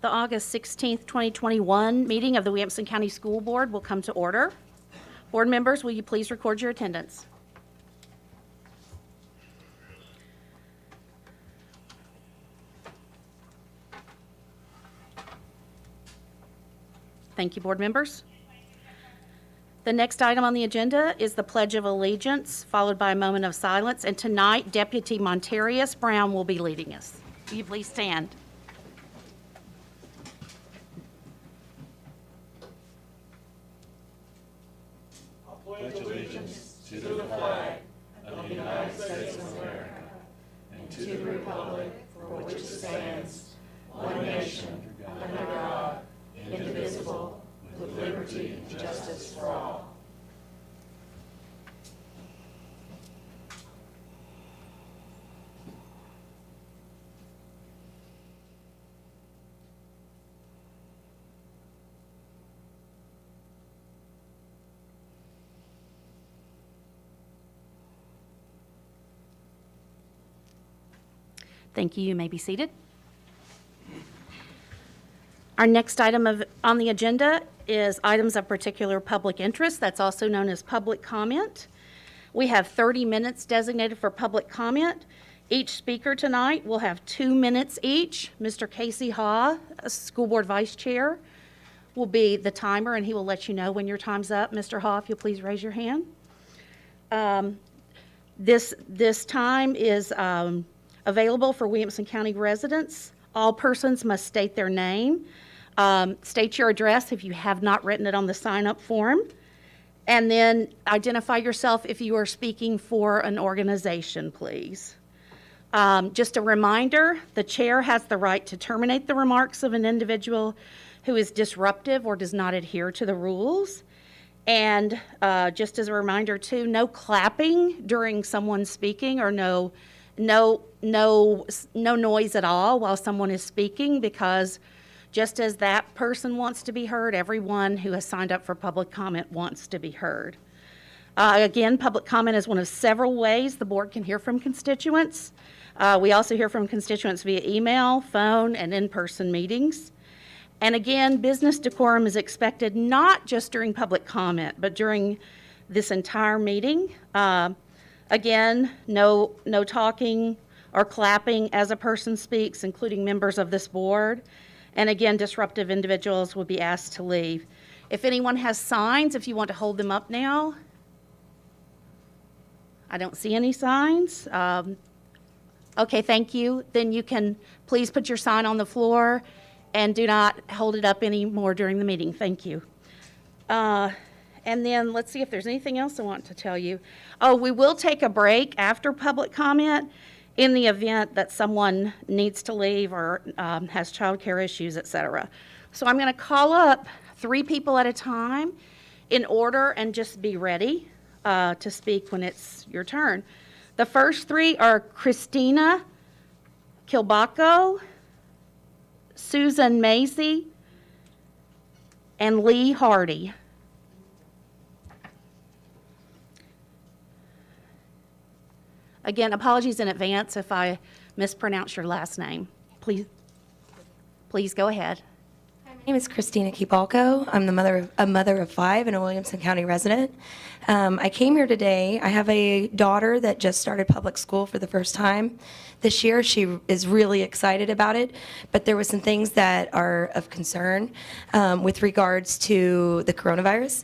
The August 16th, 2021 meeting of the Williamson County School Board will come to order. Board members, will you please record your attendance? Thank you, board members. The next item on the agenda is the Pledge of Allegiance, followed by a moment of silence. And tonight, Deputy Montarius Brown will be leading us. Will you please stand? I pledge allegiance to the flag of the United States of America and to the republic for which it stands, one nation, under God, indivisible, with liberty and justice for all. Thank you. You may be seated. Our next item on the agenda is items of particular public interest. That's also known as public comment. We have 30 minutes designated for public comment. Each speaker tonight will have 2 minutes each. Mr. Casey Haw, School Board Vice Chair, will be the timer, and he will let you know when your time's up. Mr. Haw, if you'll please raise your hand. This time is available for Williamson County residents. All persons must state their name, state your address if you have not written it on the sign-up form, and then identify yourself if you are speaking for an organization, please. Just a reminder, the chair has the right to terminate the remarks of an individual who is disruptive or does not adhere to the rules. And just as a reminder too, no clapping during someone speaking, or no noise at all while someone is speaking, because just as that person wants to be heard, everyone who has signed up for public comment wants to be heard. Again, public comment is one of several ways the board can hear from constituents. We also hear from constituents via email, phone, and in-person meetings. And again, business decorum is expected not just during public comment, but during this entire meeting. Again, no talking or clapping as a person speaks, including members of this board. And again, disruptive individuals will be asked to leave. If anyone has signs, if you want to hold them up now. I don't see any signs. Okay, thank you. Then you can please put your sign on the floor and do not hold it up anymore during the meeting. Thank you. And then let's see if there's anything else I want to tell you. Oh, we will take a break after public comment in the event that someone needs to leave or has childcare issues, etc. So I'm going to call up 3 people at a time in order, and just be ready to speak when it's your turn. The first 3 are Christina Kilbaco, Susan Macy, and Lee Hardy. Again, apologies in advance if I mispronounce your last name. Please go ahead. My name is Christina Kibalko. I'm a mother of 5 and a Williamson County resident. I came here today. I have a daughter that just started public school for the first time this year. She is really excited about it, but there were some things that are of concern with regards to the coronavirus.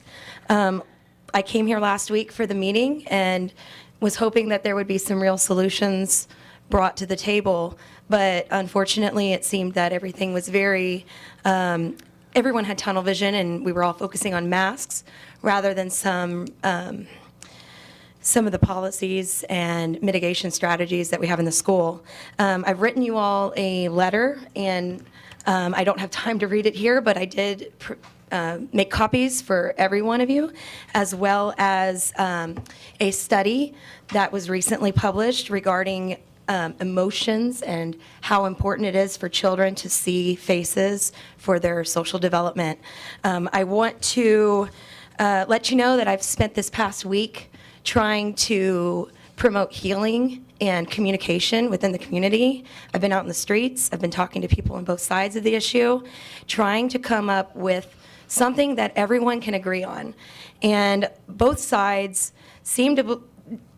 I came here last week for the meeting and was hoping that there would be some real solutions brought to the table, but unfortunately it seemed that everything was very, everyone had tunnel vision, and we were all focusing on masks rather than some of the policies and mitigation strategies that we have in the school. I've written you all a letter, and I don't have time to read it here, but I did make copies for every one of you, as well as a study that was recently published regarding emotions and how important it is for children to see faces for their social development. I want to let you know that I've spent this past week trying to promote healing and communication within the community. I've been out in the streets. I've been talking to people on both sides of the issue, trying to come up with something that everyone can agree on. And both sides seem to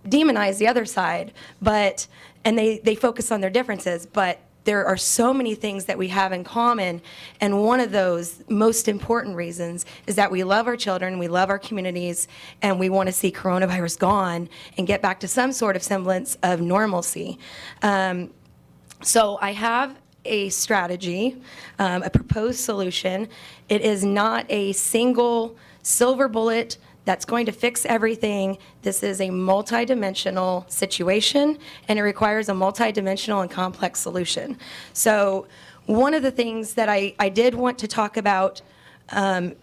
demonize the other side, and they focus on their differences, but there are so many things that we have in common, and one of those most important reasons is that we love our children, we love our communities, and we want to see coronavirus gone and get back to some sort of semblance of normalcy. So I have a strategy, a proposed solution. It is not a single silver bullet that's going to fix everything. This is a multidimensional situation, and it requires a multidimensional and complex solution. So one of the things that I did want to talk about that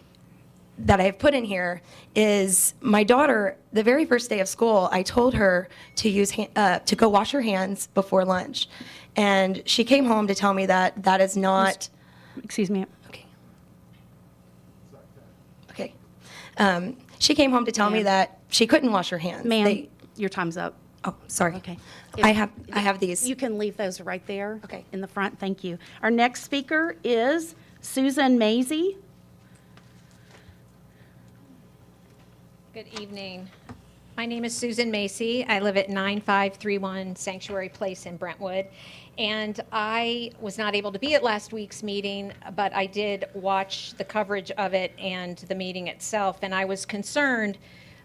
I have put in here is my daughter, the very first day of school, I told her to go wash her hands before lunch. And she came home to tell me that that is not... Excuse me. Okay. Okay. She came home to tell me Ma'am. that she couldn't wash her hands. Ma'am, your time's up. Oh, sorry. Okay. I have these. You can leave those right there. Okay. In the front, thank you. Our next speaker is Susan Macy. Good evening. My name is Susan Macy. I live at 9531 Sanctuary Place in Brentwood. And I was not able to be at last week's meeting, but I did watch the coverage of it and the meeting itself. And I was concerned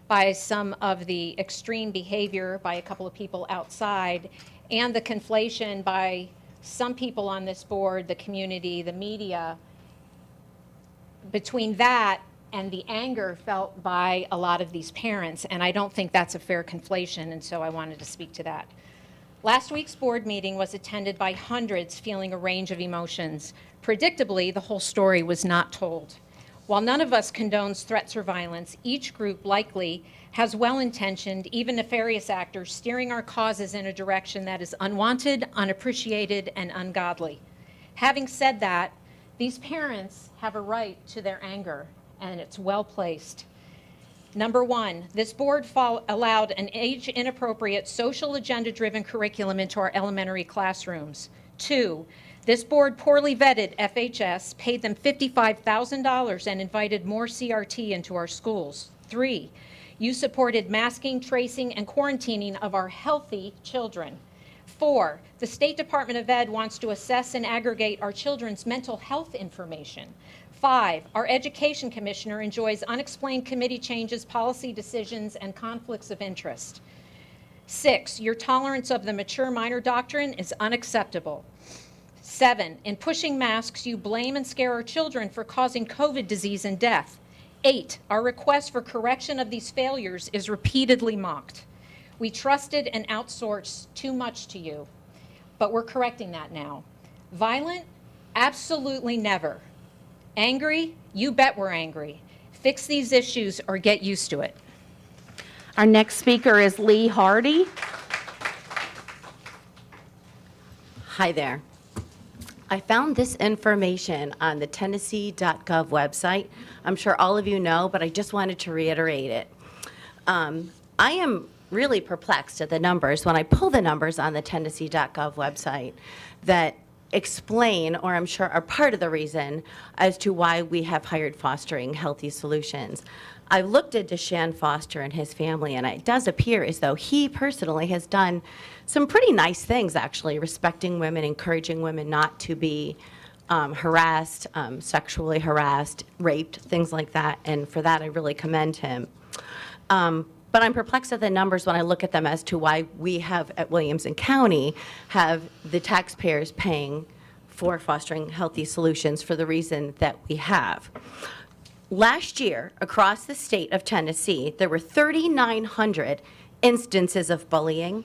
by some of the extreme behavior by a couple of people outside and the conflation by some people on this board, the community, the media, between that and the anger felt by a lot of these parents. And I don't think that's a fair conflation, and so I wanted to speak to that. Last week's board meeting was attended by hundreds feeling a range of emotions. Predictably, the whole story was not told. While none of us condones threats or violence, each group likely has well-intentioned, even nefarious actors steering our causes in a direction that is unwanted, unappreciated, and ungodly. Having said that, these parents have a right to their anger, and it's well-placed. Number one, this board allowed an age-inappropriate, social agenda-driven curriculum into our elementary classrooms. Two, this board poorly vetted FHS, paid them $55,000, and invited more CRT into our schools. Three, you supported masking, tracing, and quarantining of our healthy children. Four, the State Department of Ed wants to assess and aggregate our children's mental health information. 5, our Education Commissioner enjoys unexplained committee changes, policy decisions, and conflicts of interest. 6, your tolerance of the mature minor doctrine is unacceptable. 7, in pushing masks, you blame and scare our children for causing COVID disease and death. 8, our request for correction of these failures is repeatedly mocked. We trusted and outsourced too much to you, but we're correcting that now. Violent? Absolutely never. Angry? You bet we're angry. Fix these issues or get used to it. Our next speaker is Lee Hardy. Hi there. I found this information on the Tennessee.gov website. I'm sure all of you know, but I just wanted to reiterate it. I am really perplexed at the numbers when I pull the numbers on the Tennessee.gov website that explain, or I'm sure are part of the reason, as to why we have hired Fostering Healthy Solutions. I looked into Shan Foster and his family, and it does appear as though he personally has done some pretty nice things, actually, respecting women, encouraging women not to be harassed, sexually harassed, raped, things like that, and for that I really commend him. But I'm perplexed at the numbers when I look at them as to why we have, at Williamson County, have the taxpayers paying for Fostering Healthy Solutions for the reason that we have. Last year, across the state of Tennessee, there were 3,900 instances of bullying.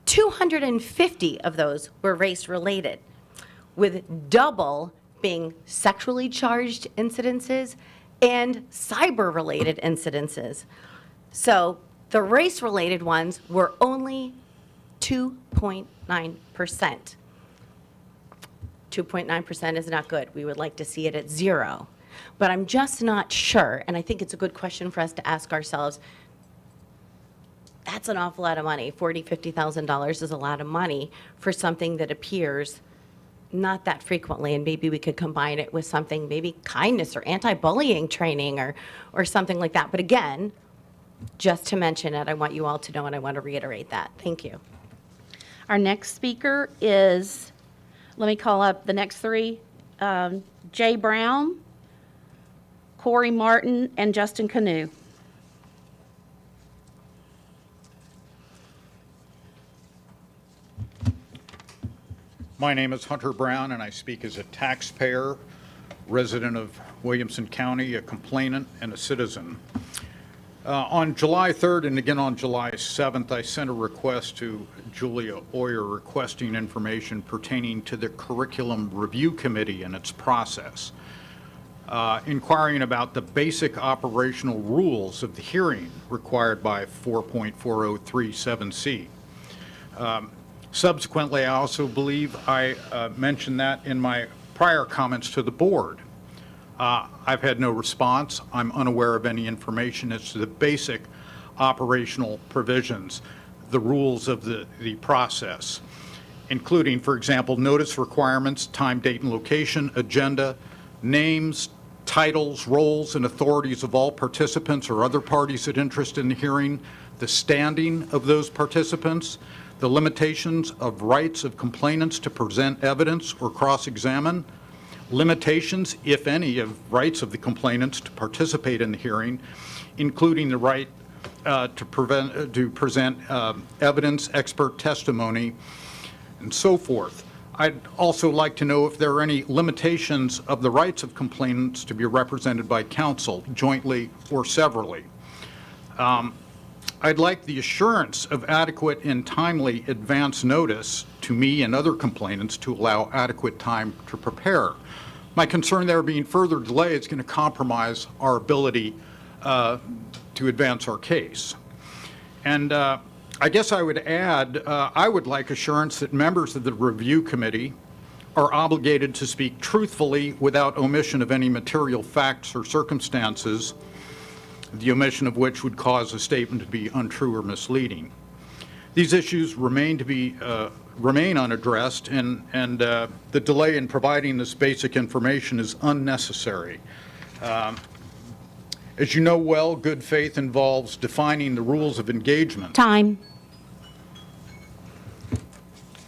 250 of those were race-related, with double being sexually charged incidences and cyber-related incidences. So the race-related ones were only 2.9%. 2.9% is not good. We would like to see it at 0. But I'm just not sure, and I think it's a good question for us to ask ourselves, That's an awful lot of money. $40,000, $50,000 is a lot of money for something that appears not that frequently, and maybe we could combine it with something, maybe kindness or anti-bullying training or something like that. But again, just to mention it, I want you all to know, and I want to reiterate that. Thank you. Our next speaker is, let me call up the next three, Jay Brown, Corey Martin, and Justin Canoe. My name is Hunter Brown, and I speak as a taxpayer, resident of Williamson County, a complainant, and a citizen. On July 3rd and again on July 7th, I sent a request to Julia Oyer requesting information pertaining to the Curriculum Review Committee and its process, inquiring about the basic operational rules of the hearing required by 4.4037C. Subsequently, I also believe I mentioned that in my prior comments to the board. I've had no response. I'm unaware of any information as to the basic operational provisions, the rules of the process, including, for example, notice requirements, time, date, and location, agenda, names, titles, roles, and authorities of all participants or other parties of interest in the hearing, the standing of those participants, the limitations of rights of complainants to present evidence or cross-examine, limitations, if any, of rights of the complainants to participate in the hearing, including the right to present evidence, expert testimony, and so forth. I'd also like to know if there are any limitations of the rights of complainants to be represented by counsel, jointly or severally. I'd like the assurance of adequate and timely advance notice to me and other complainants to allow adequate time to prepare. My concern there being further delay is going to compromise our ability to advance our case. And I guess I would add, I would like assurance that members of the review committee are obligated to speak truthfully without omission of any material facts or circumstances, the omission of which would cause a statement to be untrue or misleading. These issues remain unaddressed, and the delay in providing this basic information is unnecessary. As you know well, good faith involves defining the rules of engagement. Time.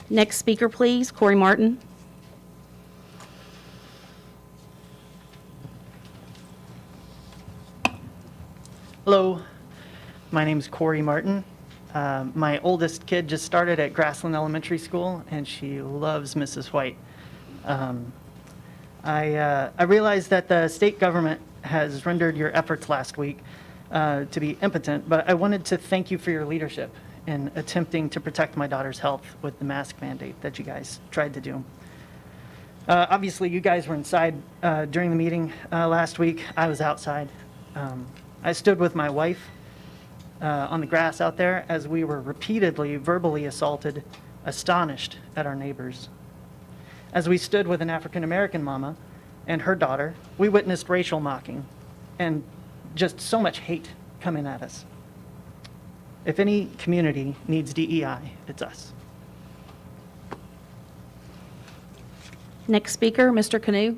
Next speaker, please, Corey Martin. Hello, my name is Corey Martin. My oldest kid just started at Grassland Elementary School, and she loves Mrs. White. I realize that the state government has rendered your efforts last week to be impotent, but I wanted to thank you for your leadership in attempting to protect my daughter's health with the mask mandate that you guys tried to do. Obviously, you guys were inside during the meeting last week. I was outside. I stood with my wife on the grass out there as we were repeatedly verbally assaulted, astonished at our neighbors. As we stood with an African-American mama and her daughter, we witnessed racial mocking and just so much hate coming at us. If any community needs DEI, it's us. Next speaker, Mr. Canoe.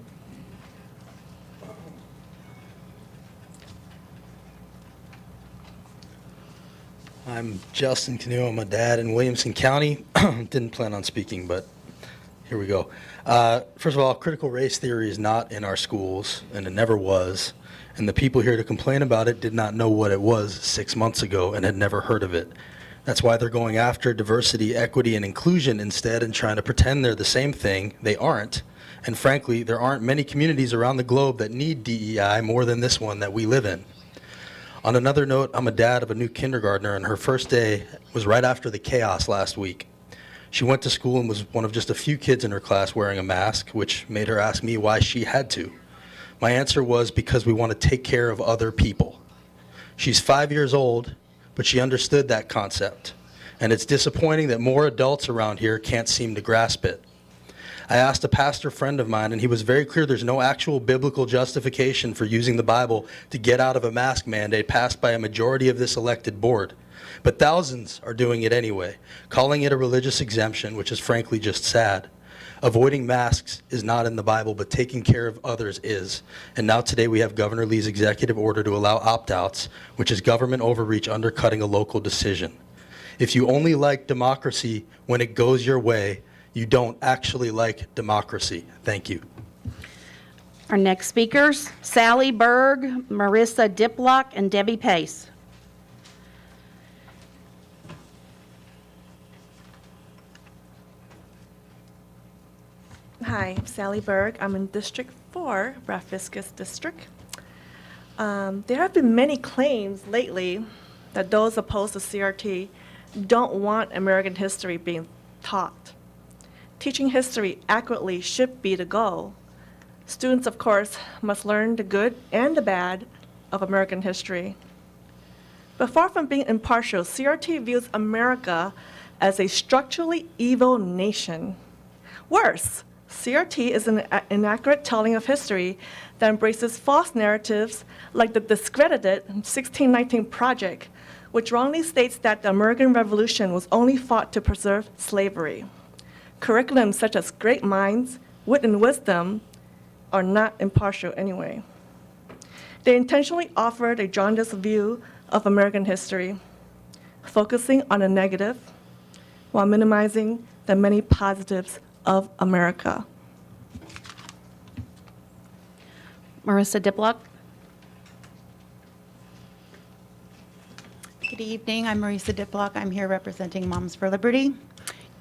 I'm Justin Canoe. I'm a dad in Williamson County. Didn't plan on speaking, but here we go. First of all, critical race theory is not in our schools, and it never was. And the people here to complain about it did not know what it was 6 months ago and had never heard of it. That's why they're going after diversity, equity, and inclusion instead and trying to pretend they're the same thing. They aren't. And frankly, there aren't many communities around the globe that need DEI more than this one that we live in. On another note, I'm a dad of a new kindergartner, and her first day was right after the chaos last week. She went to school and was one of just a few kids in her class wearing a mask, which made her ask me why she had to. My answer was because we want to take care of other people. She's 5 years old, but she understood that concept, and it's disappointing that more adults around here can't seem to grasp it. I asked a pastor friend of mine, and he was very clear there's no actual biblical justification for using the Bible to get out of a mask mandate passed by a majority of this elected board. But thousands are doing it anyway, calling it a religious exemption, which is frankly just sad. Avoiding masks is not in the Bible, but taking care of others is. And now today we have Governor Lee's executive order to allow opt-outs, which is government overreach undercutting a local decision. If you only like democracy when it goes your way, you don't actually like democracy. Thank you. Our next speakers, Sally Berg, Marissa Diplock, and Debbie Pace. Hi, I'm Sally Berg. I'm in District 4, Raffiscus District. There have been many claims lately that those opposed to CRT don't want American history being taught. Teaching history accurately should be the goal. Students, of course, must learn the good and the bad of American history. But far from being impartial, CRT views America as a structurally evil nation. Worse, CRT is an inaccurate telling of history that embraces false narratives like the discredited 1619 Project, which wrongly states that the American Revolution was only fought to preserve slavery. Curriculums such as Great Minds, Wit and Wisdom are not impartial anyway. They intentionally offered a jaundiced view of American history, focusing on the negative while minimizing the many positives of America. Marissa Diplock. Good evening. I'm Marisa Diplock. I'm here representing Moms for Liberty.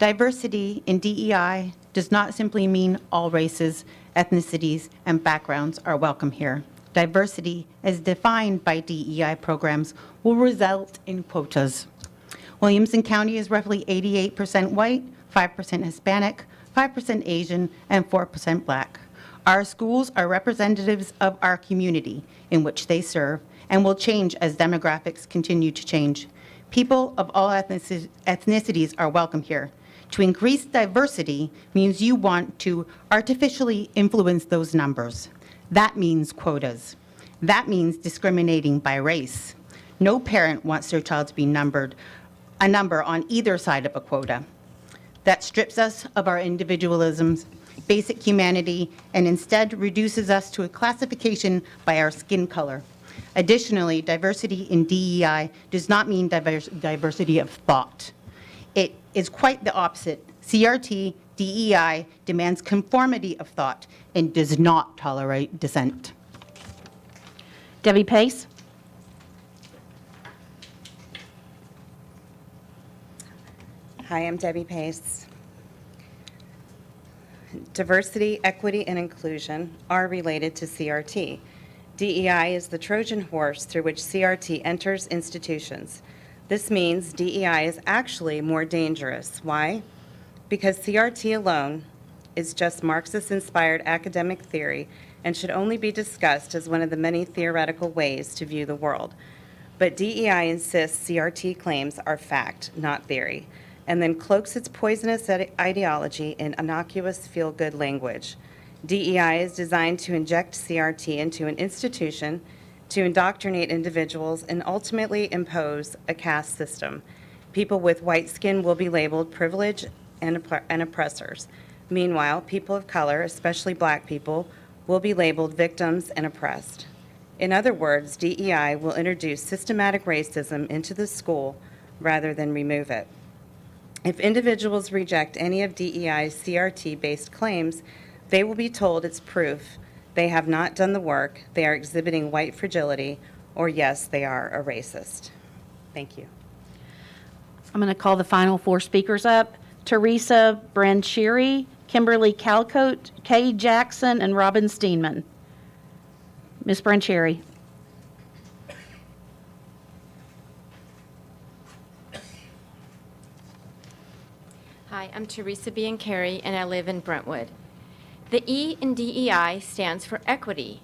Diversity in DEI does not simply mean all races, ethnicities, and backgrounds are welcome here. Diversity, as defined by DEI programs, will result in quotas. Williamson County is roughly 88% white, 5% Hispanic, 5% Asian, and 4% Black. Our schools are representatives of our community in which they serve and will change as demographics continue to change. People of all ethnicities are welcome here. To increase diversity means you want to artificially influence those numbers. That means quotas. That means discriminating by race. No parent wants their child to be a number on either side of a quota. That strips us of our individualisms, basic humanity, and instead reduces us to a classification by our skin color. Additionally, diversity in DEI does not mean diversity of thought. It is quite the opposite. CRT, DEI demands conformity of thought and does not tolerate dissent. Debbie Pace. Hi, I'm Debbie Pace. Diversity, equity, and inclusion are related to CRT. DEI is the Trojan horse through which CRT enters institutions. This means DEI is actually more dangerous. Why? Because CRT alone is just Marxist-inspired academic theory and should only be discussed as one of the many theoretical ways to view the world. But DEI insists CRT claims are fact, not theory, and then cloaks its poisonous ideology in innocuous feel-good language. DEI is designed to inject CRT into an institution to indoctrinate individuals and ultimately impose a caste system. People with white skin will be labeled privileged and oppressors. Meanwhile, people of color, especially Black people, will be labeled victims and oppressed. In other words, DEI will introduce systematic racism into the school rather than remove it. If individuals reject any of DEI's CRT-based claims, they will be told it's proof they have not done the work, they are exhibiting white fragility, or yes, they are a racist. Thank you. I'm going to call the final four speakers up. Teresa Brancheri, Kimberly Calcote, Kay Jackson, and Robin Steenman. Ms. Brancheri. Hi, I'm Teresa Biancheri, and I live in Brentwood. The E in DEI stands for equity.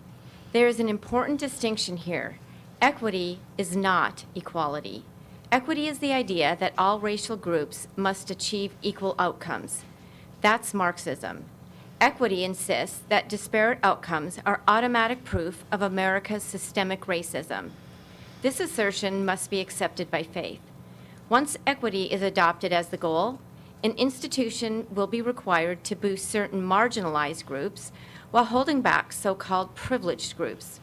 There is an important distinction here. Equity is not equality. Equity is the idea that all racial groups must achieve equal outcomes. That's Marxism. Equity insists that disparate outcomes are automatic proof of America's systemic racism. This assertion must be accepted by faith. Once equity is adopted as the goal, an institution will be required to boost certain marginalized groups while holding back so-called privileged groups.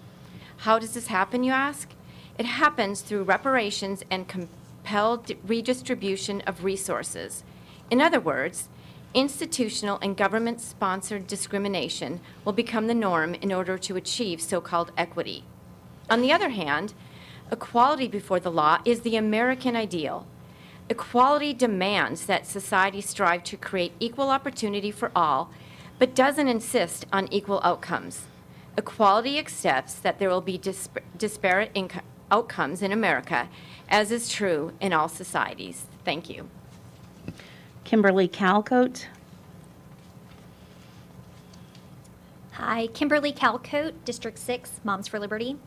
How does this happen, you ask? It happens through reparations and compelled redistribution of resources. In other words, institutional and government-sponsored discrimination will become the norm in order to achieve so-called equity. On the other hand, equality before the law is the American ideal. Equality demands that society strive to create equal opportunity for all, but doesn't insist on equal outcomes. Equality accepts that there will be disparate outcomes in America, as is true in all societies. Thank you. Kimberly Calcote. Hi, Kimberly Calcote, District 6, Moms for Liberty.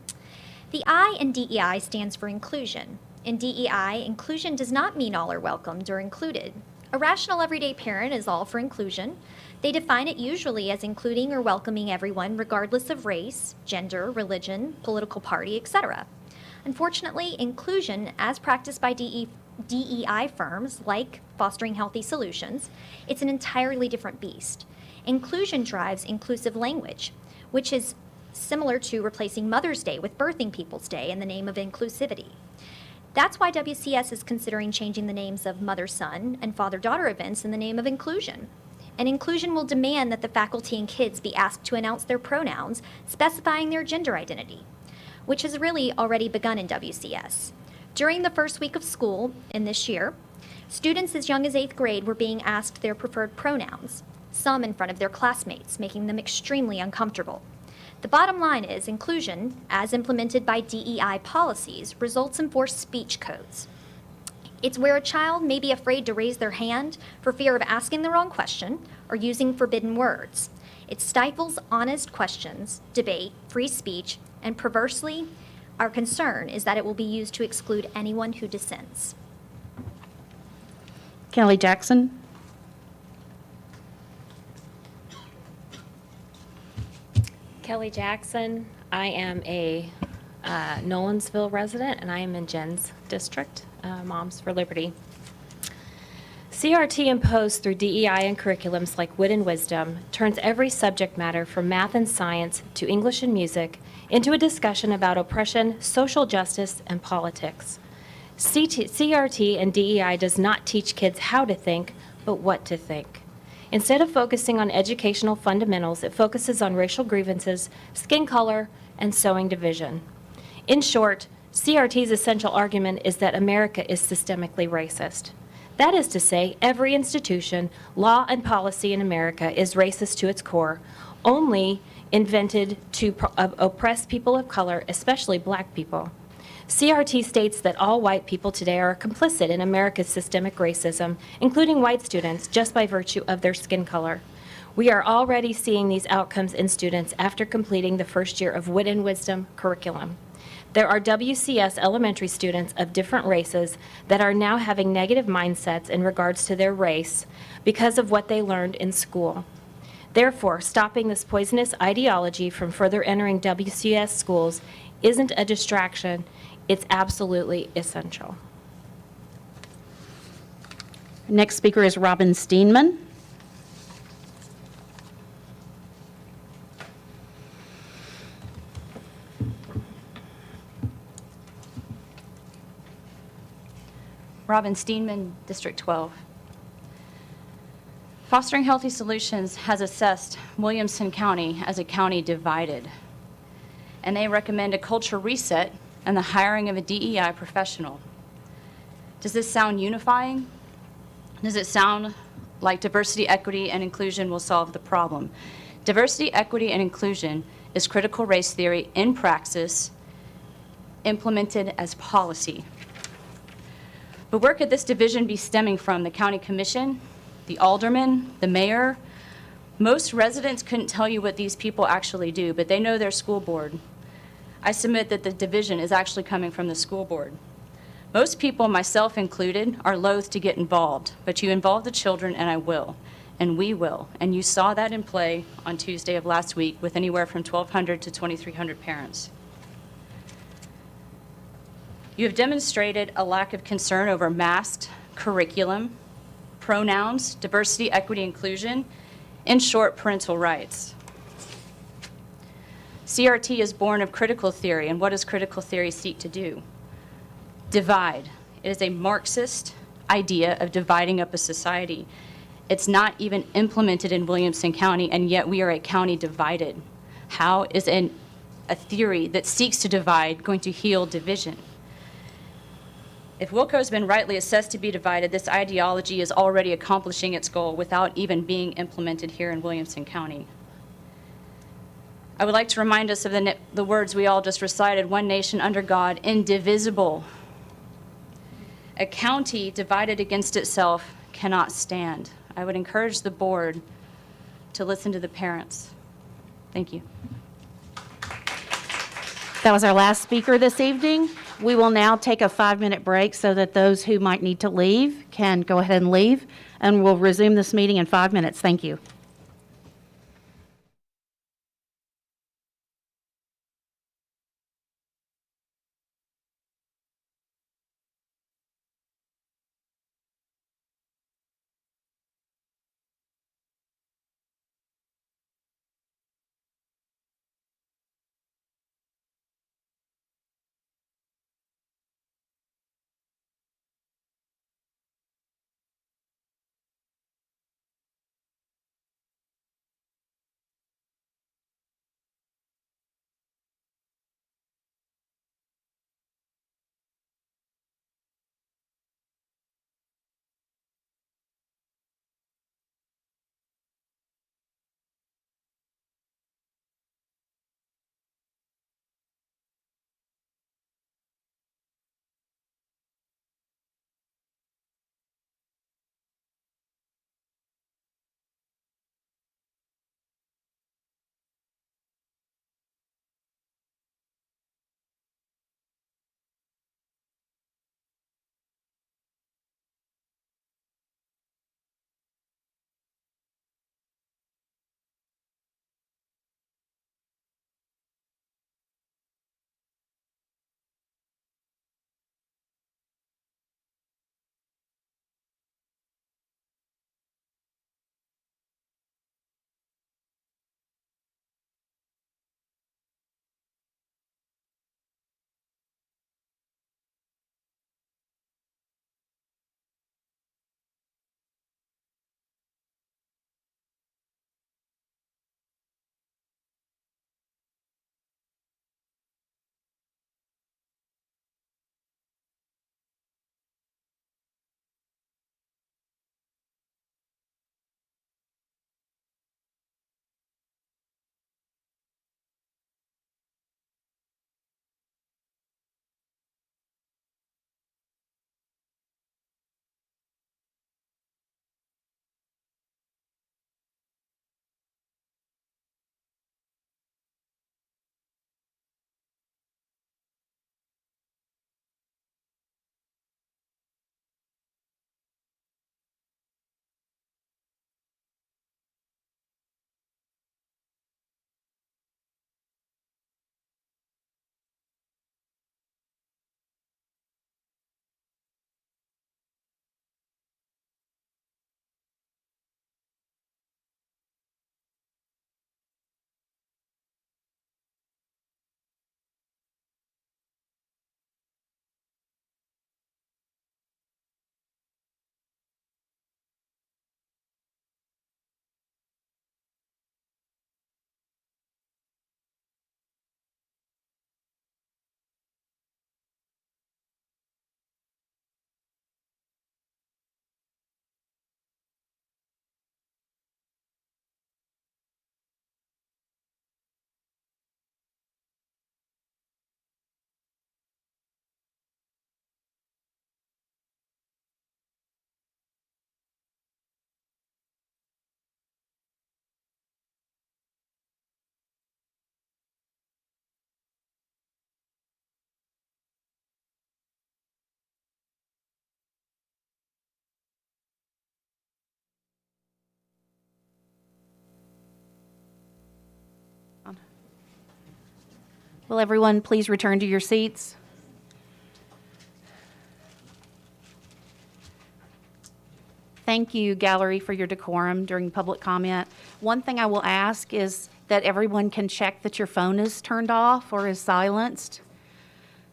The I in DEI stands for inclusion. In DEI, inclusion does not mean all are welcomed or included. A rational everyday parent is all for inclusion. They define it usually as including or welcoming everyone regardless of race, gender, religion, political party, etc. Unfortunately, inclusion, as practiced by DEI firms like Fostering Healthy Solutions, it's an entirely different beast. Inclusion drives inclusive language, which is similar to replacing Mother's Day with Birthing People's Day in the name of inclusivity. That's why WCS is considering changing the names of mother-son and father-daughter events in the name of inclusion. And inclusion will demand that the faculty and kids be asked to announce their pronouns, specifying their gender identity, which has really already begun in WCS. During the first week of school in this year, students as young as 8th grade were being asked their preferred pronouns, some in front of their classmates, making them extremely uncomfortable. The bottom line is inclusion, as implemented by DEI policies, results in forced speech codes. It's where a child may be afraid to raise their hand for fear of asking the wrong question or using forbidden words. It stifles honest questions, debate, free speech, and perversely, our concern is that it will be used to exclude anyone who dissents. Kelly Jackson. Kelly Jackson. I am a Nolensville resident, and I am in Jen's district, Moms for Liberty. CRT imposed through DEI and curriculums like Wit and Wisdom turns every subject matter from math and science to English and music into a discussion about oppression, social justice, and politics. CRT and DEI does not teach kids how to think, but what to think. Instead of focusing on educational fundamentals, it focuses on racial grievances, skin color, and sewing division. In short, CRT's essential argument is that America is systemically racist. That is to say, every institution, law, and policy in America is racist to its core, only invented to oppress people of color, especially black people. CRT states that all white people today are complicit in America's systemic racism, including white students, just by virtue of their skin color. We are already seeing these outcomes in students after completing the first year of Wit and Wisdom curriculum. There are WCS elementary students of different races that are now having negative mindsets in regards to their race because of what they learned in school. Therefore, stopping this poisonous ideology from further entering WCS schools isn't a distraction, it's absolutely essential. Next speaker is Robin Steenman. Robin Steenman, District 12. Fostering Healthy Solutions has assessed Williamson County as a county divided, and they recommend a culture reset and the hiring of a DEI professional. Does this sound unifying? Does it sound like diversity, equity, and inclusion will solve the problem? Diversity, equity, and inclusion is critical race theory in praxis, implemented as policy. But where could this division be stemming from? The county commission, the alderman, the mayor? Most residents couldn't tell you what these people actually do, but they know their school board. I submit that the division is actually coming from the school board. Most people, myself included, are loath to get involved, but you involve the children and I will. and we will. And you saw that in play on Tuesday of last week with anywhere from 1,200 to 2,300 parents. You have demonstrated a lack of concern over masked curriculum, pronouns, diversity, equity, inclusion, in short, parental rights. CRT is born of critical theory, and what does critical theory seek to do? Divide. It is a Marxist idea of dividing up a society. It's not even implemented in Williamson County, and yet we are a county divided. How is a theory that seeks to divide going to heal division? If Wilco has been rightly assessed to be divided, this ideology is already accomplishing its goal without even being implemented here in Williamson County. I would like to remind us of the words we all just recited: one nation under God, indivisible. A county divided against itself cannot stand. I would encourage the board to listen to the parents. Thank you. That was our last speaker this evening. We will now take a 5-minute break so that those who might need to leave can go ahead and leave, and we'll resume this meeting in 5 minutes. Thank you. Will everyone please return to your seats? Thank you, gallery, for your decorum during public comment. One thing I will ask is that everyone can check that your phone is turned off or is silenced.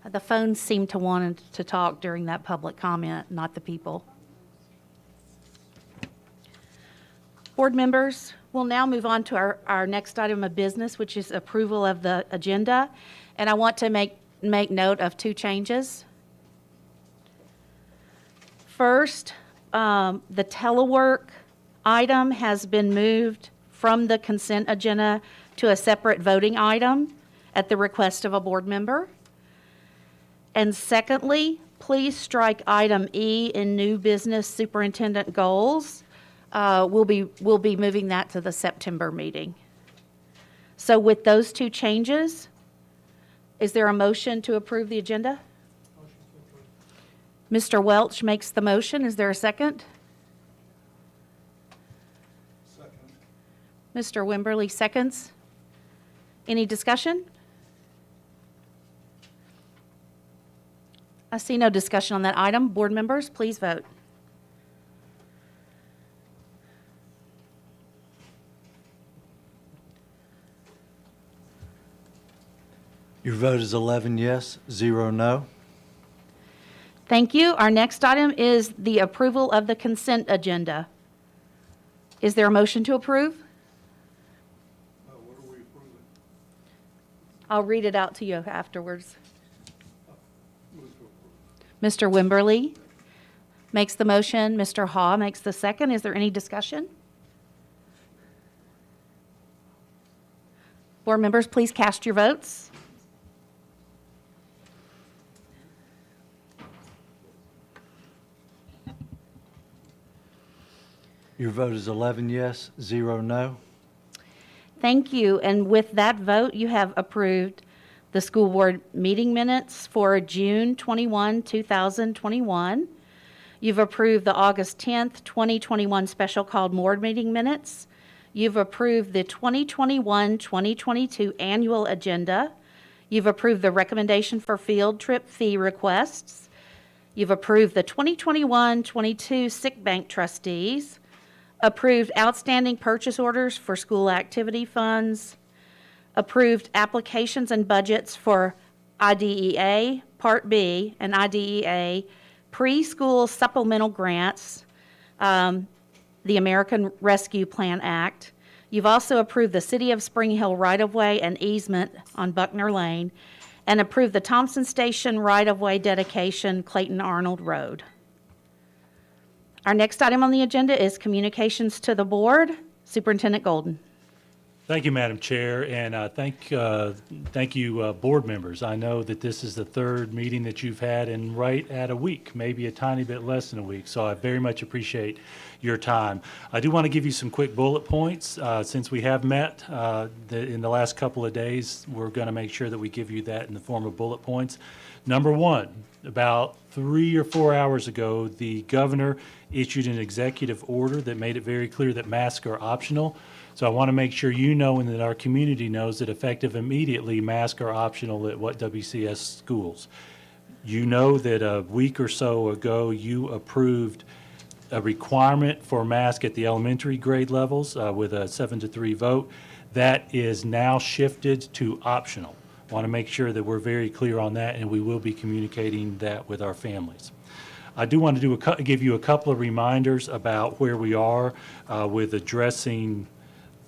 The phones seem to want to talk during that public comment, not the people. Board members, we'll now move on to our next item of business, which is approval of the agenda. And I want to make note of two changes. First, the telework item has been moved from the consent agenda to a separate voting item at the request of a board member. And secondly, please strike item E in new business superintendent goals. We'll be moving that to the September meeting. So with those two changes, is there a motion to approve the agenda? Mr. Welch makes the motion. Is there a second? Second. Mr. Wimberly seconds. Any discussion? I see no discussion on that item. Board members, please vote. Your vote is 11 yes, 0 no. Thank you. Our next item is the approval of the consent agenda. Is there a motion to approve? What are we approving? I'll read it out to you afterwards. Mr. Wimberly makes the motion. Mr. Haw makes the second. Is there any discussion? Board members, please cast your votes. Your vote is 11 yes, 0 no. Thank you. And with that vote, you have approved the school board meeting minutes for June 21, 2021. You've approved the August 10th, 2021 special called board meeting minutes. You've approved the 2021-2022 annual agenda. You've approved the recommendation for field trip fee requests. You've approved the 2021-22 sick bank trustees. Approved outstanding purchase orders for school activity funds, approved applications and budgets for IDEA Part B and IDEA preschool supplemental grants, the American Rescue Plan Act. You've also approved the City of Spring Hill right-of-way and easement on Buckner Lane, and approved the Thompson Station right-of-way dedication, Clayton Arnold Road. Our next item on the agenda is communications to the board. Superintendent Golden. Thank you, Madam Chair, and thank you, board members. I know that this is the third meeting that you've had in right at a week, maybe a tiny bit less than a week, so I very much appreciate your time. I do want to give you some quick bullet points. Since we have met in the last couple of days, we're going to make sure that we give you that in the form of bullet points. Number one, about 3 or 4 hours ago, the governor issued an executive order that made it very clear that masks are optional. So I want to make sure you know and that our community knows that effective immediately, masks are optional at what WCS schools. You know that a week or so ago, you approved a requirement for mask at the elementary grade levels with a 7-3 vote. That is now shifted to optional. I want to make sure that we're very clear on that, and we will be communicating that with our families. I do want to give you a couple of reminders about where we are with addressing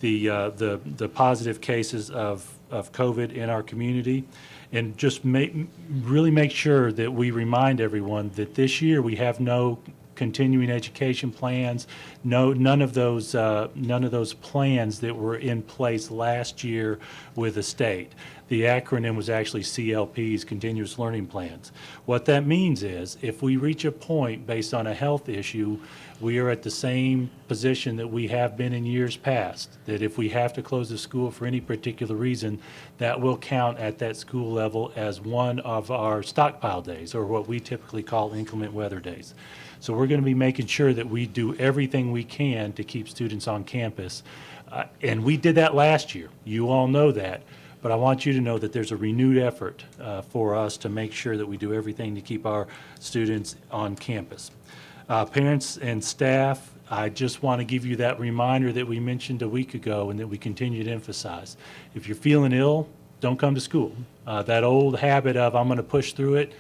the positive cases of COVID in our community, and just really make sure that we remind everyone that this year we have no continuing education plans, none of those plans that were in place last year with the state. The acronym was actually CLPs, Continuous Learning Plans. What that means is if we reach a point based on a health issue, we are at the same position that we have been in years past, that if we have to close the school for any particular reason, that will count at that school level as one of our stockpile days, or what we typically call inclement weather days. So we're going to be making sure that we do everything we can to keep students on campus. And we did that last year. You all know that. But I want you to know that there's a renewed effort for us to make sure that we do everything to keep our students on campus. Parents and staff, I just want to give you that reminder that we mentioned a week ago and that we continue to emphasize. If you're feeling ill, don't come to school. That old habit of I'm going to push through it,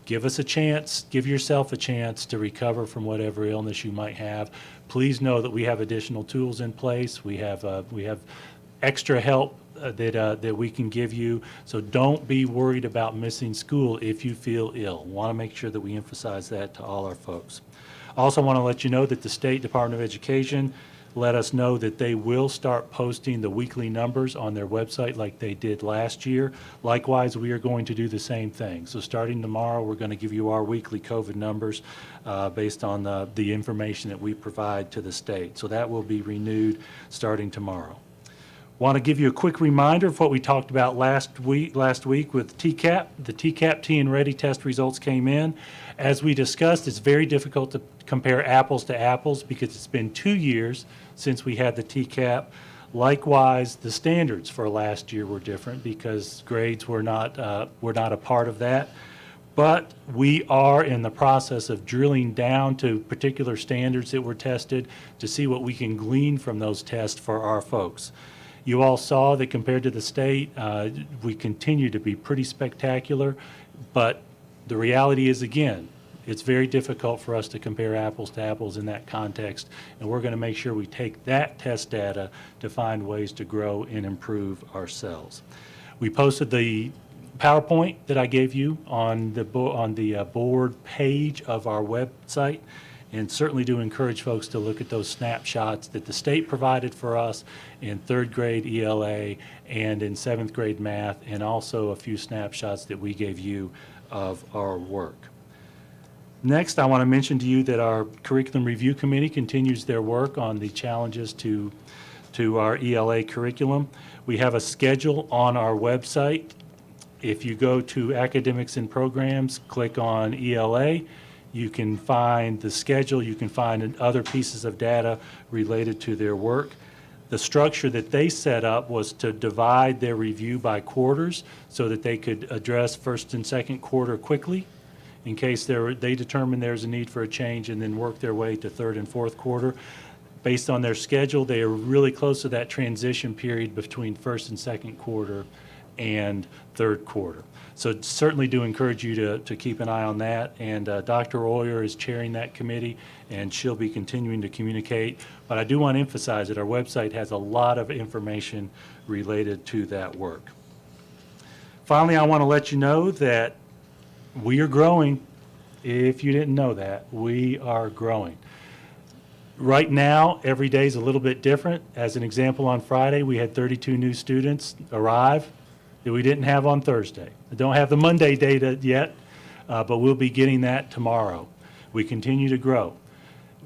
give us a chance, give yourself a chance to recover from whatever illness you might have. Please know that we have additional tools in place. We have extra help that we can give you. So don't be worried about missing school if you feel ill. Want to make sure that we emphasize that to all our folks. Also want to let you know that the State Department of Education let us know that they will start posting the weekly numbers on their website like they did last year. Likewise, we are going to do the same thing. So starting tomorrow, we're going to give you our weekly COVID numbers based on the information that we provide to the state. So that will be renewed starting tomorrow. Want to give you a quick reminder of what we talked about last week with TCAP. The TCAP T and Ready test results came in. As we discussed, it's very difficult to compare apples to apples because it's been 2 years since we had the TCAP. Likewise, the standards for last year were different because grades were not a part of that. But we are in the process of drilling down to particular standards that were tested to see what we can glean from those tests for our folks. You all saw that compared to the state, we continue to be pretty spectacular, but the reality is, again, it's very difficult for us to compare apples to apples in that context, and we're going to make sure we take that test data to find ways to grow and improve ourselves. We posted the PowerPoint that I gave you on the board page of our website, and certainly do encourage folks to look at those snapshots that the state provided for us in 3rd grade ELA and in 7th grade math, and also a few snapshots that we gave you of our work. Next, I want to mention to you that our Curriculum Review Committee continues their work on the challenges to our ELA curriculum. We have a schedule on our website. If you go to Academics and Programs, click on ELA, you can find the schedule, you can find other pieces of data related to their work. The structure that they set up was to divide their review by quarters so that they could address 1st and 2nd quarter quickly in case they determine there's a need for a change, and then work their way to 3rd and 4th quarter. Based on their schedule, they are really close to that transition period between 1st and 2nd quarter and 3rd quarter. So certainly do encourage you to keep an eye on that. And Dr. Oyer is chairing that committee, and she'll be continuing to communicate. But I do want to emphasize that our website has a lot of information related to that work. Finally, I want to let you know that we are growing. If you didn't know that, we are growing. Right now, every day is a little bit different. As an example, on Friday, we had 32 new students arrive that we didn't have on Thursday. I don't have the Monday data yet, but we'll be getting that tomorrow. We continue to grow.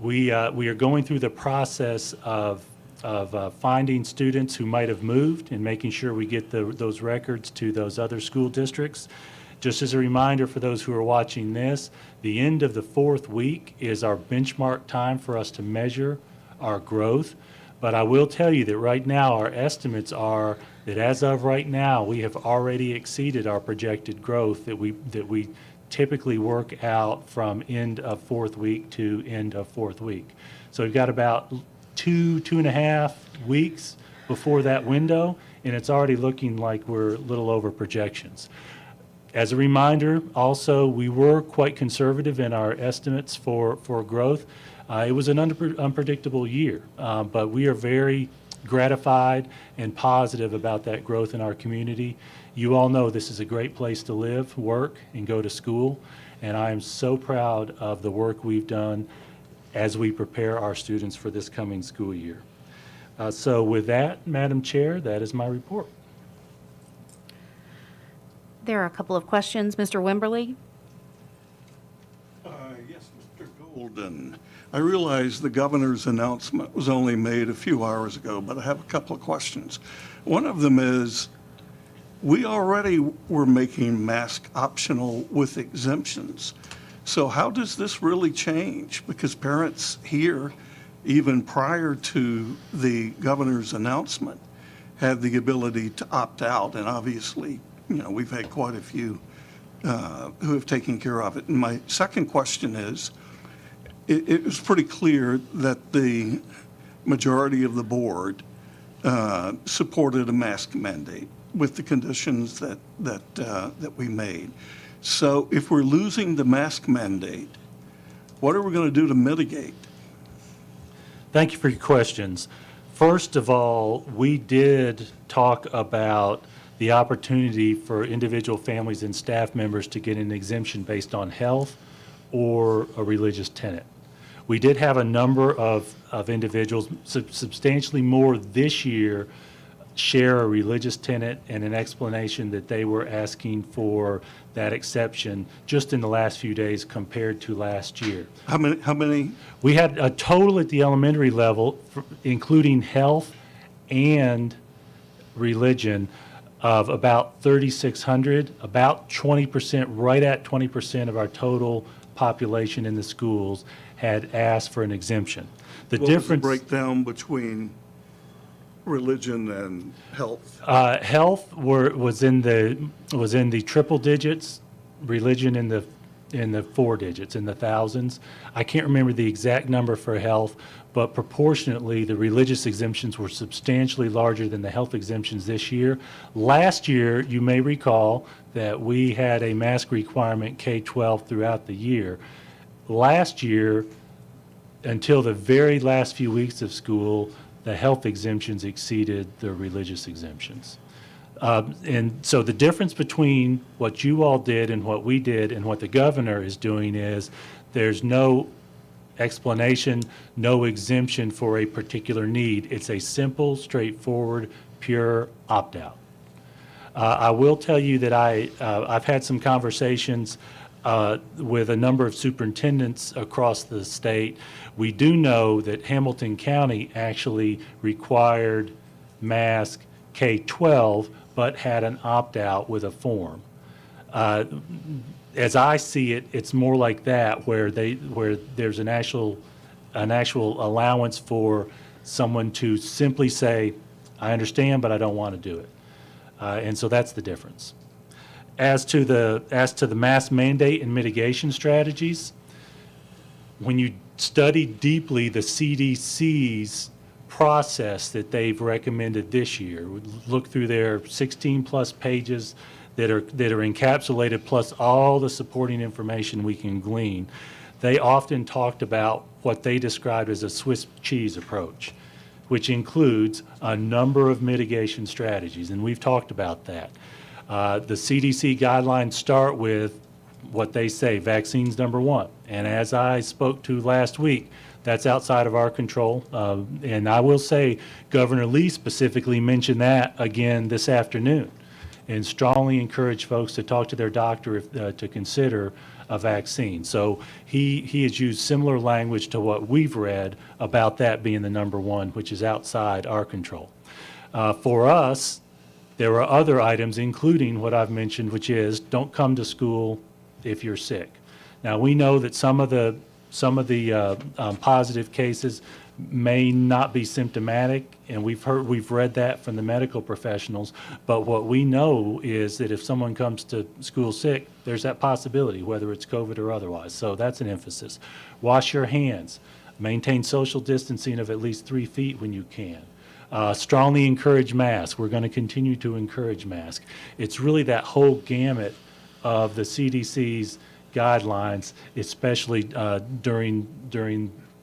We are going through the process of finding students who might have moved and making sure we get those records to those other school districts. Just as a reminder for those who are watching this, the end of the 4th week is our benchmark time for us to measure our growth. But I will tell you that right now our estimates are that as of right now, we have already exceeded our projected growth that we typically work out from end of 4th week to end of 4th week. So we've got about 2.5 weeks before that window, and it's already looking like we're a little over projections. As a reminder, also, we were quite conservative in our estimates for growth. It was an unpredictable year, but we are very gratified and positive about that growth in our community. You all know this is a great place to live, work, and go to school, and I am so proud of the work we've done as we prepare our students for this coming school year. So with that, Madam Chair, that is my report. There are a couple of questions. Mr. Wimberly? Yes, Mr. Golden. I realize the governor's announcement was only made a few hours ago, but I have a couple of questions. One of them is, we already were making mask optional with exemptions. So how does this really change? Because parents here, even prior to the governor's announcement, had the ability to opt out, and obviously, we've had quite a few who have taken care of it. And my second question is, it was pretty clear that the majority of the board supported a mask mandate with the conditions that we made. So if we're losing the mask mandate, what are we going to do to mitigate? Thank you for your questions. First of all, we did talk about the opportunity for individual families and staff members to get an exemption based on health or a religious tenet. We did have a number of individuals, substantially more this year, share a religious tenet and an explanation that they were asking for that exception just in the last few days compared to last year. How many? We had a total at the elementary level, including health and religion, of about 3,600, about 20%, right at 20% of our total population in the schools had asked for an exemption. The What difference. was the breakdown between religion and health? Health was in the triple digits, religion in the four digits, in the thousands. I can't remember the exact number for health, but proportionately, the religious exemptions were substantially larger than the health exemptions this year. Last year, you may recall that we had a mask requirement K-12 throughout the year. Last year, until the very last few weeks of school, the health exemptions exceeded the religious exemptions. And so the difference between what you all did and what we did and what the governor is doing is there's no explanation, no exemption for a particular need. It's a simple, straightforward, pure opt-out. I will tell you that I've had some conversations with a number of superintendents across the state. We do know that Hamilton County actually required mask K-12, but had an opt-out with a form. As I see it, it's more like that, where there's an actual allowance for someone to simply say, I understand, but I don't want to do it. And so that's the difference. As to the mask mandate and mitigation strategies, when you study deeply the CDC's process that they've recommended this year, look through their 16-plus pages that are encapsulated, plus all the supporting information we can glean, they often talked about what they described as a Swiss cheese approach, which includes a number of mitigation strategies, and we've talked about that. The CDC guidelines start with what they say, vaccines number one. And as I spoke to last week, that's outside of our control. And I will say Governor Lee specifically mentioned that again this afternoon and strongly encouraged folks to talk to their doctor to consider a vaccine. So he has used similar language to what we've read about that being the number one, which is outside our control. For us, there are other items, including what I've mentioned, which is don't come to school if you're sick. Now, we know that some of the positive cases may not be symptomatic, and we've read that from the medical professionals. But what we know is that if someone comes to school sick, there's that possibility, whether it's COVID or otherwise. So that's an emphasis. Wash your hands. Maintain social distancing of at least 3 feet when you can. Strongly encourage masks. We're going to continue to encourage masks. It's really that whole gamut of the CDC's guidelines, especially during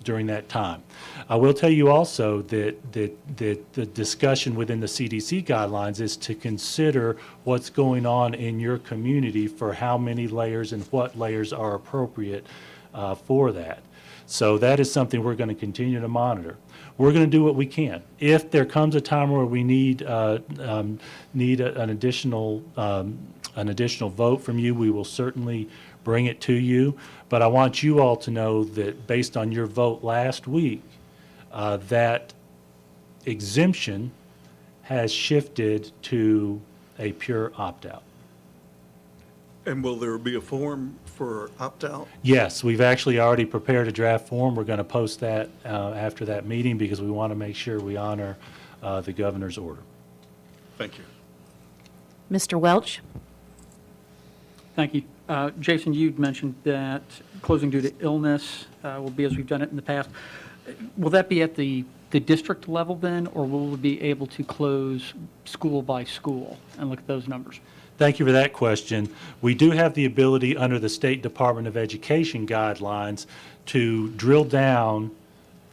that time. I will tell you also that the discussion within the CDC guidelines is to consider what's going on in your community for how many layers and what layers are appropriate for that. So that is something we're going to continue to monitor. We're going to do what we can. If there comes a time where we need an additional vote from you, we will certainly bring it to you. But I want you all to know that based on your vote last week, that exemption has shifted to a pure opt-out. And will there be a form for opt-out? Yes, we've actually already prepared a draft form. We're going to post that after that meeting because we want to make sure we honor the governor's order. Thank you. Mr. Welch? Thank you. Jason, you'd mentioned that closing due to illness will be as we've done it in the past. Will that be at the district level then, or will we be able to close school by school and look at those numbers? Thank you for that question. We do have the ability under the State Department of Education guidelines to drill down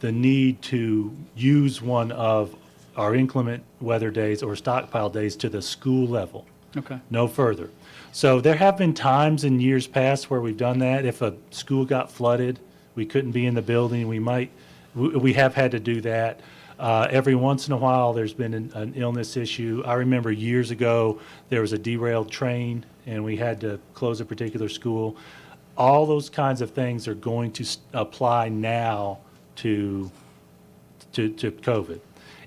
the need to use one of our inclement weather days or stockpile days to the school level. Okay. No further. So there have been times in years past where we've done that. If a school got flooded, we couldn't be in the building, we have had to do that. Every once in a while, there's been an illness issue. I remember years ago, there was a derailed train and we had to close a particular school. All those kinds of things are going to apply now to COVID.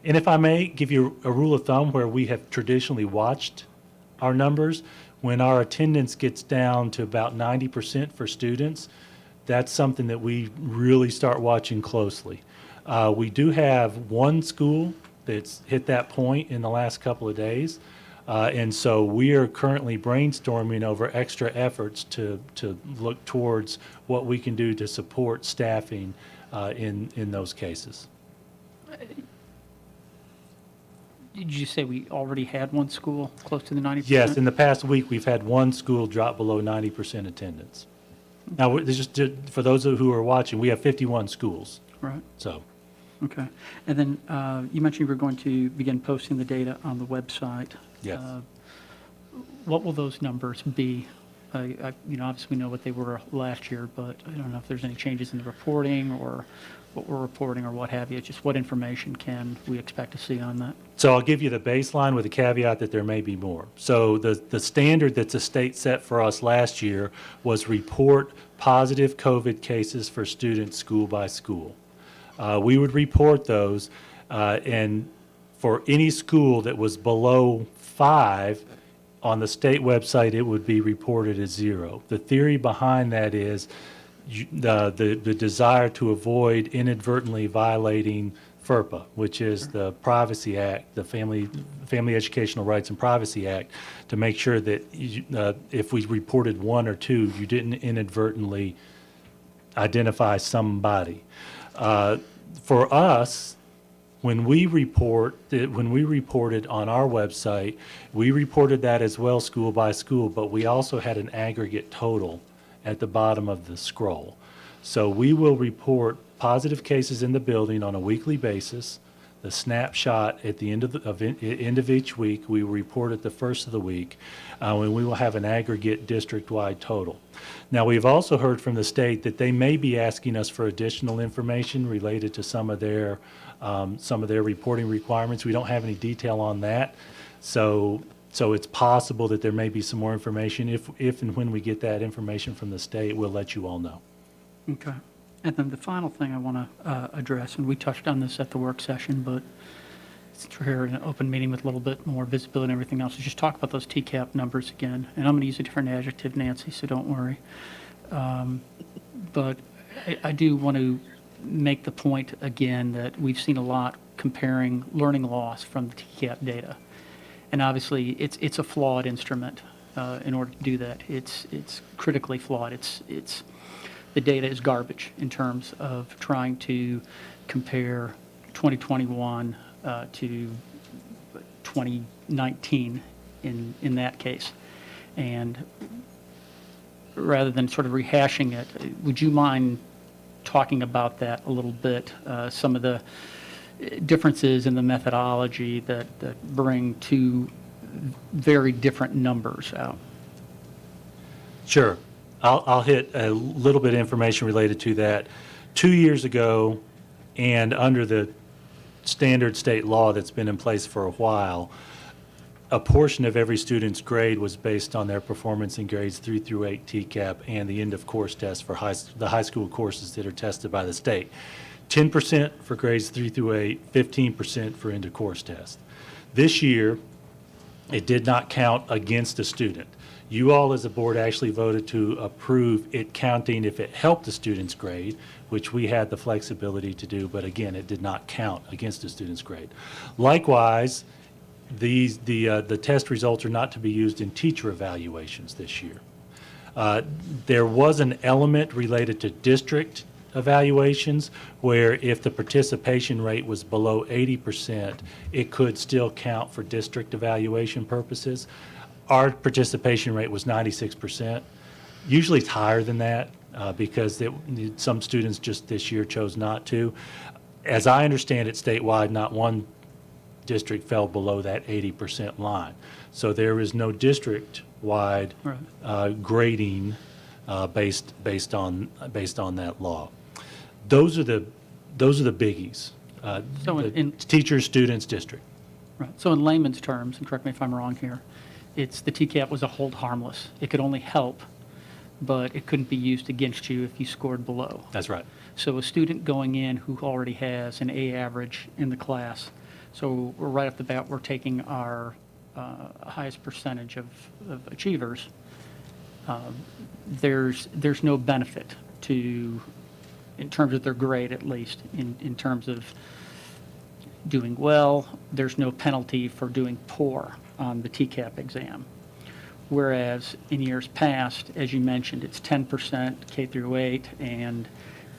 And if I may give you a rule of thumb where we have traditionally watched our numbers, when our attendance gets down to about 90% for students, that's something that we really start watching closely. We do have one school that's hit that point in the last couple of days. And so we are currently brainstorming over extra efforts to look towards what we can do to support staffing in those cases. Did you say we already had one school close to the 90%? Yes, in the past week, we've had one school drop below 90% attendance. Now, just for those who are watching, we have 51 schools. Right. So. Okay. And then you mentioned you were going to begin posting the data on the website. Yes. What will those numbers be? Obviously we know what they were last year, but I don't know if there's any changes in the reporting or what we're reporting or what have you. Just what information can we expect to see on that? So I'll give you the baseline with a caveat that there may be more. So the standard that the state set for us last year was report positive COVID cases for students school by school. We would report those, and for any school that was below 5, on the state website, it would be reported as 0. The theory behind that is the desire to avoid inadvertently violating FERPA, which is the Privacy Act, the Family Educational Rights and Privacy Act, to make sure that if we reported 1 or 2, you didn't inadvertently identify somebody. For us, when we reported on our website, we reported that as well school by school, but we also had an aggregate total at the bottom of the scroll. So we will report positive cases in the building on a weekly basis. The snapshot at the end of each week, we will report at the first of the week, when we will have an aggregate district-wide total. Now, we've also heard from the state that they may be asking us for additional information related to some of their reporting requirements. We don't have any detail on that, so it's possible that there may be some more information. If and when we get that information from the state, we'll let you all know. Okay. And then the final thing I want to address, and we touched on this at the work session, but since we're here in an open meeting with a little bit more visibility and everything else, is just talk about those TCAP numbers again. And I'm going to use a different adjective, Nancy, so don't worry. But I do want to make the point again that we've seen a lot comparing learning loss from the TCAP data. And obviously, it's a flawed instrument in order to do that. It's critically flawed. The data is garbage in terms of trying to compare 2021 to 2019 in that case. And rather than sort of rehashing it, would you mind talking about that a little bit, some of the differences in the methodology that bring two very different numbers out? Sure. I'll hit a little bit of information related to that. 2 years ago, and under the standard state law that's been in place for a while, a portion of every student's grade was based on their performance in grades 3 through 8 TCAP and the end of course test for the high school courses that are tested by the state. 10% for grades 3 through 8, 15% for end of course test. This year, it did not count against a student. You all as a board actually voted to approve it counting if it helped the student's grade, which we had the flexibility to do, but again, it did not count against a student's grade. Likewise, the test results are not to be used in teacher evaluations this year. There was an element related to district evaluations where if the participation rate was below 80%, it could still count for district evaluation purposes. Our participation rate was 96%. Usually it's higher than that because some students just this year chose not to. As I understand it statewide, not one district fell below that 80% line. So there is no district-wide grading based on that law. Those are the biggies. So in Teachers, students, district. Right. So in layman's terms, and correct me if I'm wrong here, it's the TCAP was a hold harmless. It could only help, but it couldn't be used against you if you scored below. That's right. So a student going in who already has an A average in the class, so we're right off the bat, we're taking our highest percentage of achievers. There's no benefit to, in terms of their grade at least, in terms of doing well, there's no penalty for doing poor on the TCAP exam. Whereas in years past, as you mentioned, it's 10% K through 8 and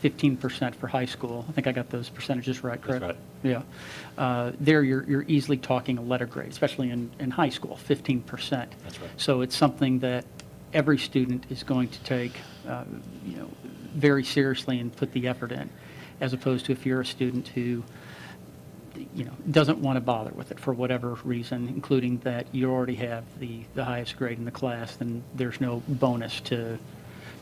15% for high school. I think I got those percentages right, correct? That's right. Yeah. There you're easily talking a letter grade, especially in high school, 15%. That's right. So it's something that every student is going to take very seriously and put the effort in, as opposed to if you're a student who doesn't want to bother with it for whatever reason, including that you already have the highest grade in the class, then there's no bonus to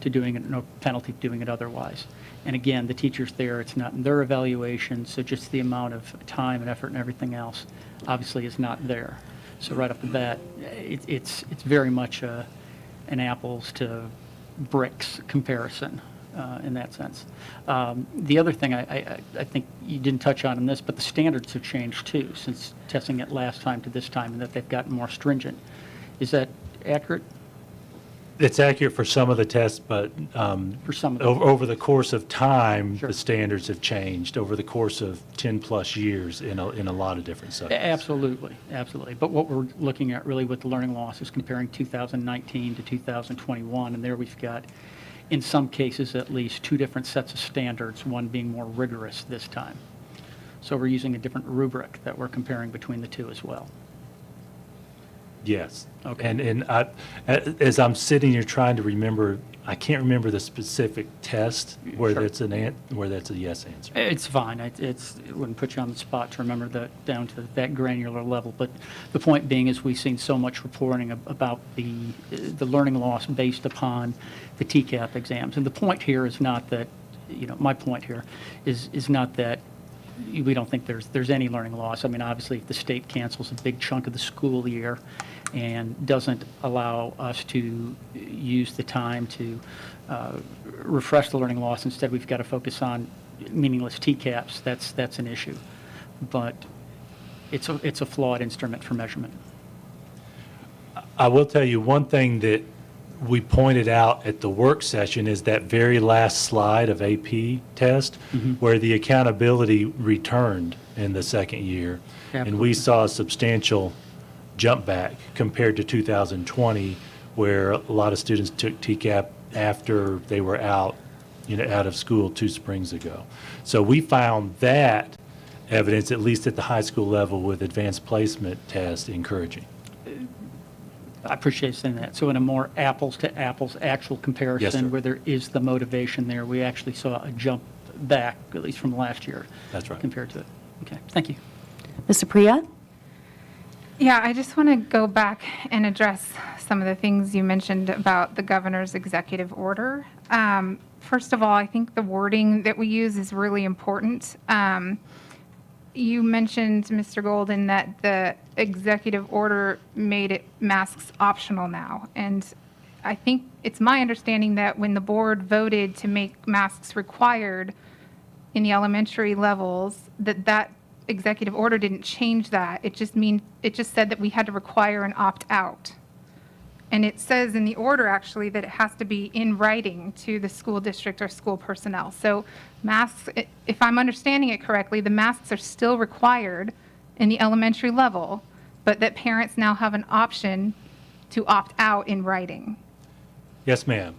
doing it, no penalty to doing it otherwise. And again, the teachers there, it's not in their evaluation, so just the amount of time and effort and everything else obviously is not there. So right off the bat, it's very much an apples to bricks comparison in that sense. The other thing I think you didn't touch on in this, but the standards have changed too since testing it last time to this time, and that they've gotten more stringent. Is that accurate? It's accurate for some of the tests, but for some of them. over the course of time, Sure. the standards have changed over the course of 10-plus years in a lot of different subjects. Absolutely, absolutely. But what we're looking at really with the learning loss is comparing 2019 to 2021, and there we've got, in some cases at least, two different sets of standards, one being more rigorous this time. So we're using a different rubric that we're comparing between the two as well. Yes. Okay. And as I'm sitting here trying to remember, I can't remember the specific test where Sure. that's a yes answer. It's fine. It wouldn't put you on the spot to remember that down to that granular level. But the point being is we've seen so much reporting about the learning loss based upon the TCAP exams. And the point here is not that, my point here is not that we don't think there's any learning loss. I mean, obviously, if the state cancels a big chunk of the school year and doesn't allow us to use the time to refresh the learning loss, instead we've got to focus on meaningless TCAPs, that's an issue. But it's a flawed instrument for measurement. I will tell you one thing that we pointed out at the work session is that very last slide of AP test where the accountability returned in the second year. And we saw a substantial jump back compared to 2020 where a lot of students took TCAP after they were out of school 2 springs ago. So we found that evidence, at least at the high school level with advanced placement tests, encouraging. I appreciate saying that. So in a more apples-to-apples actual comparison where there is the motivation there, we actually saw a jump back, at least from last year. That's right. Compared to it. Okay, thank you. Mr. Priya? Yeah, I just want to go back and address some of the things you mentioned about the governor's executive order. First of all, I think the wording that we use is really important. You mentioned, Mr. Golden, that the executive order made it masks optional now. And I think it's my understanding that when the board voted to make masks required in the elementary levels, that executive order didn't change that. It just said that we had to require an opt-out. And it says in the order, actually, that it has to be in writing to the school district or school personnel. So masks, if I'm understanding it correctly, the masks are still required in the elementary level. but that parents now have an option to opt out in writing. Yes, ma'am.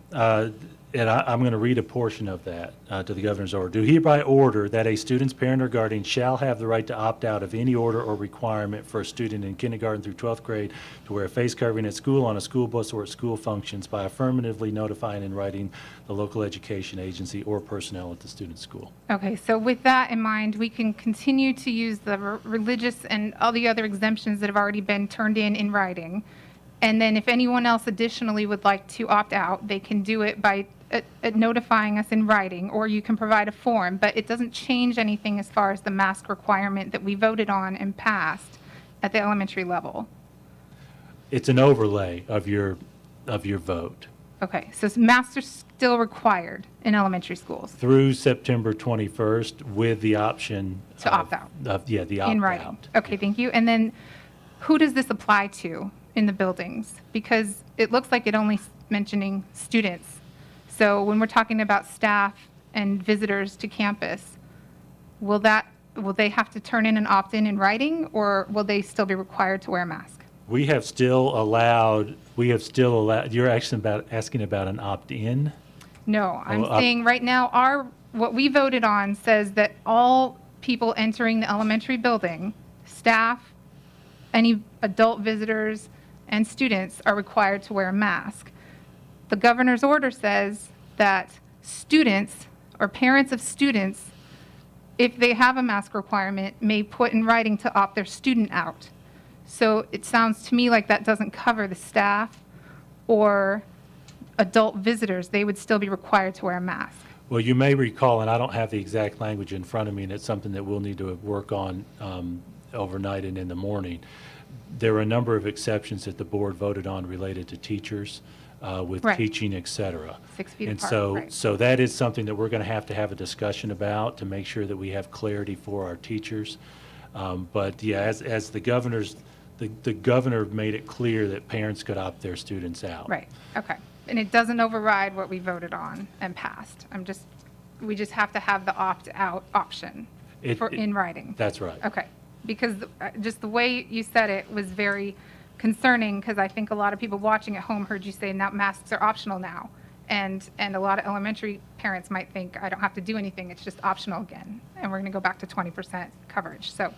And I'm going to read a portion of that to the governor's order. Do hereby order that a student's parent or guardian shall have the right to opt out of any order or requirement for a student in kindergarten through 12th grade to wear a face covering at school, on a school bus, or at school functions by affirmatively notifying in writing the local education agency or personnel at the student's school. Okay, so with that in mind, we can continue to use the religious and all the other exemptions that have already been turned in writing. And then if anyone else additionally would like to opt out, they can do it by notifying us in writing, or you can provide a form, but it doesn't change anything as far as the mask requirement that we voted on and passed at the elementary level. It's an overlay of your vote. Okay, so masks are still required in elementary schools Through September 21st with the option to opt out the opt-out. in writing. Okay, thank you. And then who does this apply to in the buildings? Because it looks like it only mentioning students. So when we're talking about staff and visitors to campus, will they have to turn in an opt-in in writing, or will they still be required to wear a mask? We have still allowed, you're actually asking about an opt-in? No, I'm Oh, saying right now, what we voted on says that all people entering the elementary building, staff, any adult visitors, and students are required to wear a mask. The governor's order says that students or parents of students, if they have a mask requirement, may put in writing to opt their student out. So it sounds to me like that doesn't cover the staff or adult visitors. They would still be required to wear a mask. Well, you may recall, and I don't have the exact language in front of me, and it's something that we'll need to work on overnight and in the morning. There were a number of exceptions that the board voted on related to teachers with Right. teaching, et cetera. 6 feet And apart, so that is something that we're going to have a discussion about to make sure that we have clarity for our teachers. But yeah, as the governor made it clear that parents could opt their students out. Right, okay. And it doesn't override what we voted on and passed. We just have to have the opt-out option in writing. That's right. Okay, because just the way you said it was very concerning, because I think a lot of people watching at home heard you say now masks are optional now. And a lot of elementary parents might think, I don't have to do anything, it's just optional again. And we're going to go back to 20% coverage. So,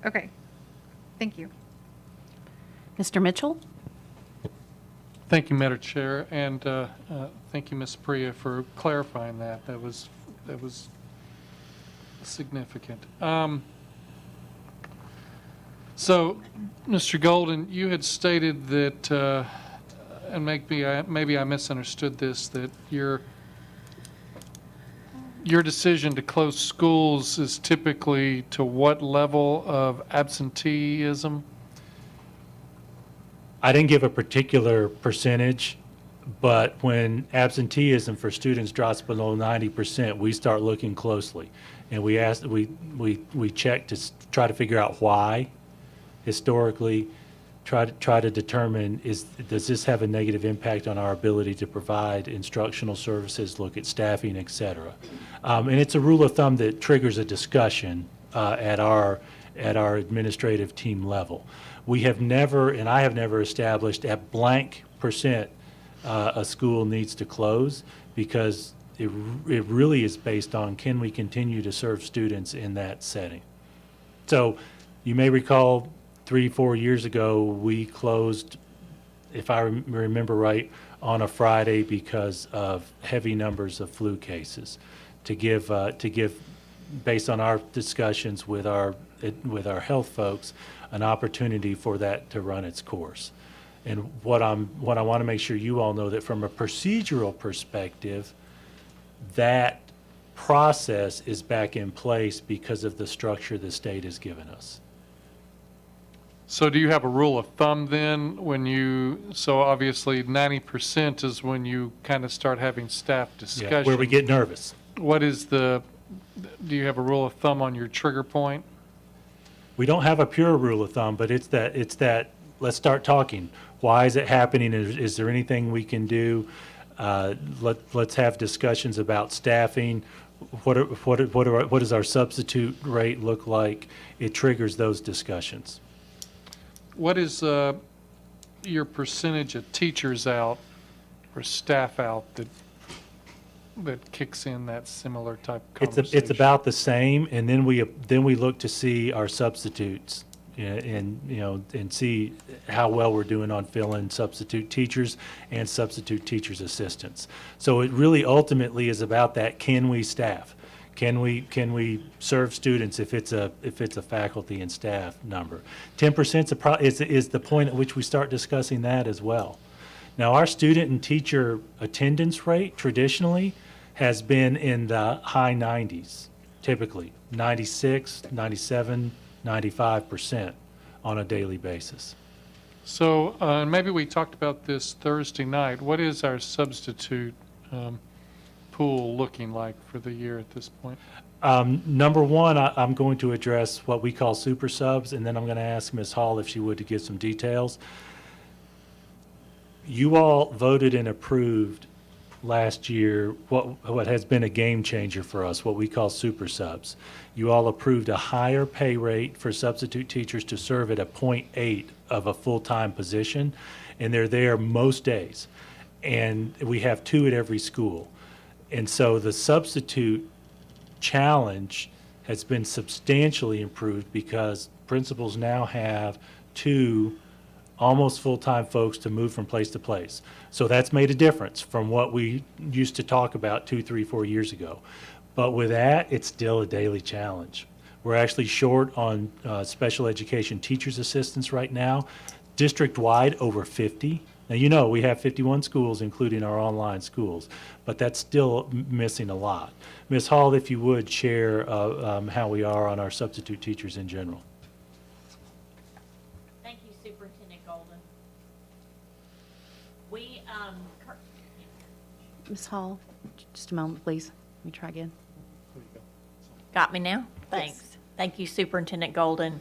okay, thank you. Mr. Mitchell? Thank you, Madam Chair, and thank you, Ms. Priya, for clarifying that. That was significant. So, Mr. Golden, you had stated that, and maybe I misunderstood this, that your decision to close schools is typically to what level of absenteeism? I didn't give a particular percentage, but when absenteeism for students drops below 90%, we start looking closely. And we check to try to figure out why. Historically, try to determine, does this have a negative impact on our ability to provide instructional services, look at staffing, et cetera. And it's a rule of thumb that triggers a discussion at our administrative team level. We have never, and I have never established at blank percent a school needs to close, because it really is based on, can we continue to serve students in that setting? So you may recall 3-4 years ago, we closed, if I remember right, on a Friday because of heavy numbers of flu cases, to give, based on our discussions with our health folks, an opportunity for that to run its course. And what I want to make sure you all know, that from a procedural perspective, that process is back in place because of the structure the state has given us. So do you have a rule of thumb then so obviously 90% is when you kind of start having staff discussions? Yeah, where we get nervous. Do you have a rule of thumb on your trigger point? We don't have a pure rule of thumb, but it's that let's start talking. Why is it happening? Is there anything we can do? Let's have discussions about staffing. What does our substitute rate look like? It triggers those discussions. what is your percentage of teachers out or staff out that kicks in that similar type conversation? It's about the same, and then we look to see our substitutes and see how well we're doing on filling substitute teachers and substitute teachers assistants. So it really ultimately is about that: can we staff? Can we serve students if it's a faculty and staff number? 10% is the point at which we start discussing that as well. Now, our student and teacher attendance rate traditionally has been in the high 90s, typically 96, 97, 95% on a daily basis. So maybe we talked about this Thursday night. What is our substitute pool looking like for the year at this point? Number one, I'm going to address what we call super subs, and then I'm going to ask Ms. Hall if she would to give some details. You all voted and approved last year what has been a game changer for us, what we call super subs. You all approved a higher pay rate for substitute teachers to serve at a 0.8 of a full-time position, and they're there most days. And we have 2 at every school. And so the substitute challenge has been substantially improved because principals now have 2 almost full-time folks to move from place to place. So that's made a difference from what we used to talk about 2, 3, 4 years ago. But with that, it's still a daily challenge. We're actually short on special education teachers assistants right now, district-wide over 50. Now, we have 51 schools, including our online schools, but that's still missing a lot. Ms. Hall, if you would share how we are on our substitute teachers in general. Thank you, Superintendent Golden. Ms. Hall, just a moment, please. Let me try again. Got me now? Thanks. Thank you, Superintendent Golden.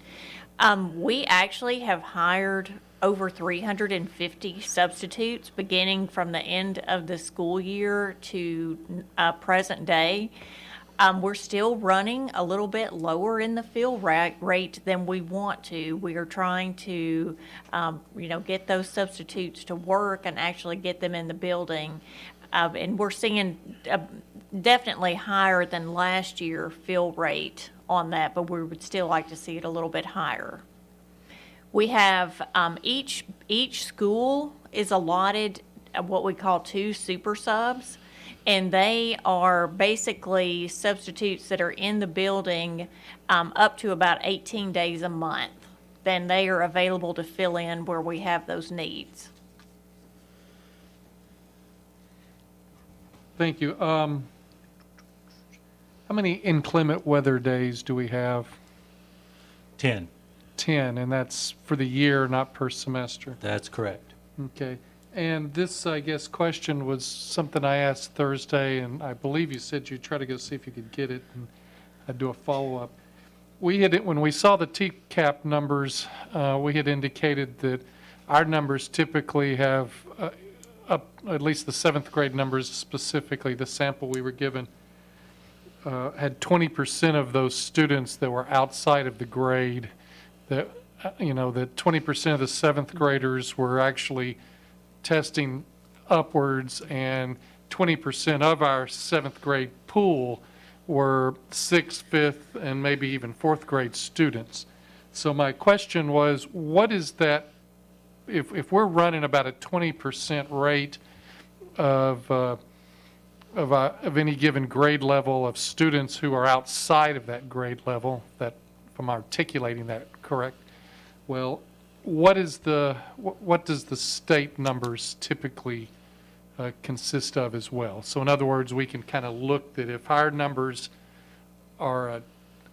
We actually have hired over 350 substitutes beginning from the end of the school year to present day. We're still running a little bit lower in the fill rate than we want to. We are trying to, get those substitutes to work and actually get them in the building. And we're seeing definitely higher than last year fill rate on that, but we would still like to see it a little bit higher. We have each school is allotted what we call 2 super subs, and they are basically substitutes that are in the building up to about 18 days a month. Then they are available to fill in where we have those needs. Thank you. How many inclement weather days do we have? 10. 10, and that's for the year, not per semester. That's correct. Okay. And this, I guess, question was something I asked Thursday, and I believe you said you'd try to go see if you could get it, and I'd do a follow-up. When we saw the TCAP numbers, we had indicated that our numbers typically have, at least the 7th grade numbers specifically, the sample we were given, had 20% of those students that were outside of the grade. That, that 20% of the 7th graders were actually testing upwards, and 20% of our 7th grade pool were 6th, 5th, and maybe even 4th grade students. So my question was, what is that, if we're running about a 20% rate of any given grade level of students who are outside of that grade level, that, if I'm articulating that correct, well, what does the state numbers typically consist of as well? So in other words, we can kind of look that if our numbers are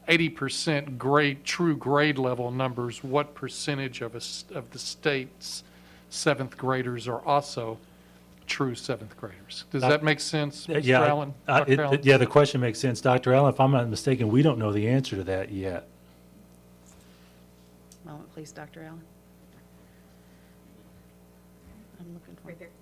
80% true grade level numbers, what percentage of the state's 7th graders are also true 7th graders? Does that make sense, Mr. Allen? Allen? Yeah, the question makes sense. Dr. Allen, if I'm not mistaken, we don't know the answer to that yet. Moment, please, Dr. Allen. I'm looking for it.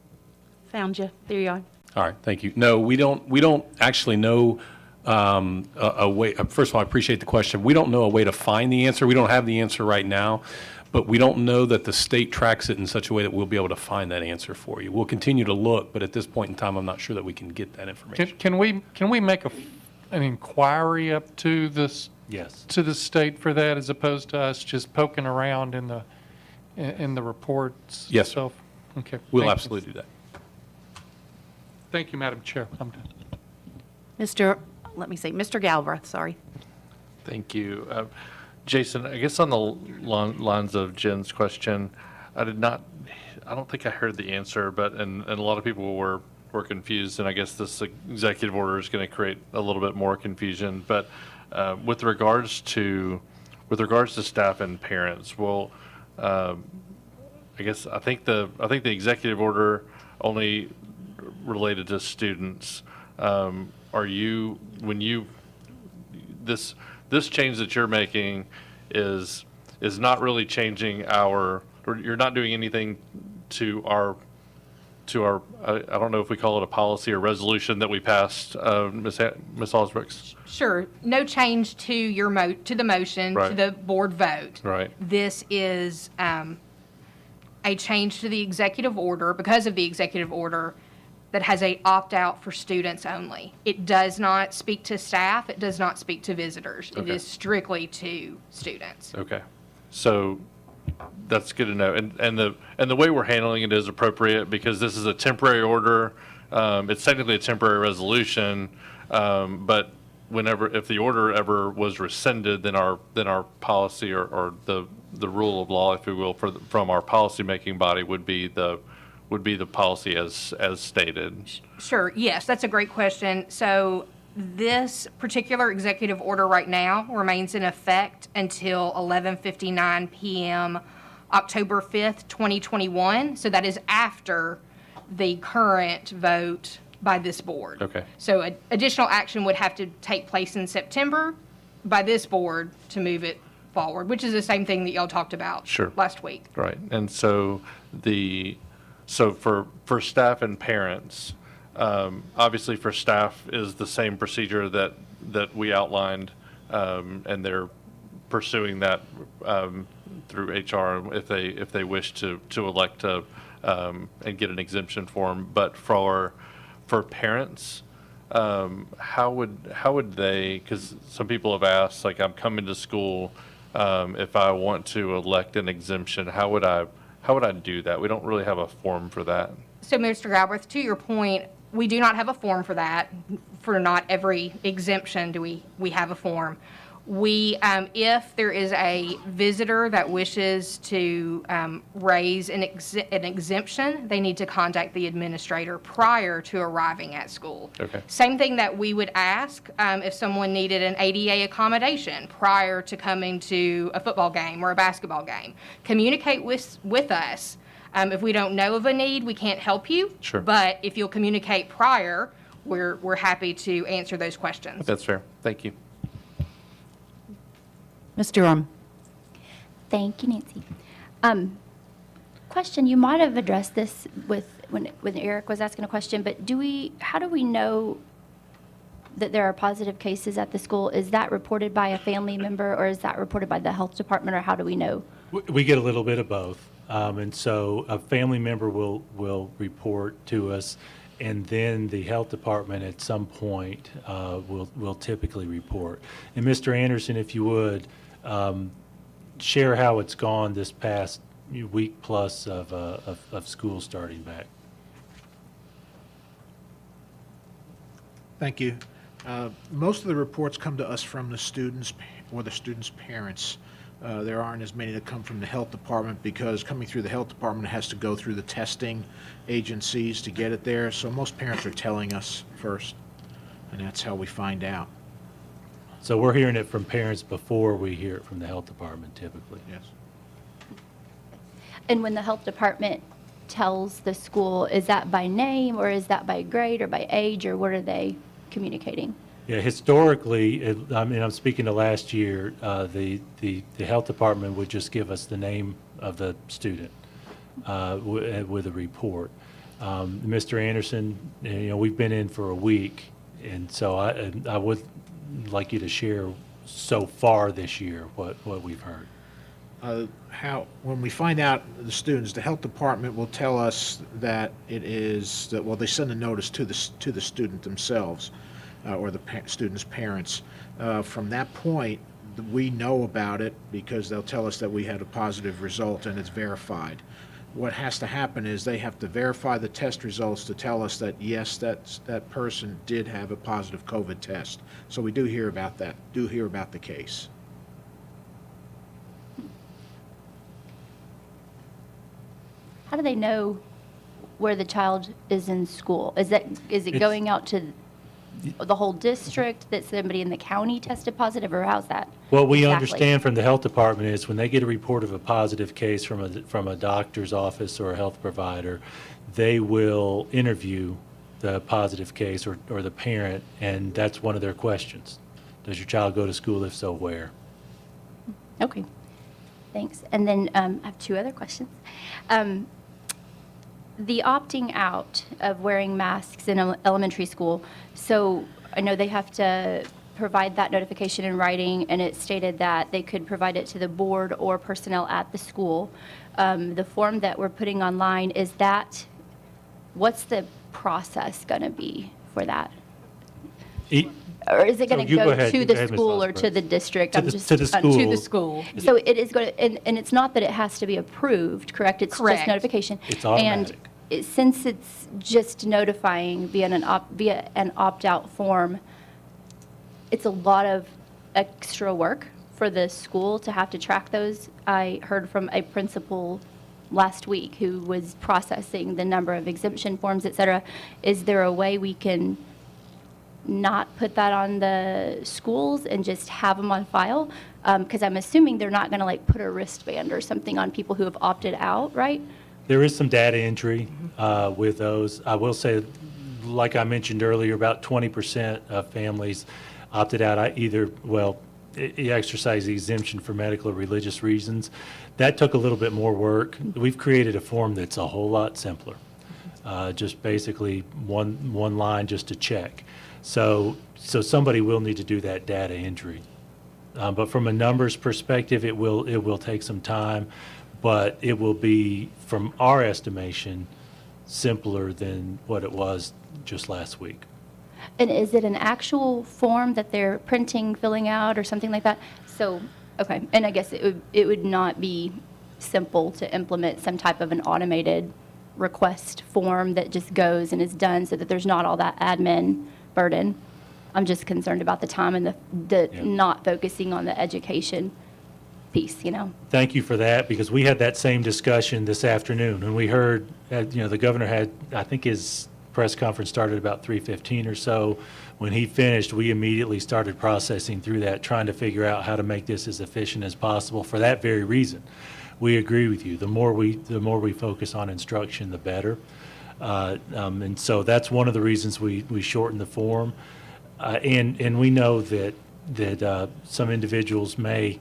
Found you. There you are. All right, thank you. No, we don't actually know a way. First of all, I appreciate the question. We don't know a way to find the answer. We don't have the answer right now, but we don't know that the state tracks it in such a way that we'll be able to find that answer for you. We'll continue to look, but at this point in time, I'm not sure that we can get that information. Can we make an inquiry up to this? Yes. To the state for that, as opposed to us just poking around in the reports? Yes. itself? Okay. We'll thank you. absolutely do that. Thank you, Madam Chair. I'm done. Mr. Galbraith, sorry. Thank you. Jason, I guess on the lines of Jen's question, I don't think I heard the answer, but, and a lot of people were confused, and I guess this executive order is going to create a little bit more confusion. But with regards to staff and parents, well, I think the executive order only related to students. This change that you're making is not really changing or you're not doing anything to our I don't know if we call it a policy or resolution that we passed, Ms. Osbrooks. Sure. No change to to the motion, Right. to the board vote. Right. This is a change to the executive order, because of the executive order, that has a opt-out for students only. It does not speak to staff. It does not speak to visitors. It Okay. is strictly to students. Okay, so that's good to know. And the way we're handling it is appropriate because this is a temporary order. It's technically a temporary resolution, but if the order ever was rescinded, then our policy or the rule of law, if you will, from our policymaking body would be the policy as stated. Sure, yes, that's a great question. So this particular executive order right now remains in effect until 11:59 p.m. October 5th, 2021. So that is after the current vote by this board. Okay. So additional action would have to take place in September by this board to move it forward, which is the same thing that y'all talked about Sure. last week. Right, and so for staff and parents, obviously for staff is the same procedure that we outlined, and they're pursuing that through HR if they wish to elect to and get an exemption form. But for parents, how would they? Because some people have asked, like, I'm coming to school, if I want to elect an exemption, how would I do that? We don't really have a form for that. So, Mr. Galbraith, to your point, we do not have a form for that. For not every exemption do we have a form. If there is a visitor that wishes to raise an exemption, they need to contact the administrator prior to arriving at school. Okay. Same thing that we would ask if someone needed an ADA accommodation prior to coming to a football game or a basketball game. Communicate with us. If we don't know of a need, we can't help you. Sure. But if you'll communicate prior, we're happy to answer those questions. That's fair. Thank you. Ms. Durham. Thank you, Nancy. Question, you might have addressed this when Eric was asking a question, but how do we know that there are positive cases at the school? Is that reported by a family member, or is that reported by the health department, or how do we know? We get a little bit of both. And so a family member will report to us, and then the health department at some point will typically report. And Mr. Anderson, if you would, share how it's gone this past week plus of school starting back. Thank you. Most of the reports come to us from the students or the students' parents. There aren't as many that come from the health department because coming through the health department has to go through the testing agencies to get it there. So most parents are telling us first, and that's how we find out. So we're hearing it from parents before we hear it from the health department typically. Yes. And when the health department tells the school, is that by name, or is that by grade, or by age, or what are they communicating? Yeah, historically, I'm speaking to last year, the health department would just give us the name of the student with a report. Mr. Anderson, we've been in for a week, and so I would like you to share so far this year what we've heard. when we find out the students, the health department will tell us that well, they send a notice to the student themselves, or the student's parents. From that point, we know about it because they'll tell us that we had a positive result and it's verified. What has to happen is they have to verify the test results to tell us that, yes, that person did have a positive COVID test. So we do hear about that, the case. How do they know where the child is in school? Is it going out to the whole district that somebody in the county tested positive, or how's that? What we exactly? understand from the health department is when they get a report of a positive case from a doctor's office or a health provider, they will interview the positive case or the parent, and that's one of their questions. Does your child go to school? If so, where? Okay, thanks. And then I have two other questions. The opting out of wearing masks in elementary school, so I know they have to provide that notification in writing, and it stated that they could provide it to the board or personnel at the school. The form that we're putting online, what's the process going to be for that? Or is it going to go to the school or to the district? To the school. To the school. So it is going to, and it's not that it has to be approved, correct? It's Correct. just notification. It's automatic. And since it's just notifying via an opt-out form, it's a lot of extra work for the school to have to track those. I heard from a principal last week who was processing the number of exemption forms, et cetera. Is there a way we can not put that on the schools and just have them on file? Because I'm assuming they're not going to put a wristband or something on people who have opted out, right? There is some data entry with those. I will say, like I mentioned earlier, about 20% of families opted out exercise the exemption for medical or religious reasons. That took a little bit more work. We've created a form that's a whole lot simpler. Just basically one line just to check. So somebody will need to do that data entry. But from a numbers perspective, it will take some time, but it will be, from our estimation, simpler than what it was just last week. And is it an actual form that they're printing, filling out, or something like that? So, okay, and I guess it would not be simple to implement some type of an automated request form that just goes and is done so that there's not all that admin burden. I'm just concerned about the time and the not focusing on the education piece, Thank you for that, because we had that same discussion this afternoon, and we heard, the governor had, I think his press conference started about 3:15 or so. When he finished, we immediately started processing through that, trying to figure out how to make this as efficient as possible for that very reason. We agree with you. The more we focus on instruction, the better. And so that's one of the reasons we shortened the form. And we know that some individuals may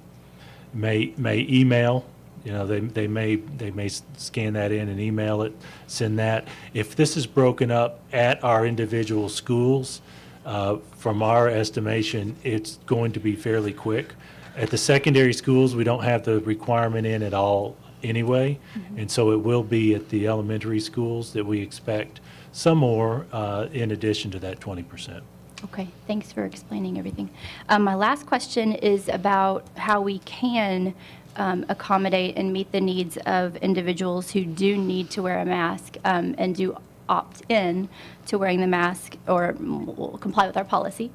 email. They may scan that in and email it, send that. If this is broken up at our individual schools, from our estimation, it's going to be fairly quick. At the secondary schools, we don't have the requirement in at all anyway, and so it will be at the elementary schools that we expect some more in addition to that 20%. Okay, thanks for explaining everything. My last question is about how we can accommodate and meet the needs of individuals who do need to wear a mask and do opt in to wearing the mask or will comply with our policy.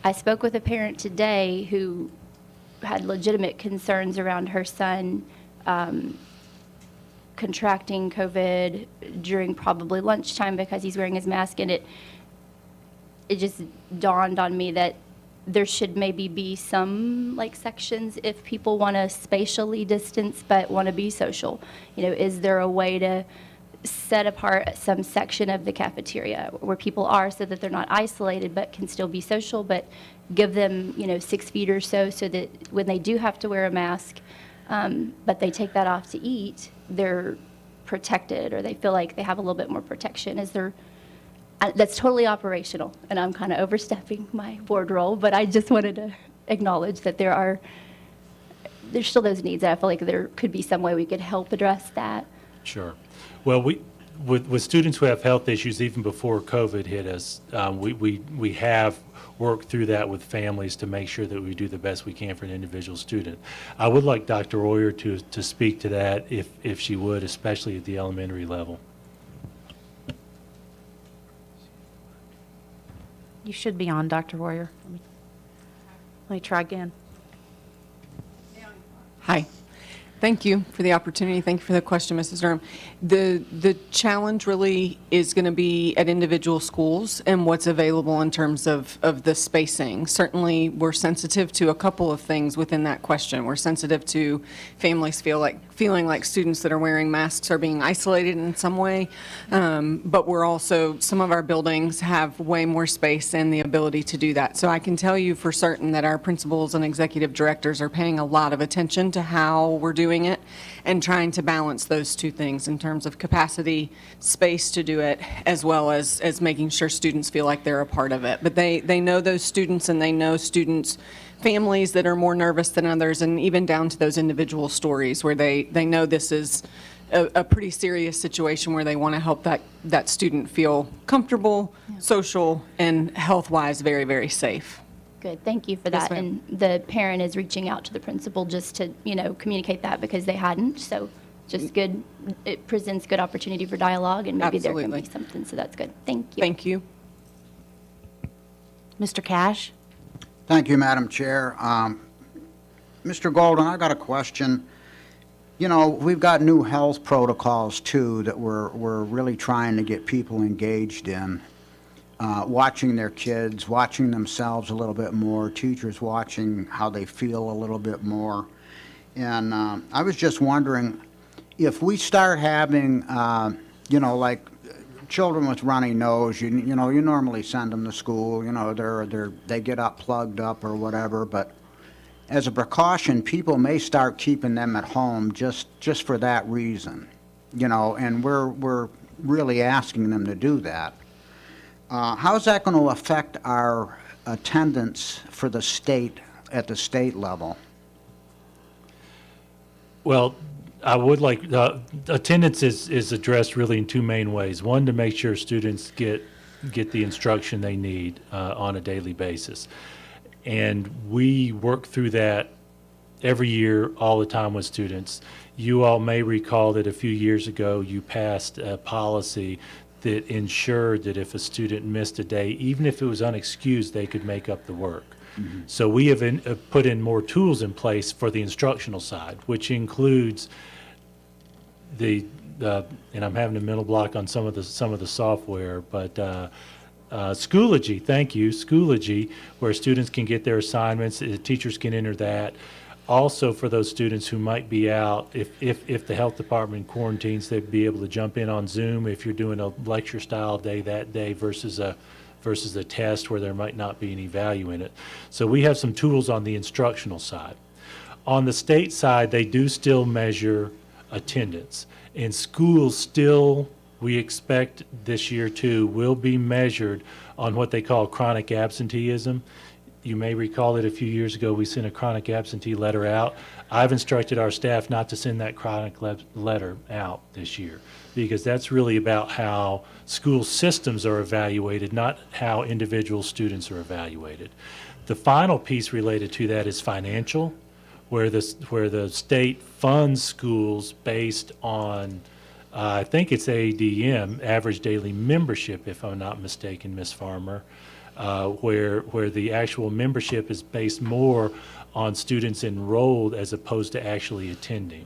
I spoke with a parent today who had legitimate concerns around her son contracting COVID during probably lunchtime because he's wearing his mask, and it just dawned on me that there should maybe be some sections if people want to spatially distance but want to be social. Is there a way to set apart some section of the cafeteria where people are so that they're not isolated but can still be social, but give them 6 feet or so that when they do have to wear a mask but they take that off to eat, they're protected, or they feel like they have a little bit more protection? Is there? That's totally operational, and I'm kind of overstepping my board role, but I just wanted to acknowledge that there are there's still those needs. I feel like there could be some way we could help address that. Sure. Well, with students who have health issues, even before COVID hit us, we have worked through that with families to make sure that we do the best we can for an individual student. I would like Dr. Royer to speak to that if she would, especially at the elementary level. You should be on, Dr. Royer. Let me try again. Hi. Thank you for the opportunity. Thank you for the question, Mrs. Durham. The challenge really is going to be at individual schools and what's available in terms of the spacing. Certainly, we're sensitive to a couple of things within that question. We're sensitive to families feeling like students that are wearing masks are being isolated in some way, but we're also, some of our buildings have way more space and the ability to do that. So I can tell you for certain that our principals and executive directors are paying a lot of attention to how we're doing it and trying to balance those two things in terms of capacity, space to do it, as well as making sure students feel like they're a part of it. But they know those students, and they know students' families that are more nervous than others, and even down to those individual stories where they know this is a pretty serious situation where they want to help that student feel comfortable, social, and health-wise very, very safe. Good, thank you for Yes, that. ma'am. And the parent is reaching out to the principal just to, communicate that because they hadn't. So just good, it presents good opportunity for dialogue, and maybe there can Absolutely. be something, so that's good. Thank you. Thank you. Mr. Cash? Thank you, Madam Chair. Mr. Golden, I got a question. We've got new health protocols, too, that we're really trying to get people engaged in. Watching their kids, watching themselves a little bit more, teachers watching how they feel a little bit more. And I was just wondering, if we start having, like children with runny nose, you normally send them to school, they get up plugged up or whatever, but as a precaution, people may start keeping them at home just for that reason, and we're really asking them to do that. How's that going to affect our attendance for the state at the state level? Well, I would like, attendance is addressed really in two main ways. One, to make sure students get the instruction they need on a daily basis. And we work through that every year, all the time with students. You all may recall that a few years ago, you passed a policy that ensured that if a student missed a day, even if it was unexcused, they could make up the work. Mm-hmm. So we have put in more tools in place for the instructional side, which includes and I'm having a mental block on some of the software, but Schoology, thank you, Schoology, where students can get their assignments, teachers can enter that. Also, for those students who might be out, if the health department quarantines, they'd be able to jump in on Zoom if you're doing a lecture style day that day versus a test where there might not be any value in it. So we have some tools on the instructional side. On the state side, they do still measure attendance. And schools still, we expect this year too, will be measured on what they call chronic absenteeism. You may recall that a few years ago we sent a chronic absentee letter out. I've instructed our staff not to send that chronic letter out this year because that's really about how school systems are evaluated, not how individual students are evaluated. The final piece related to that is financial, where the state funds schools based on, I think it's ADM, average daily membership, if I'm not mistaken, Ms. Farmer. Where the actual membership is based more on students enrolled as opposed to actually attending.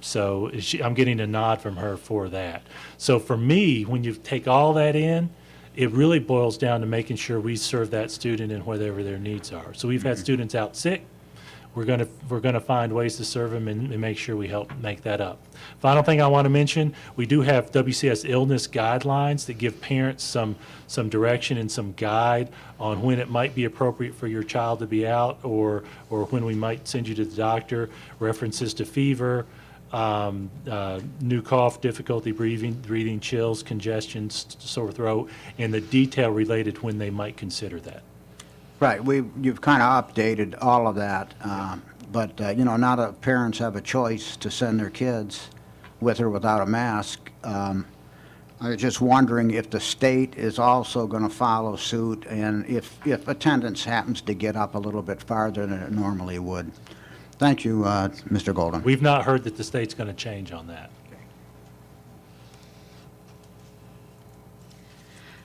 So I'm getting a nod from her for that. So for me, when you take all that in, it really boils down to making sure we serve that student in whatever their needs are. So we've had students out sick. We're gonna find ways to serve them and make sure we help make that up. Final thing I want to mention, we do have Wcs Illness Guidelines that give parents some direction and some guide on when it might be appropriate for your child to be out or when we might send you to the doctor, references to fever, new cough, difficulty breathing, chills, congestion, sore throat, and the detail related when they might consider that. Right, you've kind of updated all of that but, now that parents have a choice to send their kids with or without a mask, I was just wondering if the state is also going to follow suit, and if attendance happens to get up a little bit farther than it normally would. Thank you, Mr. Golden. We've not heard that the state's going to change on that.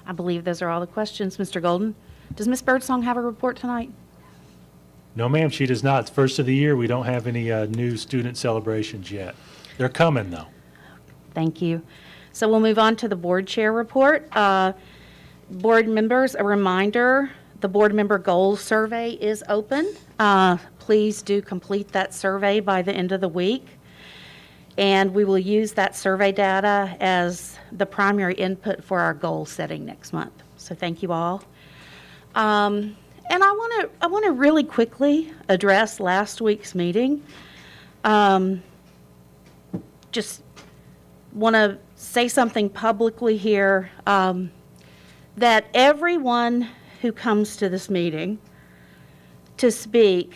I believe those are all the questions, Mr. Golden. Does Ms. Birdsong have a report tonight? No, ma'am, she does not. It's first of the year. We don't have any new student celebrations yet. They're coming, though. Thank you. So we'll move on to the board chair report. Board members, a reminder, the board member goals survey is open. Please do complete that survey by the end of the week. And we will use that survey data as the primary input for our goal setting next month. So thank you all. And I want to really quickly address last week's meeting. Just want to say something publicly here, that everyone who comes to this meeting to speak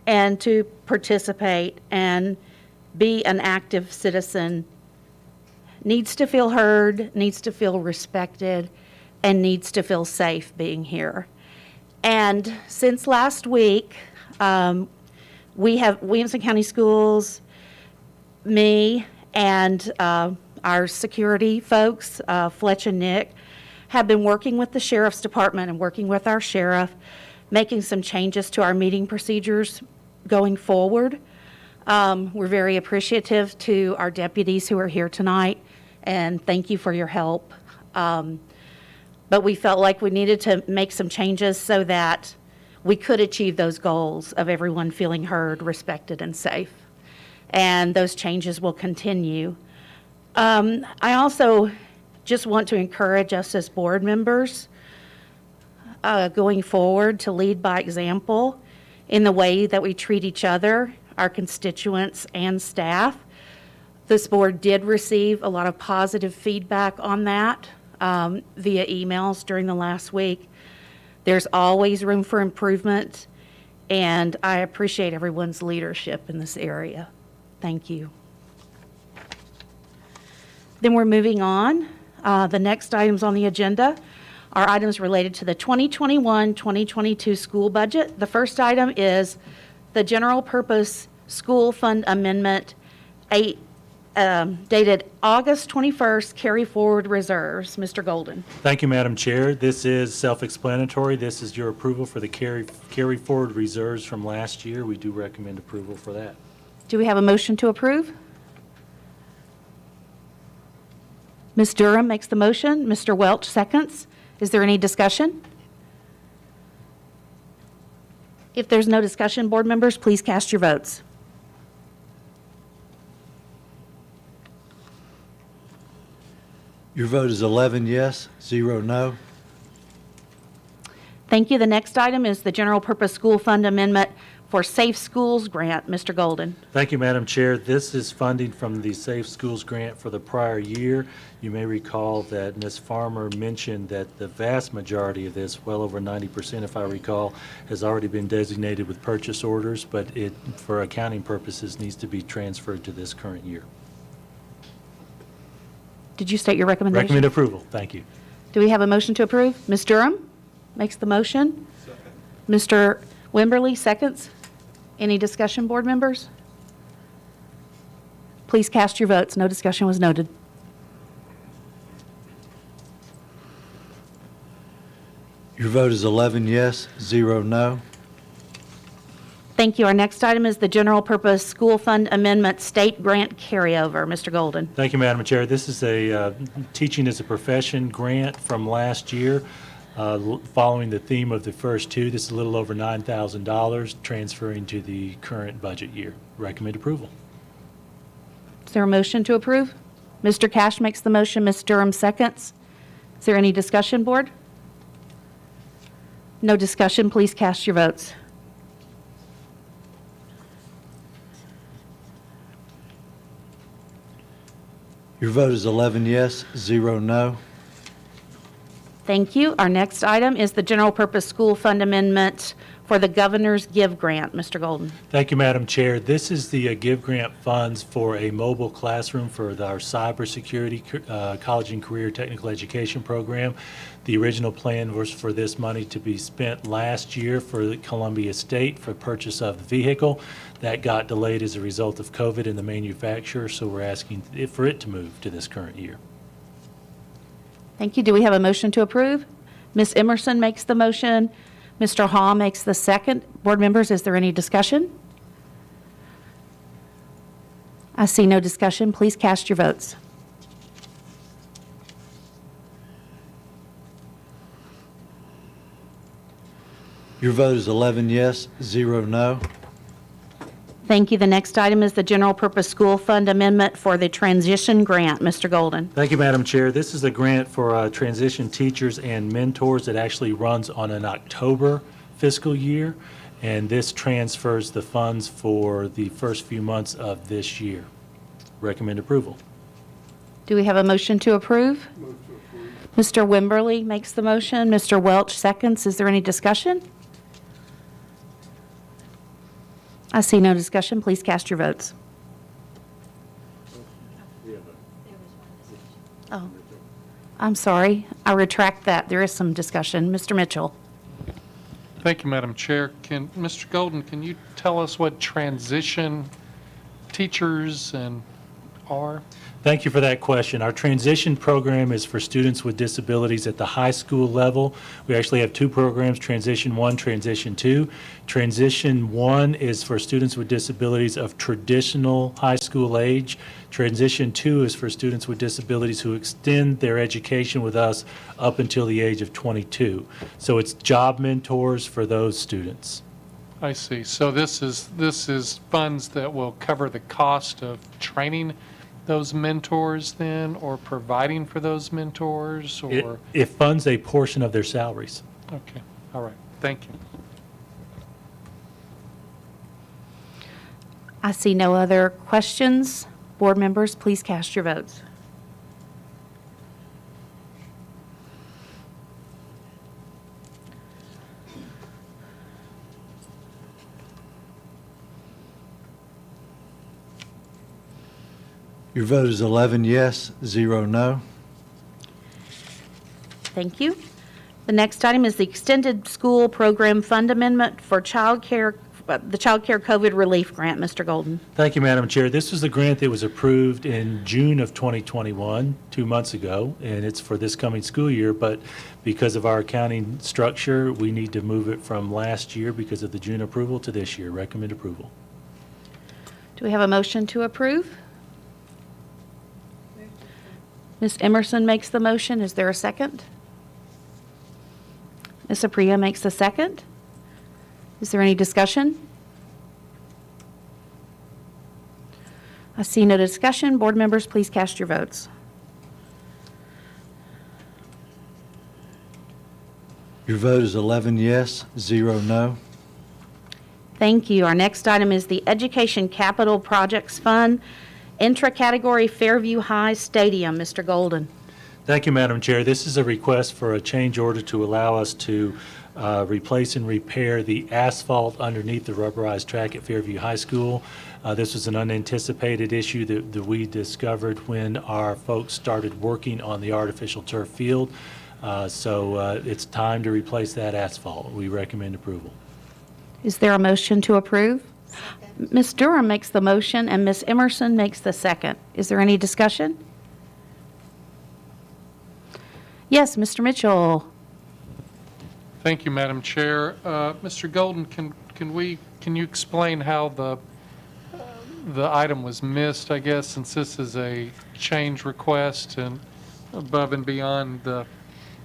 and to participate and be an active citizen needs to feel heard, needs to feel respected, and needs to feel safe being here. And since last week, we have Williamson County Schools, me, and our security folks, Fletch and Nick, have been working with the Sheriff's Department and working with our sheriff, making some changes to our meeting procedures going forward. We're very appreciative to our deputies who are here tonight, and thank you for your help. But we felt like we needed to make some changes so that we could achieve those goals of everyone feeling heard, respected, and safe. And those changes will continue. I also just want to encourage us as board members going forward to lead by example in the way that we treat each other, our constituents, and staff. This board did receive a lot of positive feedback on that via emails during the last week. There's always room for improvement, and I appreciate everyone's leadership in this area. Thank you. Then we're moving on. The next items on the agenda are items related to the 2021-2022 school budget. The first item is the General Purpose School Fund Amendment dated August 21st, carry forward reserves. Mr. Golden. Thank you, Madam Chair. This is self-explanatory. This is your approval for the carry forward reserves from last year. We do recommend approval for that. Do we have a motion to approve? Ms. Durham makes the motion. Mr. Welch seconds. Is there any discussion? If there's no discussion, board members, please cast your votes. Your vote is 11 yes, 0 no. Thank you. The next item is the General Purpose School Fund Amendment for Safe Schools Grant. Mr. Golden. Thank you, Madam Chair. This is funding from the Safe Schools Grant for the prior year. You may recall that Ms. Farmer mentioned that the vast majority of this, well over 90% if I recall, has already been designated with purchase orders, but it, for accounting purposes, needs to be transferred to this current year. Did you state your recommendation? Recommend approval. Thank you. Do we have a motion to approve? Ms. Durham makes the motion. Second. Mr. Wimberly seconds. Any discussion, board members? Please cast your votes. No discussion was noted. Your vote is 11 yes, 0 no. Thank you. Our next item is the General Purpose School Fund Amendment State Grant Carryover. Mr. Golden. Thank you, Madam Chair. This is a Teaching as a Profession grant from last year. Following the theme of the first two, this is a little over $9,000, transferring to the current budget year. Recommend approval. Is there a motion to approve? Mr. Cash makes the motion. Ms. Durham seconds. Is there any discussion, board? No discussion. Please cast your votes. Your vote is 11 yes, 0 no. Thank you. Our next item is the General Purpose School Fund Amendment for the Governor's Give Grant. Mr. Golden. Thank you, Madam Chair. This is the Give Grant funds for a mobile classroom for our cybersecurity college and career technical education program. The original plan was for this money to be spent last year for the Columbia State for purchase of the vehicle. That got delayed as a result of COVID and the manufacturer, so we're asking for it to move to this current year. Thank you. Do we have a motion to approve? Ms. Emerson makes the motion. Mr. Hall makes the second. Board members, is there any discussion? I see no discussion. Please cast your votes. Your vote is 11 yes, 0 no. Thank you. The next item is the General Purpose School Fund Amendment for the Transition Grant. Mr. Golden. Thank you, Madam Chair. This is a grant for transition teachers and mentors that actually runs on an October fiscal year, and this transfers the funds for the first few months of this year. Recommend approval. Do we have a motion to approve? Move to approve. Mr. Wimberly makes the motion. Mr. Welch seconds. Is there any discussion? I see no discussion. Please cast your votes. Oh, I'm sorry. I retract that. There is some discussion. Mr. Mitchell. Thank you, Madam Chair. Mr. Golden, can you tell us what transition teachers are? Thank you for that question. Our transition program is for students with disabilities at the high school level. We actually have two programs, Transition 1, Transition 2. Transition 1 is for students with disabilities of traditional high school age. Transition 2 is for students with disabilities who extend their education with us up until the age of 22. So it's job mentors for those students. I see. So this is funds that will cover the cost of training those mentors then, or providing for those mentors, or? It funds a portion of their salaries. Okay, all right, thank you. I see no other questions. Board members, please cast your votes. Your vote is 11 yes, 0 no. Thank you. The next item is the Extended School Program Fund Amendment for the Child Care COVID Relief Grant. Mr. Golden. Thank you, Madam Chair. This was a grant that was approved in June of 2021, 2 months ago, and it's for this coming school year, but because of our accounting structure, we need to move it from last year because of the June approval to this year. Recommend approval. Do we have a motion to approve? Ms. Emerson makes the motion. Is there a second? Ms. Apria makes the second. Is there any discussion? I see no discussion. Board members, please cast your votes. Your vote is 11 yes, 0 no. Thank you. Our next item is the Education Capital Projects Fund, Intracategory Fairview High Stadium. Mr. Golden. Thank you, Madam Chair. This is a request for a change order to allow us to replace and repair the asphalt underneath the rubberized track at Fairview High School. This was an unanticipated issue that we discovered when our folks started working on the artificial turf field. So it's time to replace that asphalt. We recommend approval. Is there a motion to approve? Ms. Durham makes the motion and Ms. Emerson makes the second. Is there any discussion? Yes, Mr. Mitchell. Thank you, Madam Chair. Mr. Golden, can you explain how the item was missed, I guess, since this is a change request and above and beyond the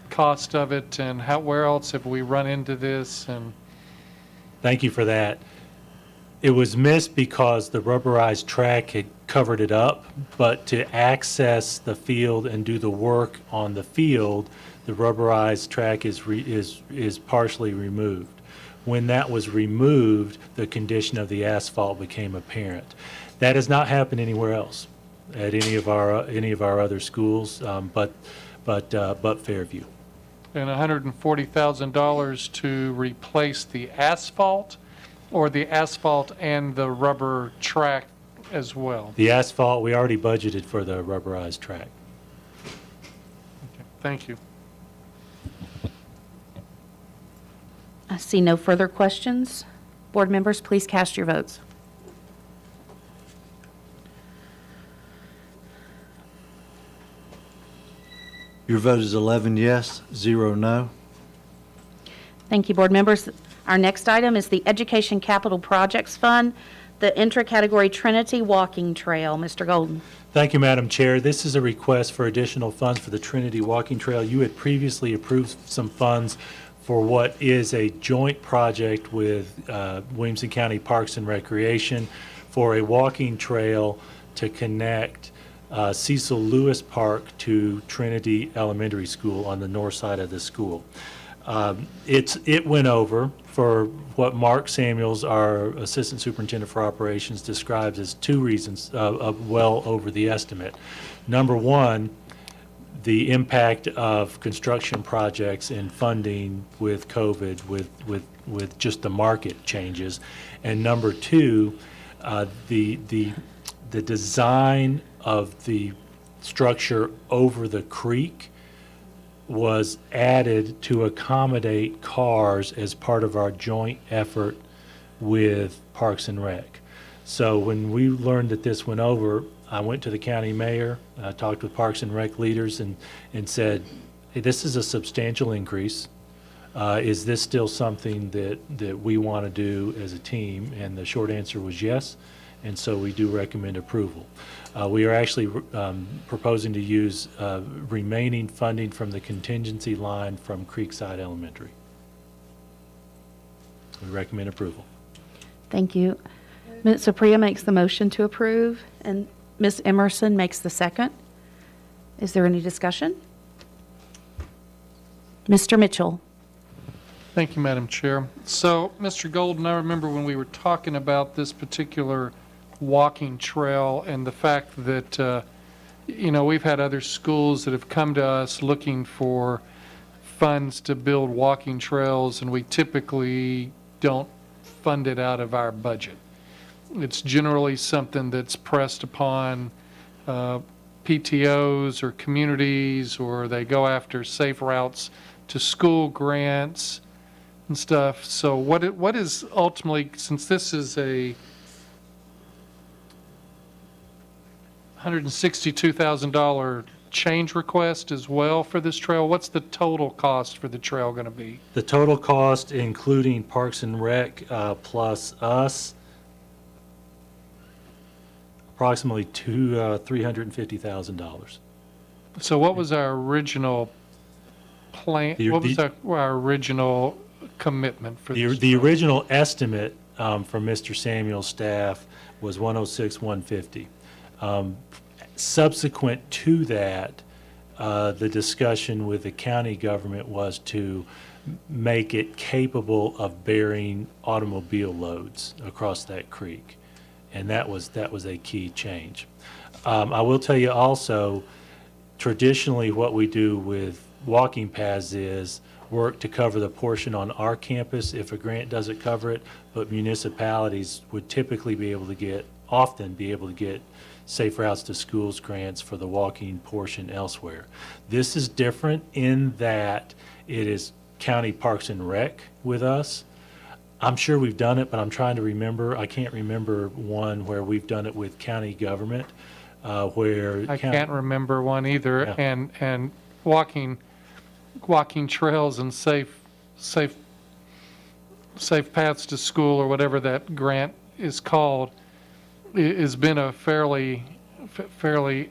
cost of it, and where else have we run into this? And Thank you for that. It was missed because the rubberized track had covered it up, but to access the field and do the work on the field, the rubberized track is partially removed. When that was removed, the condition of the asphalt became apparent. That has not happened anywhere else at any of our other schools, but Fairview. and $140,000 to replace the asphalt, or the asphalt and the rubber track as well? The asphalt, we already budgeted for the rubberized track. Thank you. I see no further questions. Board members, please cast your votes. Your vote is 11 yes, 0 no. Thank you, board members. Our next item is the Education Capital Projects Fund, the Intracategory Trinity Walking Trail. Mr. Golden. Thank you, Madam Chair. This is a request for additional funds for the Trinity Walking Trail. You had previously approved some funds for what is a joint project with Williamson County Parks and Recreation for a walking trail to connect Cecil Lewis Park to Trinity Elementary School on the north side of the school. It went over for what Mark Samuels, our Assistant Superintendent for Operations, describes as two reasons well over the estimate. Number one, the impact of construction projects and funding with COVID, with just the market changes. And number two, the design of the structure over the creek was added to accommodate cars as part of our joint effort with Parks and Rec. So when we learned that this went over, I went to the county mayor, talked with Parks and Rec leaders and said, hey, this is a substantial increase. Is this still something that we want to do as a team? And the short answer was yes, and so we do recommend approval. We are actually proposing to use remaining funding from the contingency line from Creekside Elementary. We recommend approval. Thank you. Ms. Supriya makes the motion to approve, and Ms. Emerson makes the second. Is there any discussion? Mr. Mitchell. Thank you, Madam Chair. So, Mr. Golden, I remember when we were talking about this particular walking trail and the fact that, we've had other schools that have come to us looking for funds to build walking trails, and we typically don't fund it out of our budget. It's generally something that's pressed upon PTOs or communities, or they go after safe routes to school grants and stuff. So what is ultimately, since this is a $162,000 change request as well for this trail, what's the total cost for the trail going to be? The total cost, including Parks and Rec plus us, approximately $350,000. So what was our original plan? What was our original commitment for this? The original estimate from Mr. Samuel's staff was $106,150. Subsequent to that, the discussion with the county government was to make it capable of bearing automobile loads across that creek. And that was a key change. I will tell you also, traditionally what we do with walking paths is work to cover the portion on our campus if a grant doesn't cover it, but municipalities would typically often be able to get Safe Routes to Schools grants for the walking portion elsewhere. This is different in that it is County Parks and Rec with us. I'm sure we've done it, but I'm trying to remember. I can't remember one where we've done it with county government, where I can't remember one either. Yeah. And walking trails and safe paths to school, or whatever that grant is called, has been a fairly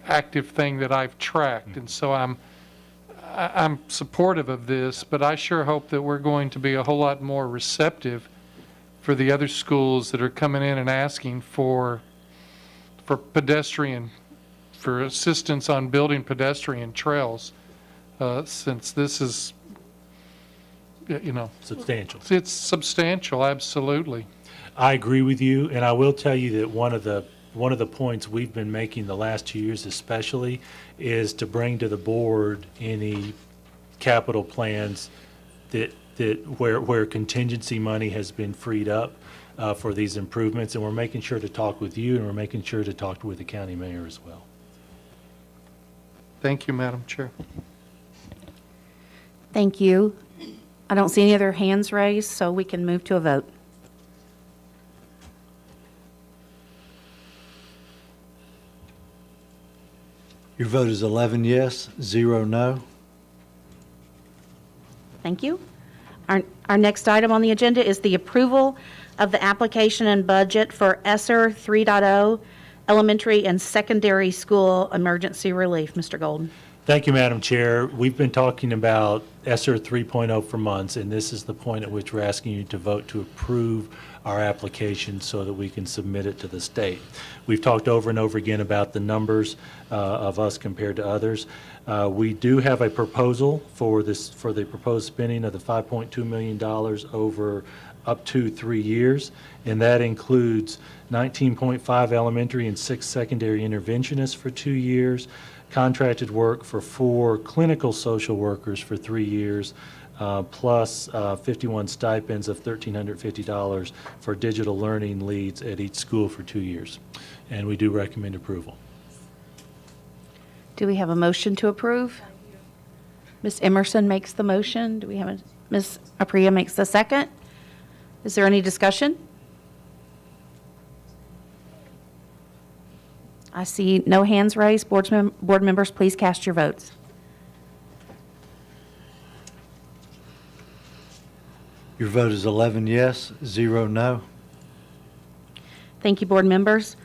active thing that I've tracked, and so I'm supportive of this. But I sure hope that we're going to be a whole lot more receptive for the other schools that are coming in and asking for assistance on building pedestrian trails, since this is, substantial. It's substantial, absolutely. I agree with you, and I will tell you that one of the points we've been making the last 2 years especially is to bring to the board any capital plans where contingency money has been freed up for these improvements, and we're making sure to talk with you, and we're making sure to talk with the county mayor as well. Thank you, Madam Chair. Thank you. I don't see any other hands raised, so we can move to a vote. Your vote is 11 yes, 0 no. Thank you. Our next item on the agenda is the approval of the application and budget for Esser 3.0 elementary and secondary school emergency relief. Mr. Golden. Thank you, Madam Chair. We've been talking about Esser 3.0 for months, and this is the point at which we're asking you to vote to approve our application so that we can submit it to the state. We've talked over and over again about the numbers of us compared to others. We do have a proposal for the proposed spending of the $5.2 million over up to 3 years, and that includes 19.5 elementary and 6 secondary interventionists for 2 years, contracted work for 4 clinical social workers for 3 years, plus 51 stipends of $1,350 for digital learning leads at each school for 2 years. And we do recommend approval. Do we have a motion to approve? Ms. Emerson makes the motion. Do we have a, Ms. Apria makes the second? Is there any discussion? I see no hands raised. Board members, please cast your votes. Your vote is 11 yes, 0 no. Thank you, board members.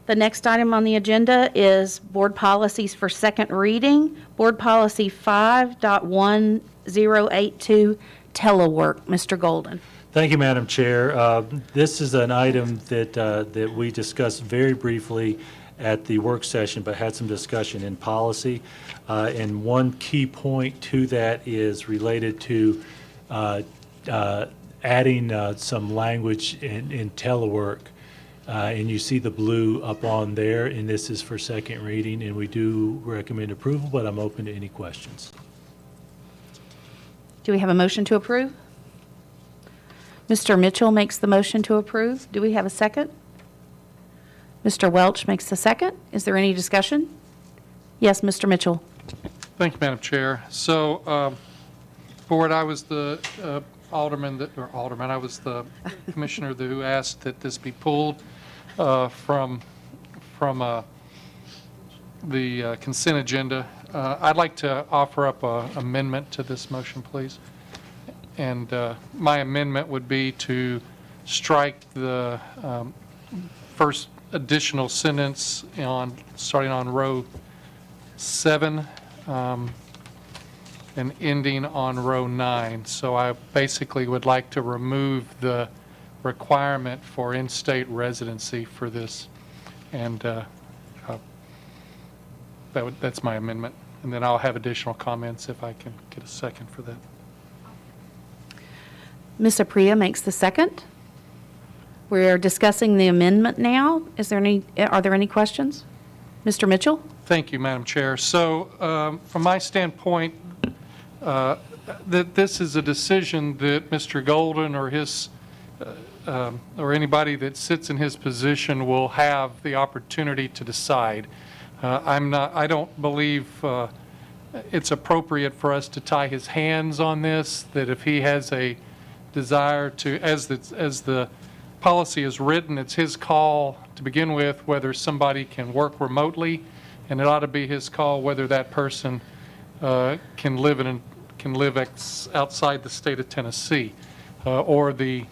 The next item on the agenda is board policies for second reading. Board policy 5.1082, telework. Mr. Golden. Thank you, Madam Chair. This is an item that we discussed very briefly at the work session, but had some discussion in policy. And one key point to that is related to adding some language in telework. And you see the blue up on there, and this is for second reading, and we do recommend approval, but I'm open to any questions. Do we have a motion to approve? Mr. Mitchell makes the motion to approve. Do we have a second? Mr. Welch makes the second. Is there any discussion? Yes, Mr. Mitchell. Thank you, Madam Chair. So, Board, I was the alderman, I was the commissioner who asked that this be pulled from the consent agenda. I'd like to offer up an amendment to this motion, please. And my amendment would be to strike the first additional sentence starting on row 7 and ending on row 9. So I basically would like to remove the requirement for in-state residency for this. And that's my amendment. And then I'll have additional comments if I can get a second for that. Ms. Apria makes the second. We're discussing the amendment now. Are there any questions? Mr. Mitchell? Thank you, Madam Chair. So from my standpoint, that this is a decision that Mr. Golden or his or anybody that sits in his position will have the opportunity to decide. I don't believe it's appropriate for us to tie his hands on this, that if he has a desire to, as the policy is written, it's his call to begin with whether somebody can work remotely, and it ought to be his call whether that person can live outside the state of Tennessee or the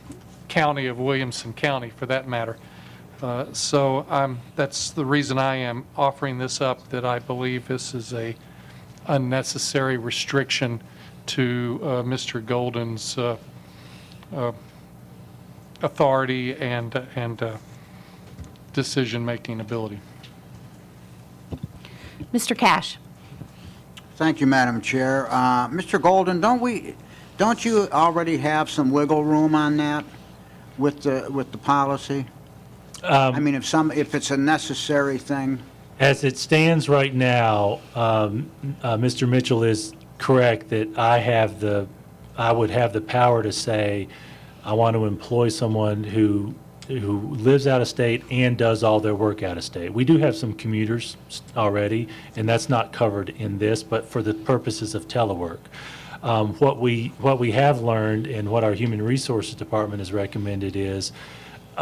county of Williamson County, for that matter. So that's the reason I am offering this up, that I believe this is a unnecessary restriction to Mr. Golden's authority and decision-making ability. Mr. Cash. Thank you, Madam Chair. Mr. Golden, don't you already have some wiggle room on that with the policy? I mean, if it's a necessary thing. As it stands right now, Mr. Mitchell is correct that I would have the power to say, I want to employ someone who lives out of state and does all their work out of state. We do have some commuters already, and that's not covered in this, but for the purposes of telework. What we have learned and what our Human Resources Department has recommended is,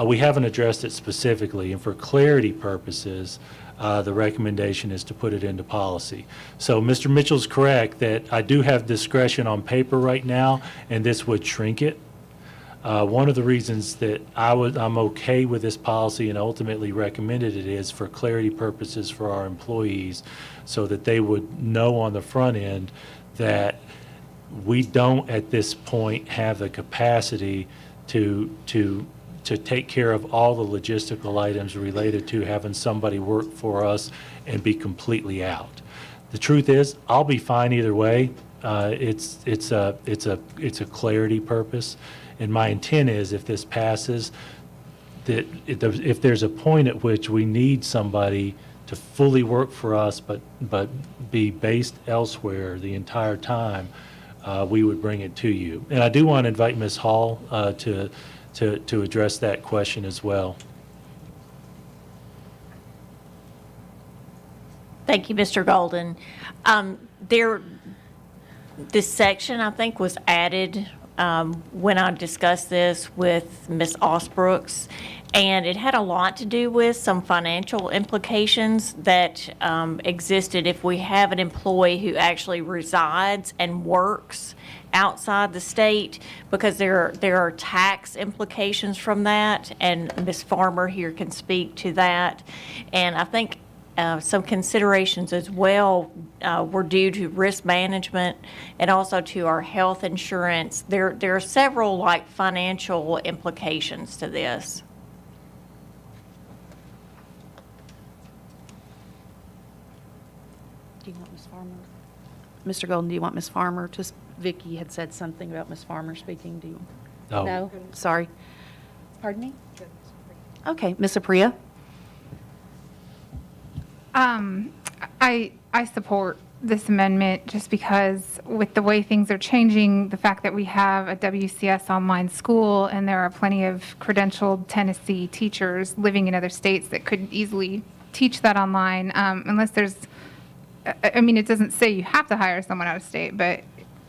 we haven't addressed it specifically, and for clarity purposes, the recommendation is to put it into policy. So Mr. Mitchell's correct that I do have discretion on paper right now, and this would shrink it. One of the reasons that I'm okay with this policy and ultimately recommended it is for clarity purposes for our employees, so that they would know on the front end that we don't at this point have the capacity to take care of all the logistical items related to having somebody work for us and be completely out. The truth is, I'll be fine either way. It's a clarity purpose, and my intent is, if this passes, that if there's a point at which we need somebody to fully work for us but be based elsewhere the entire time, we would bring it to you. And I do want to invite Ms. Hall to address that question as well. Thank you, Mr. Golden. This section, I think, was added when I discussed this with Ms. Osbrooks, and it had a lot to do with some financial implications that existed if we have an employee who actually resides and works outside the state, because there are tax implications from that, and Ms. Farmer here can speak to that. And I think some considerations as well were due to risk management and also to our health insurance. There are several financial implications to this. Do you want Ms. Farmer? Mr. Golden, do you want Ms. Farmer to, Vicki had said something about Ms. Farmer speaking. Do you? No. No? Sorry. Pardon me? Okay, Ms. Apria? I support this amendment just because with the way things are changing, the fact that we have a WCS online school and there are plenty of credentialed Tennessee teachers living in other states that could easily teach that online, unless there's, I mean, it doesn't say you have to hire someone out of state, but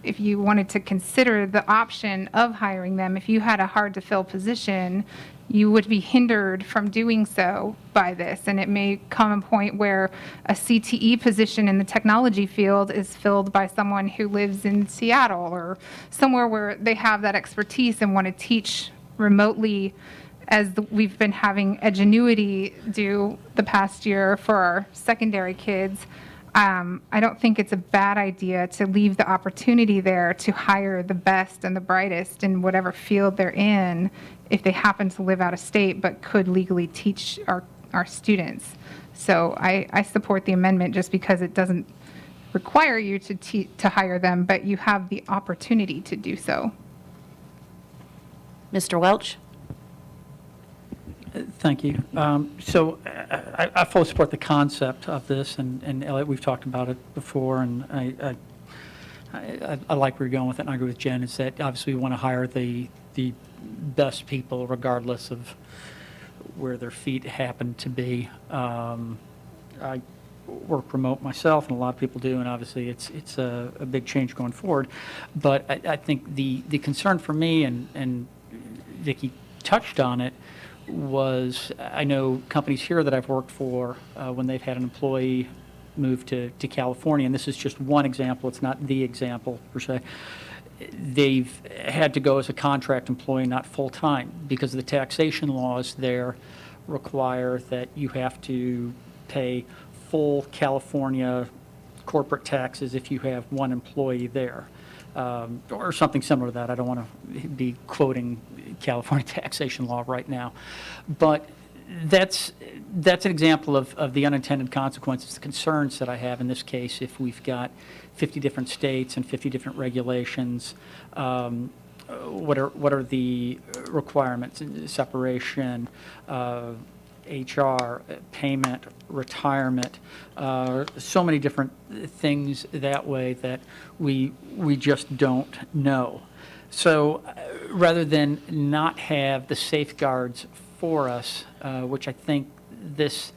if you wanted to consider the option of hiring them, if you had a hard to fill position, you would be hindered from doing so by this. And it may come a point where a CTE position in the technology field is filled by someone who lives in Seattle or somewhere where they have that expertise and want to teach remotely, as we've been having Edgenuity do the past year for our secondary kids. I don't think it's a bad idea to leave the opportunity there to hire the best and the brightest in whatever field they're in if they happen to live out of state but could legally teach our students. So I support the amendment just because it doesn't require you to hire them, but you have the opportunity to do so. Mr. Welch? Thank you. So I fully support the concept of this, and Elliot, we've talked about it before, and I like where you're going with it, and I agree with Jen, is that obviously we want to hire the best people regardless of where their feet happen to be. I work remote myself, and a lot of people do, and obviously it's a big change going forward. But I think the concern for me, and Vicki touched on it, was I know companies here that I've worked for, when they've had an employee move to California, and this is just one example, it's not the example per se, they've had to go as a contract employee, not full-time, because the taxation laws there require that you have to pay full California corporate taxes if you have one employee there. Or something similar to that. I don't want to be quoting California taxation law right now. But that's an example of the unintended consequences, the concerns that I have in this case if we've got 50 different states and 50 different regulations. What are the requirements, separation, HR, payment, retirement, so many different things that way that we just don't know. So rather than not have the safeguards for us, which I think this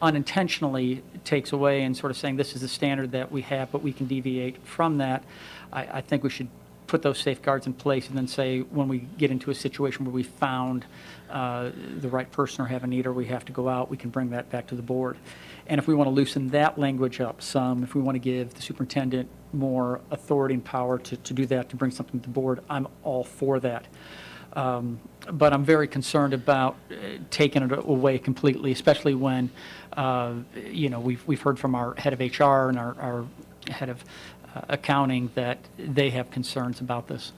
unintentionally takes away and sort of saying this is the standard that we have, but we can deviate from that, I think we should put those safeguards in place and then say when we get into a situation where we found the right person or have a need or we have to go out, we can bring that back to the board. And if we want to loosen that language up some, if we want to give the superintendent more authority and power to do that, to bring something to the board, I'm all for that. But I'm very concerned about taking it away completely, especially when, we've heard from our head of HR and our head of accounting that they have concerns about this.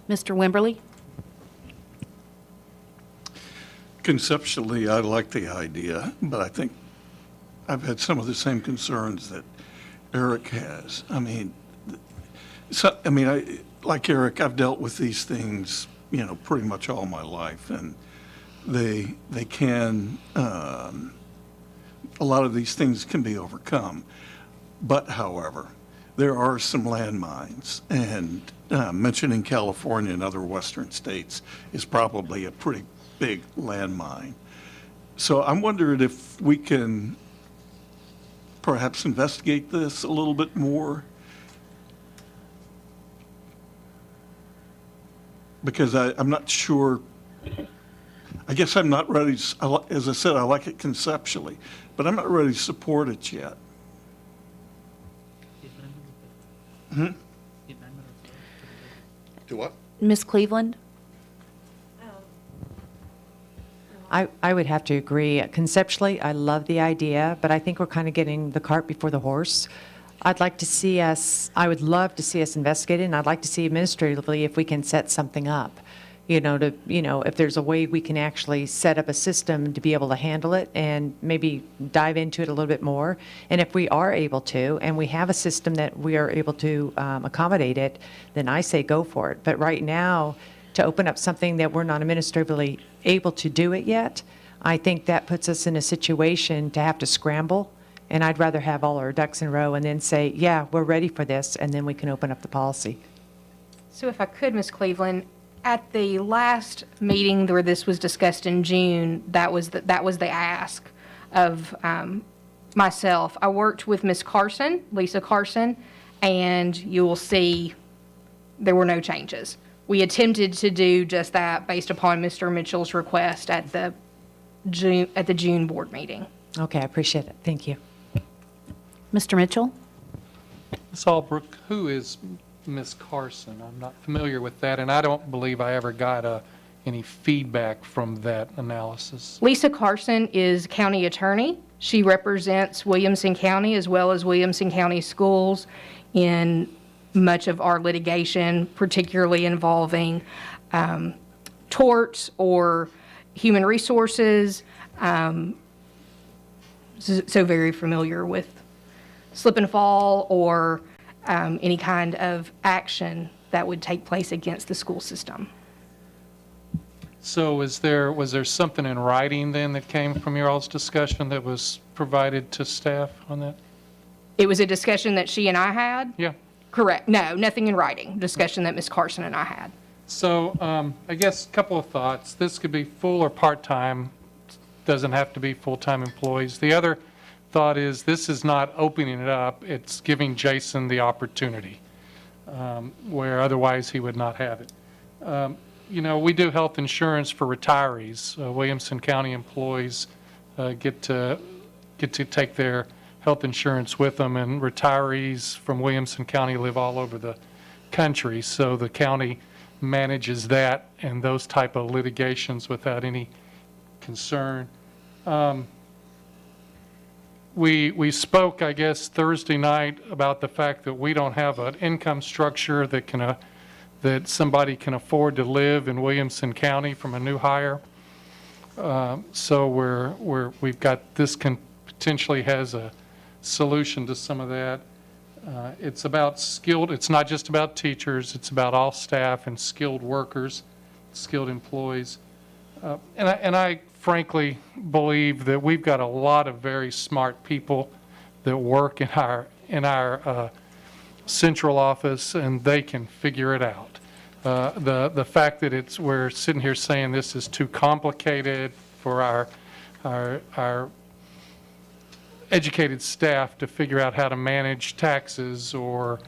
Mr. Wimberly? Conceptually, I like the idea, but I think I've had some of the same concerns that Eric has. Like Eric, I've dealt with these things, pretty much all my life, and they can, a lot of these things can be overcome. But, however, there are some landmines, and mentioning California and other western states is probably a pretty big landmine. So I'm wondering if we can perhaps investigate this a little bit more. Because I'm not sure, I guess I'm not ready, as I said, I like it conceptually, but I'm not ready to support it yet. Do what? Ms. Cleveland? I would have to agree. Conceptually, I love the idea, but I think we're kind of getting the cart before the horse. I would love to see us investigate it, and I'd like to see administratively if we can set something up. If there's a way we can actually set up a system to be able to handle it and maybe dive into it a little bit more. And if we are able to, and we have a system that we are able to accommodate it, then I say go for it. But right now, to open up something that we're not administratively able to do it yet, I think that puts us in a situation to have to scramble. And I'd rather have all our ducks in a row and then say, yeah, we're ready for this, and then we can open up the policy. So if I could, Ms. Cleveland, at the last meeting where this was discussed in June, that was the ask of myself. I worked with Ms. Carson, Lisa Carson, and you will see there were no changes. We attempted to do just that based upon Mr. Mitchell's request at the June board meeting. Okay, I appreciate it. Thank you. Mr. Mitchell? Ms. Albrook, who is Ms. Carson? I'm not familiar with that, and I don't believe I ever got any feedback from that analysis. Lisa Carson is county attorney. She represents Williamson County as well as Williamson County schools in much of our litigation, particularly involving torts or human resources. So very familiar with slip and fall or any kind of action that would take place against the school system. So was there something in writing then that came from your all's discussion that was provided to staff on that? It was a discussion that she and I had? Yeah. Correct. No, nothing in writing. Discussion that Ms. Carson and I had. So I guess a couple of thoughts. This could be full or part-time. Doesn't have to be full-time employees. The other thought is this is not opening it up. It's giving Jason the opportunity where otherwise he would not have it. We do health insurance for retirees. Williamson County employees get to take their health insurance with them, and retirees from Williamson County live all over the country, so the county manages that and those type of litigations without any concern. We spoke, I guess, Thursday night about the fact that we don't have an income structure that somebody can afford to live in Williamson County from a new hire. So we've got this potentially has a solution to some of that. It's about skilled, it's not just about teachers, it's about all staff and skilled workers, skilled employees. And I frankly believe that we've got a lot of very smart people that work in our central office, and they can figure it out. The fact that we're sitting here saying this is too complicated for our educated staff to figure out how to manage taxes or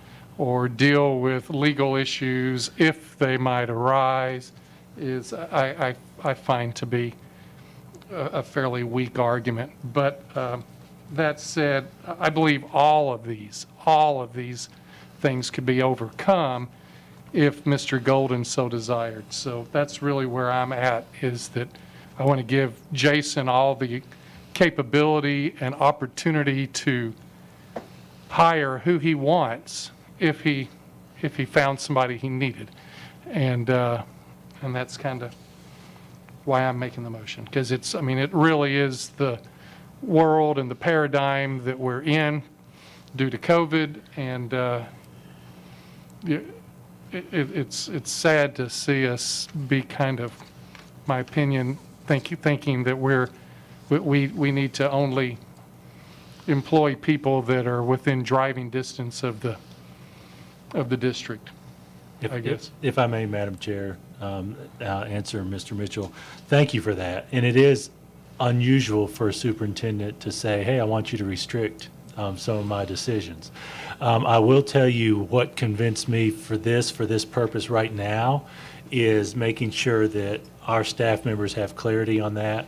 deal with legal issues if they might arise is, I find to be a fairly weak argument. But that said, I believe all of these things could be overcome if Mr. Golden so desired. So that's really where I'm at, is that I want to give Jason all the capability and opportunity to hire who he wants if he found somebody he needed. And that's kind of why I'm making the motion, because it really is the world and the paradigm that we're in due to COVID, and it's sad to see us be kind of, my opinion, thinking that we need to only employ people that are within driving distance of the district, I guess. If I may, Madam Chair, answer Mr. Mitchell, thank you for that. And it is unusual for a superintendent to say, hey, I want you to restrict some of my decisions. I will tell you what convinced me for this purpose right now is making sure that our staff members have clarity on that,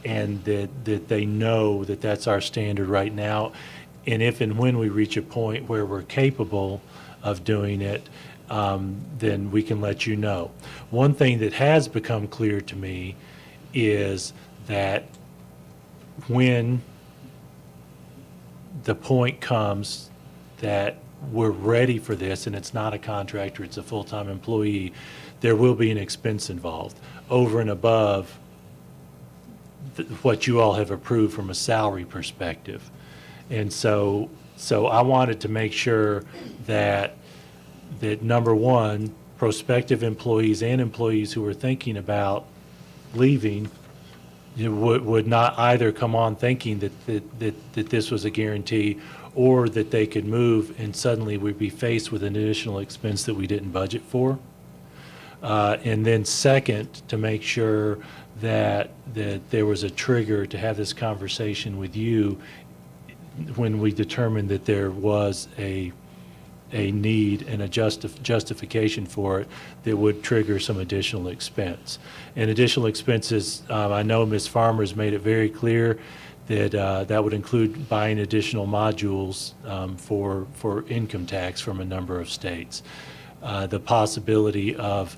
and that they know that that's our standard right now. And if and when we reach a point where we're capable of doing it, then we can let you know. One thing that has become clear to me is that when the point comes that we're ready for this, and it's not a contractor, it's a full-time employee, there will be an expense involved over and above what you all have approved from a salary perspective. And so I wanted to make sure that number one, prospective employees and employees who are thinking about leaving would not either come on thinking that this was a guarantee, or that they could move and suddenly we'd be faced with an additional expense that we didn't budget for. And then second, to make sure that there was a trigger to have this conversation with you when we determined that there was a need and a justification for it that would trigger some additional expense. And additional expenses, I know Ms. Farmer's made it very clear that that would include buying additional modules for income tax from a number of states. The possibility of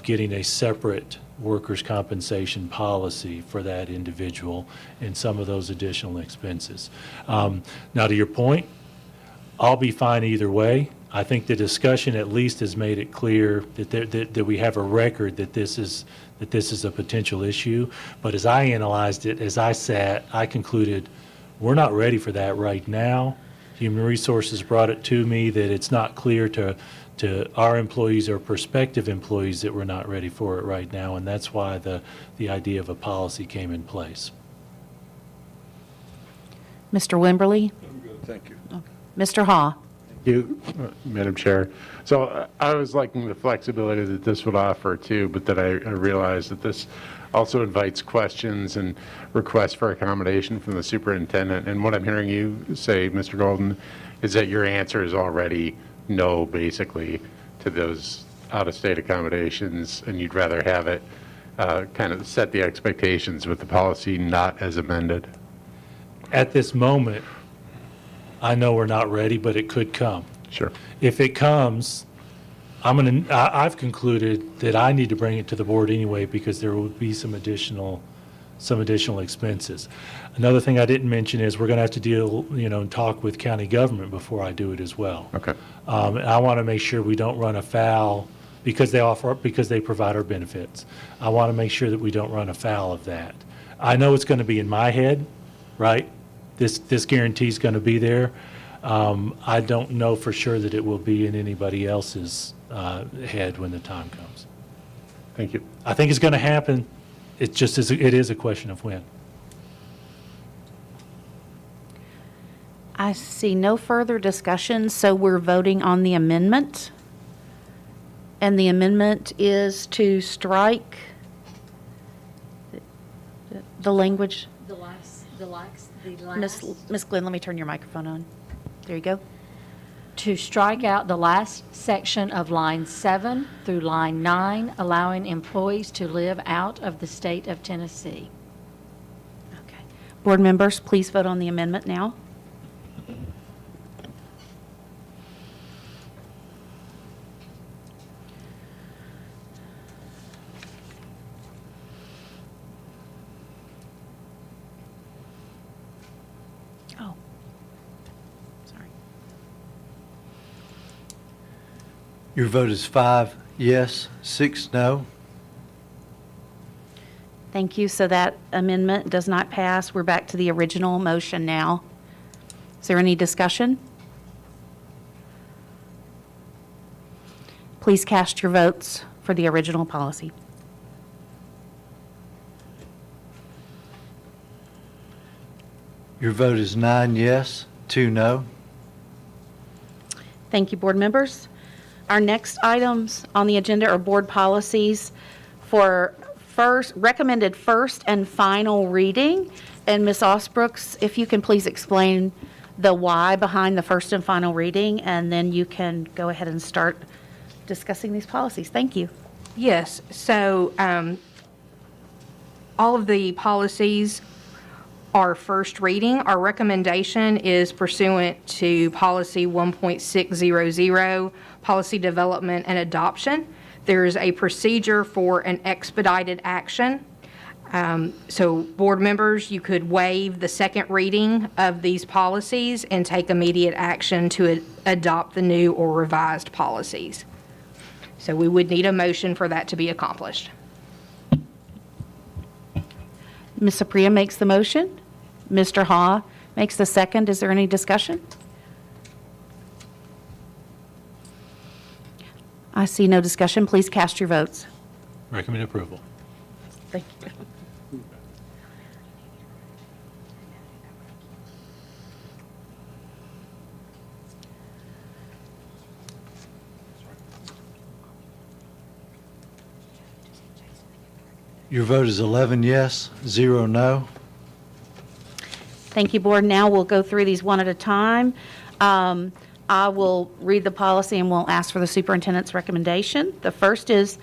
getting a separate workers' compensation policy for that individual, and some of those additional expenses. Now, to your point, I'll be fine either way. I think the discussion at least has made it clear that we have a record that this is a potential issue. But as I analyzed it, as I sat, I concluded we're not ready for that right now. Human Resources brought it to me that it's not clear to our employees or prospective employees that we're not ready for it right now, and that's why the idea of a policy came in place. Mr. Wimberly? Thank you. Mr. Ha? Thank you, Madam Chair. So I was liking the flexibility that this would offer too, but that I realized that this also invites questions and requests for accommodation from the superintendent. And what I'm hearing you say, Mr. Golden, is that your answer is already no, basically, to those out-of-state accommodations, and you'd rather have it kind of set the expectations with the policy not as amended? At this moment, I know we're not ready, but it could come. Sure. If it comes, I've concluded that I need to bring it to the board anyway, because there will be some additional expenses. Another thing I didn't mention is we're going to have to deal, and talk with county government before I do it as well. Okay. I want to make sure we don't run afoul, because they provide our benefits. I want to make sure that we don't run afoul of that. I know it's going to be in my head, right? This guarantee is going to be there. I don't know for sure that it will be in anybody else's head when the time comes. Thank you. I think it's going to happen. It just is, it is a question of when. I see no further discussion, so we're voting on the amendment. And the amendment is to strike the language. Miss Glenn, let me turn your microphone on. There you go. To strike out the last section of line 7 through line 9, allowing employees to live out of the state of Tennessee. Okay. Board members, please vote on the amendment now. Oh, sorry. Your vote is 5 yes, 6 no. Thank you. So that amendment does not pass. We're back to the original motion now. Is there any discussion? Please cast your votes for the original policy. Your vote is 9 yes, 2 no. Thank you, board members. Our next items on the agenda are board policies for recommended first and final reading. And Ms. Osbrooks, if you can please explain the why behind the first and final reading, and then you can go ahead and start discussing these policies. Thank you. Yes, so all of the policies are first reading. Our recommendation is pursuant to policy 1.600, policy development and adoption. There is a procedure for an expedited action. So board members, you could waive the second reading of these policies and take immediate action to adopt the new or revised policies. So we would need a motion for that to be accomplished. Ms. Apria makes the motion. Mr. Ha makes the second. Is there any discussion? I see no discussion. Please cast your votes. Recommend approval. Thank you. Your vote is 11 yes, 0 no. Thank you, board. Now we'll go through these one at a time. I will read the policy and we'll ask for the superintendent's recommendation. The first is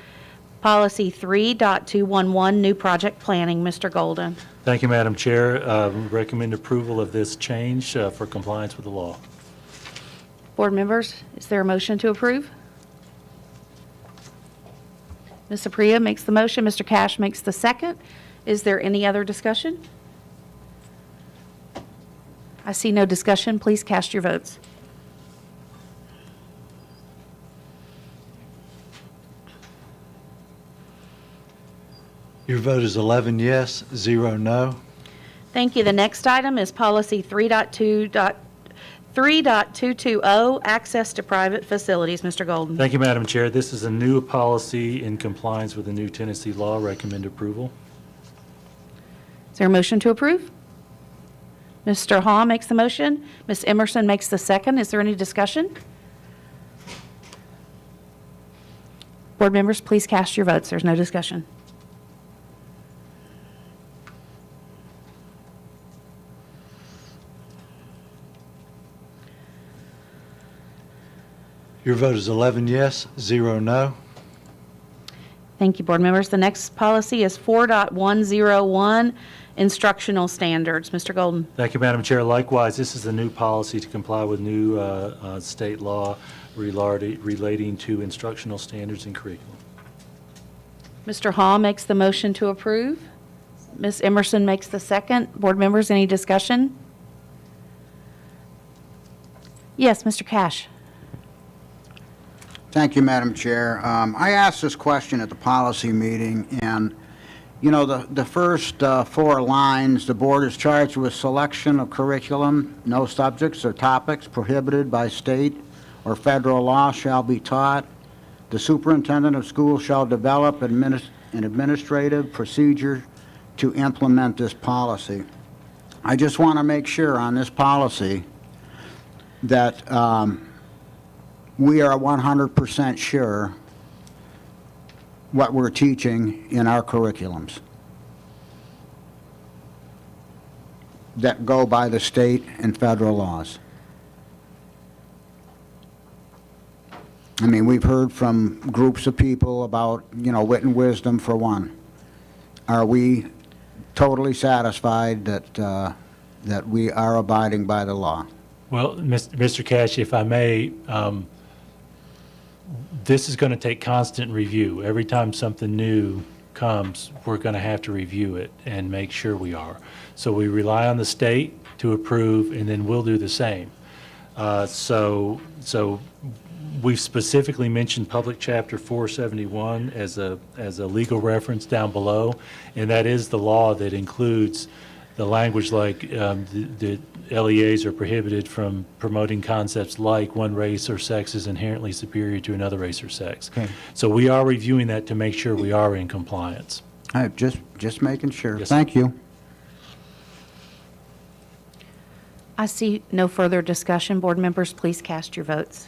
policy 3.211, new project planning. Mr. Golden. Thank you, Madam Chair. Recommend approval of this change for compliance with the law. Board members, is there a motion to approve? Ms. Apria makes the motion. Mr. Cash makes the second. Is there any other discussion? I see no discussion. Please cast your votes. Your vote is 11 yes, 0 no. Thank you. The next item is policy 3.220, access to private facilities. Mr. Golden. Thank you, Madam Chair. This is a new policy in compliance with the new Tennessee law. Recommend approval. Is there a motion to approve? Mr. Ha makes the motion. Ms. Emerson makes the second. Is there any discussion? Board members, please cast your votes. There's no discussion. Your vote is 11 yes, 0 no. Thank you, board members. The next policy is 4.101, Instructional Standards. Mr. Golden. Thank you, Madam Chair. Likewise, this is a new policy to comply with new state law relating to instructional standards and curriculum. Mr. Ha makes the motion to approve. Ms. Emerson makes the second. Board members, any discussion? Yes, Mr. Cash. Thank you, Madam Chair. I asked this question at the policy meeting, and, you know, the first 4 lines, the board is charged with selection of curriculum. No subjects or topics prohibited by state or federal law shall be taught. The superintendent of schools shall develop and and administrative procedure to implement this policy. I just want to make sure on this policy that we are 100% sure what we're teaching in our curriculums that go by the state and federal laws. I mean, we've heard from groups of people about, wit and wisdom for one. Are we totally satisfied that we are abiding by the law? Well, Mr. Cash, if I may, this is going to take constant review. Every time something new comes, we're going to have to review it and make sure we are. So we rely on the state to approve, and then we'll do the same. So we've specifically mentioned Public Chapter 471 as a legal reference down below, and that is the law that includes the language like the LEAs are prohibited from promoting concepts like one race or sex is inherently superior to another race or sex. Okay. So we are reviewing that to make sure we are in compliance. All right, just making sure. Yes, Thank you. I see no further discussion. Board members, please cast your votes.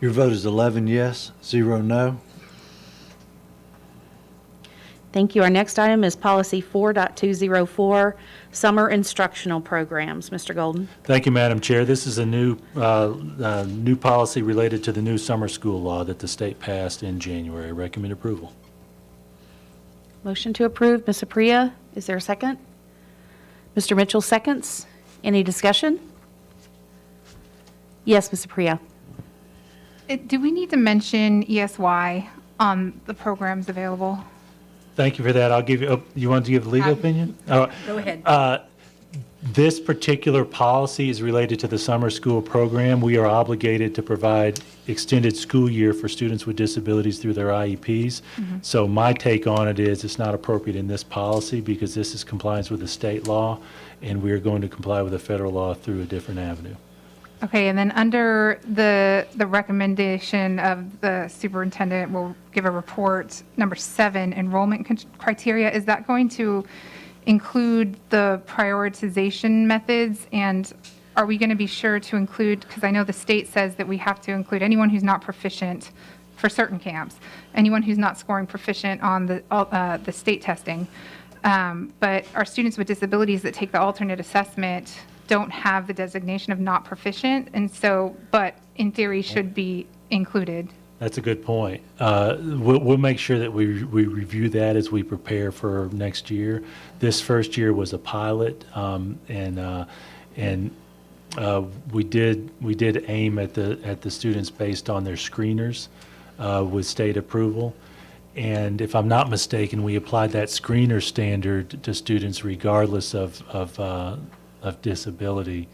Your vote is 11 yes, 0 no. Thank you. Our next item is Policy 4.204, Summer Instructional Programs. Mr. Golden. Thank you, Madam Chair. This is a new policy related to the new summer school law that the state passed in January. I recommend approval. Motion to approve, Ms. Apria. Is there a second? Mr. Mitchell seconds. Any discussion? Yes, Ms. Apria. Do we need to mention ESY on the programs available? Thank you for that. I'll give you, you want to give a legal opinion? Go ahead. This particular policy is related to the summer school program. We are obligated to provide extended school year for students with disabilities through their IEPs. So my take on it is it's not appropriate in this policy because this is compliance with the state law, and we are going to comply with the federal law through a different avenue. Okay, and then under the recommendation of the superintendent, we'll give a report, number 7, enrollment criteria. Is that going to include the prioritization methods? And are we going to be sure to include, because I know the state says that we have to include anyone who's not proficient for certain camps, anyone who's not scoring proficient on the state testing. But our students with disabilities that take the alternate assessment don't have the designation of not proficient, and so, but in theory should be included. That's a good point. We'll make sure that we review that as we prepare for next year. This first year was a pilot, and we did aim at the students based on their screeners with state approval. And if I'm not mistaken, we applied that screener standard to students regardless of disability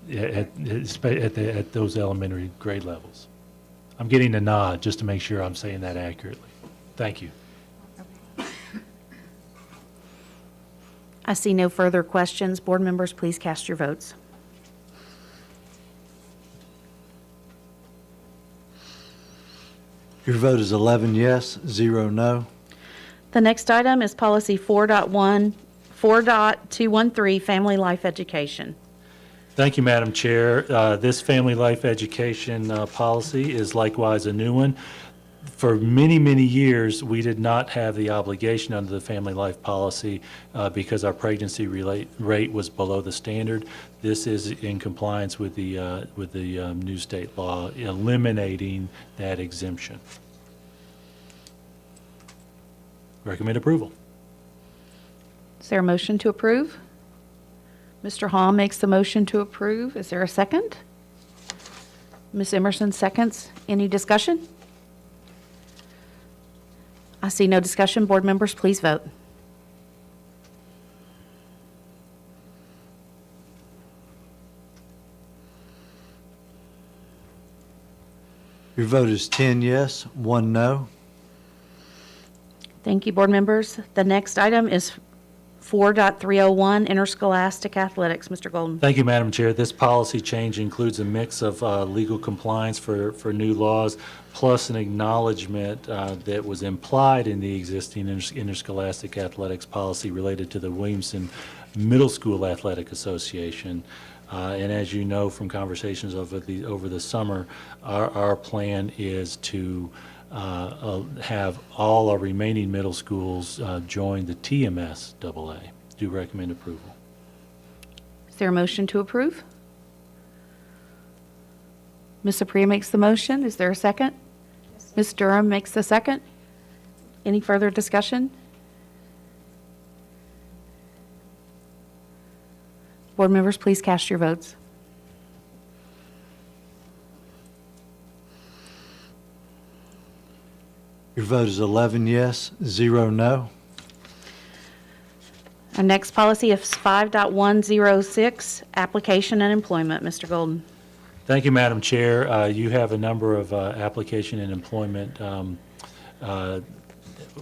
at those elementary grade levels. I'm getting a nod just to make sure I'm saying that accurately. Thank you. I see no further questions. Board members, please cast your votes. Your vote is 11 yes, 0 no. The next item is Policy 4.213, Family Life Education. Thank you, Madam Chair. This family life education policy is likewise a new one. For many, many years, we did not have the obligation under the family life policy because our pregnancy rate was below the standard. This is in compliance with the new state law, eliminating that exemption. Recommend approval. Is there a motion to approve? Mr. Hall makes the motion to approve. Is there a second? Ms. Emerson seconds. Any discussion? I see no discussion. Board members, please vote. Your vote is 10 yes, 1 no. Thank you, board members. The next item is 4.301, Interscholastic Athletics. Mr. Golden. Thank you, Madam Chair. This policy change includes a mix of legal compliance for new laws, plus an acknowledgement that was implied in the existing interscholastic athletics policy related to the Williamson Middle School Athletic Association. And as you know from conversations over the summer, our plan is to have all our remaining middle schools join the TMS AA. Do recommend approval. Is there a motion to approve? Ms. Apria makes the motion. Is there a second? Ms. Durham makes the second. Any further discussion? Board members, please cast your votes. Your vote is 11 yes, 0 no. Our next policy is 5.106, Application and Employment. Mr. Golden. Thank you, Madam Chair. You have a number of application and employment,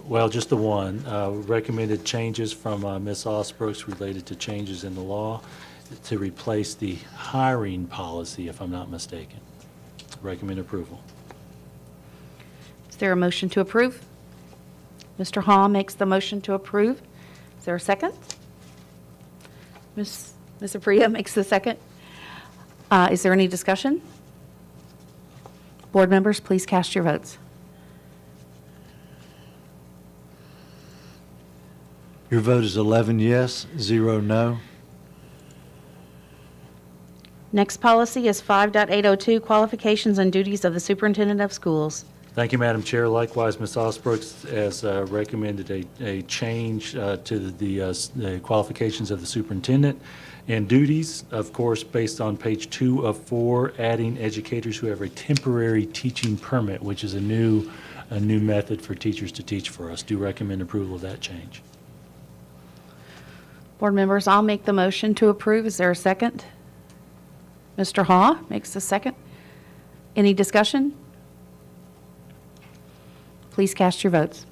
well, just the one. Recommended changes from Ms. Osbrooks related to changes in the law to replace the hiring policy, if I'm not mistaken. Recommend approval. Is there a motion to approve? Mr. Hall makes the motion to approve. Is there a second? Ms. Apria makes the second. Is there any discussion? Board members, please cast your votes. Your vote is 11 yes, 0 no. Next policy is 5.802, Qualifications and Duties of the Superintendent of Schools. Thank you, Madam Chair. Likewise, Ms. Osbrooks has recommended a change to the qualifications of the superintendent and duties, of course, based on page 2 of 4, adding educators who have a temporary teaching permit, which is a new method for teachers to teach for us. Do recommend approval of that change. Board members, I'll make the motion to approve. Is there a second? Mr. Haw makes the second. Any discussion? Please cast your votes.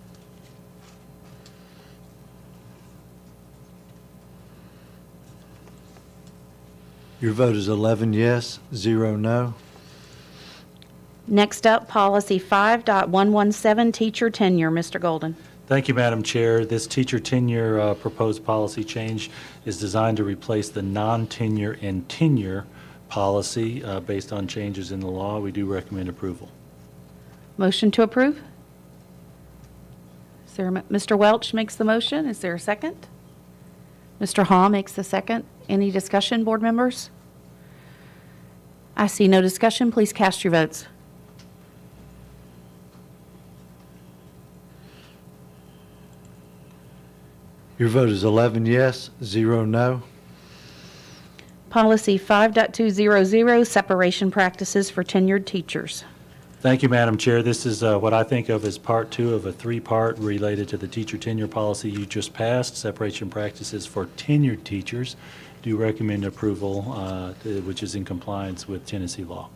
Your vote is 11 yes, 0 no. Next up, policy 5.117, Teacher Tenure. Mr. Golden. Thank you, Madam Chair. This teacher tenure proposed policy change is designed to replace the non-tenure and tenure policy based on changes in the law. We do recommend approval. Motion to approve? Is there, Mr. Welch makes the motion. Is there a second? Mr. Haw makes the second. Any discussion, board members? I see no discussion. Please cast your votes. Your vote is 11 yes, 0 no. Policy 5.200, Separation Practices for Tenured Teachers. Thank you, Madam Chair. This is what I think of as part 2 of a 3-part related to the teacher tenure policy you just passed, separation practices for tenured teachers. Do recommend approval, which is in compliance with Tennessee law.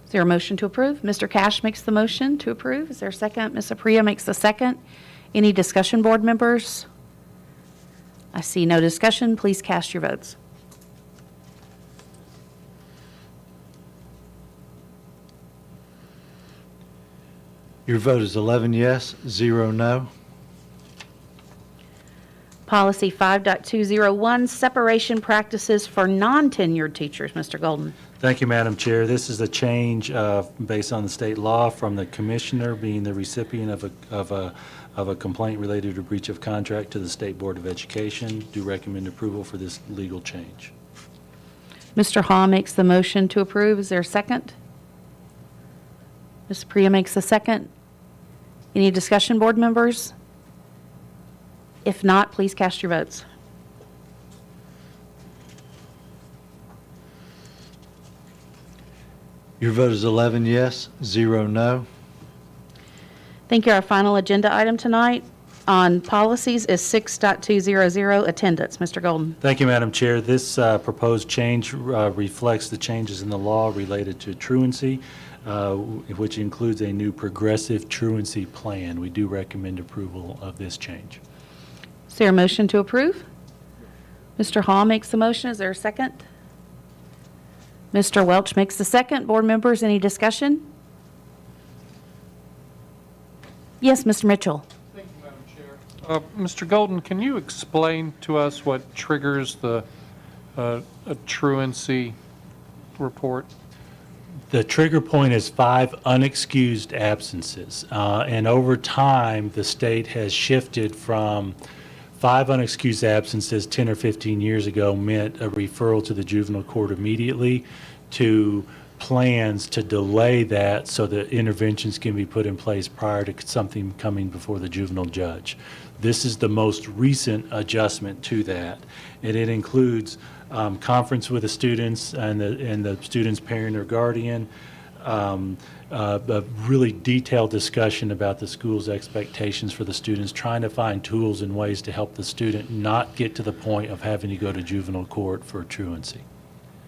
Is there a motion to approve? Mr. Cash makes the motion to approve. Is there a second? Ms. Apria makes the second. Any discussion, board members? I see no discussion. Please cast your votes. Your vote is 11 yes, 0 no. Policy 5.201, Separation Practices for Non-Tenured Teachers. Mr. Golden. Thank you, Madam Chair. This is a change based on the state law from the commissioner being the recipient of a complaint related to breach of contract to the State Board of Education. Do recommend approval for this legal change. Mr. Haw makes the motion to approve. Is there a second? Ms. Priya makes the second. Any discussion, board members? If not, please cast your votes. Your vote is 11 yes, 0 no. Thank you. Our final agenda item tonight on policies is 6.200, Attendance. Mr. Golden. Thank you, Madam Chair. This proposed change reflects the changes in the law related to truancy, which includes a new progressive truancy plan. We do recommend approval of this change. Is Is there a motion to approve? Mr. Hall makes the motion. Is there a second? Mr. Welch makes the second. Board members, any discussion? Yes, Mr. Mitchell. Thank you, Madam Chair. Mr. Golden, can you explain to us what triggers the a truancy report? The trigger point is 5 unexcused absences. And over time, the state has shifted from 5 unexcused absences 10 or 15 years ago meant a referral to the juvenile court immediately to plans to delay that so that interventions can be put in place prior to something coming before the juvenile judge. This is the most recent adjustment to that. And it includes conference with the students and the student's parent or guardian, a really detailed discussion about the school's expectations for the students, trying to find tools and ways to help the student not get to the point of having to go to juvenile court for truancy.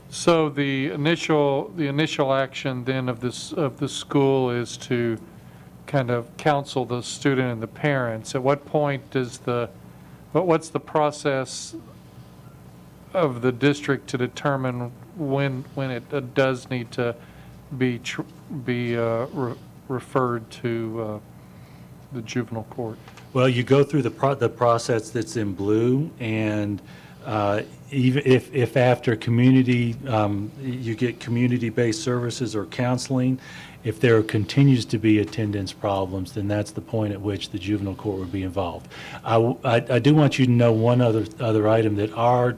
So the initial action then of the school is to kind of counsel the student and the parents. At what point does what's the process of the district to determine when it does need to be referred to the juvenile court? Well, you go through the process that's in blue, and even if after community, you get community-based services or counseling, if there continues to be attendance problems, then that's the point at which the juvenile court would be involved. I do want you to know one other item that our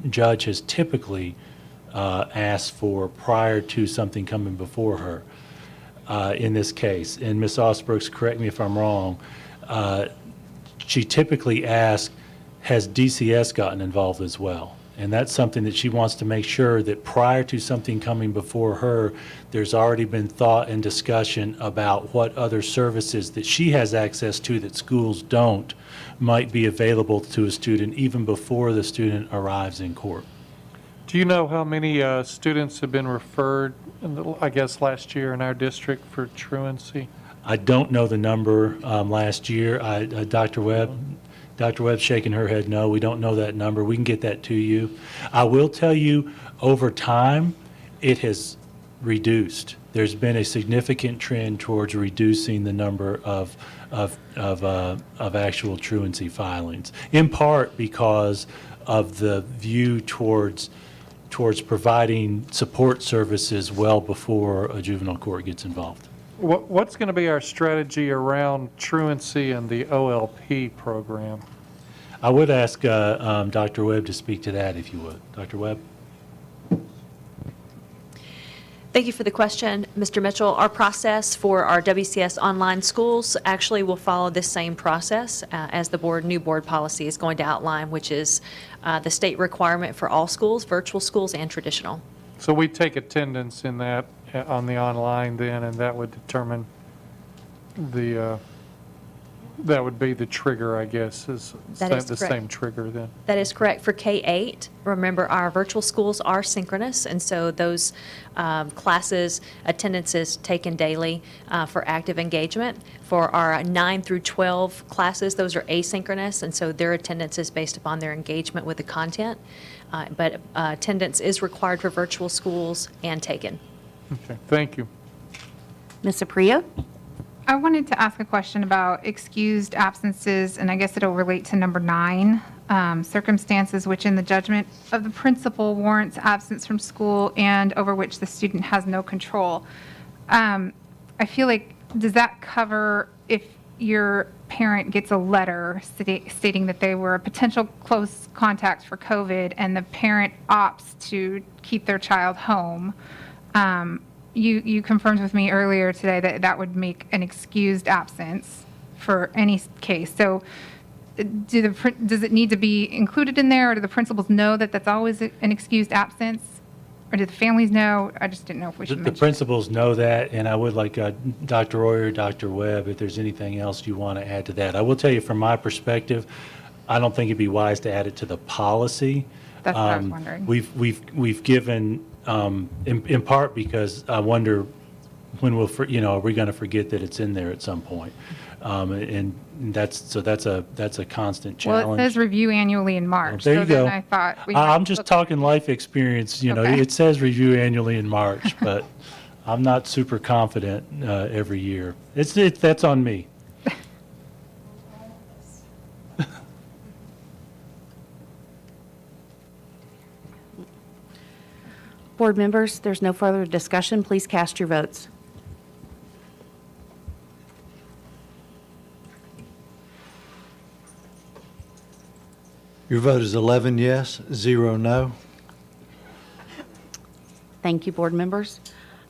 judge has typically asked for prior to something coming before her in this case. And Ms. Osbrooks, correct me if I'm wrong, she typically asks, has DCS gotten involved as well? And that's something that she wants to make sure that prior to something coming before her, there's already been thought and discussion about what other services that she has access to that schools don't might be available to a student even before the student arrives in court. Do you know how many students have been referred, I guess, last year in our district for truancy? I don't know the number last year. Dr. Webb's shaking her head, no, we don't know that number. We can get that to you. I will tell you, over time, it has reduced. There's been a significant trend towards reducing the number of actual truancy filings, in part because of the view towards providing support services well before a juvenile court gets involved. What's going to be our strategy around truancy and the OLP program? I would ask Dr. Webb to speak to that, if you would. Dr. Webb? Thank you for the question, Mr. Mitchell. Our process for our WCS online schools actually will follow this same process as the new board policy is going to outline, which is the state requirement for all schools, virtual schools and traditional. So we take attendance in that on the online then, and that would determine that would be the trigger, I guess, is the same trigger then. That is correct. For K-8, remember our virtual schools are synchronous, and so those classes, attendances taken daily for active engagement. For our 9 through 12 classes, those are asynchronous, and so their attendance is based upon their engagement with the content. But attendance is required for virtual schools and taken. Okay, thank you. Ms. Apria? I wanted to ask a question about excused absences, and I guess it'll relate to number 9, circumstances which in the judgment of the principal warrants absence from school and over which the student has no control. I feel like, does that cover if your parent gets a letter stating that they were a potential close contact for COVID and the parent opts to keep their child home? You confirmed with me earlier today that that would make an excused absence for any case. So does it need to be included in there, or do the principals know that that's always an excused absence? Or do the families know? I just didn't know if we should The mention. principals know that, and I would like Dr. Royer or Dr. Webb, if there's anything else you want to add to that. I will tell you from my perspective, I don't think it'd be wise to add it to the policy. That's what I was wondering. We've given, in part because I wonder are we going to forget that it's in there at some point? And that's a constant challenge. Well, it says review annually in March. There you so then go. I thought we I'm might just look- talking life experience, Okay. it says review annually in March, but I'm not super confident every year. That's on me. Board members, there's no further discussion. Please cast your votes. Your vote is 11 yes, 0 no. Thank you, board members.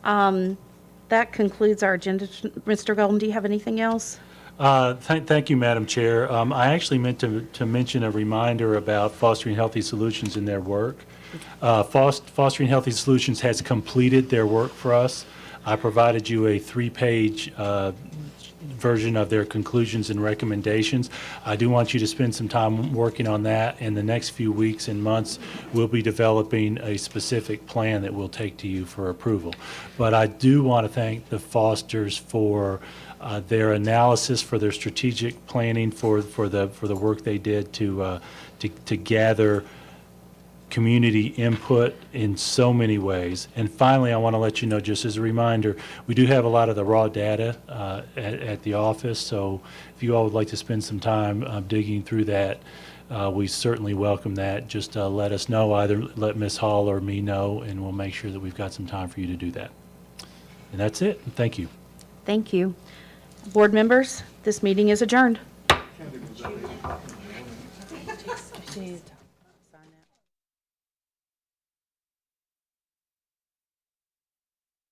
That concludes our agenda. Mr. Golden, do you have anything else? Thank you, Madam Chair. I actually meant to mention a reminder about Fostering Healthy Solutions in their work. Fostering Healthy Solutions has completed their work for us. I provided you a 3-page version of their conclusions and recommendations. I do want you to spend some time working on that. In the next few weeks and months, we'll be developing a specific plan that we'll take to you for approval. But I do want to thank the Fosters for their analysis, for their strategic planning, for the work they did to gather community input in so many ways. And finally, I want to let you know, just as a reminder, we do have a lot of the raw data at the office, so if you all would like to spend some time digging through that, we certainly welcome that. Just let us know, either let Ms. Hall or me know, and we'll make sure that we've got some time for you to do that. And that's it. Thank you. Thank you. Board members, this meeting is adjourned.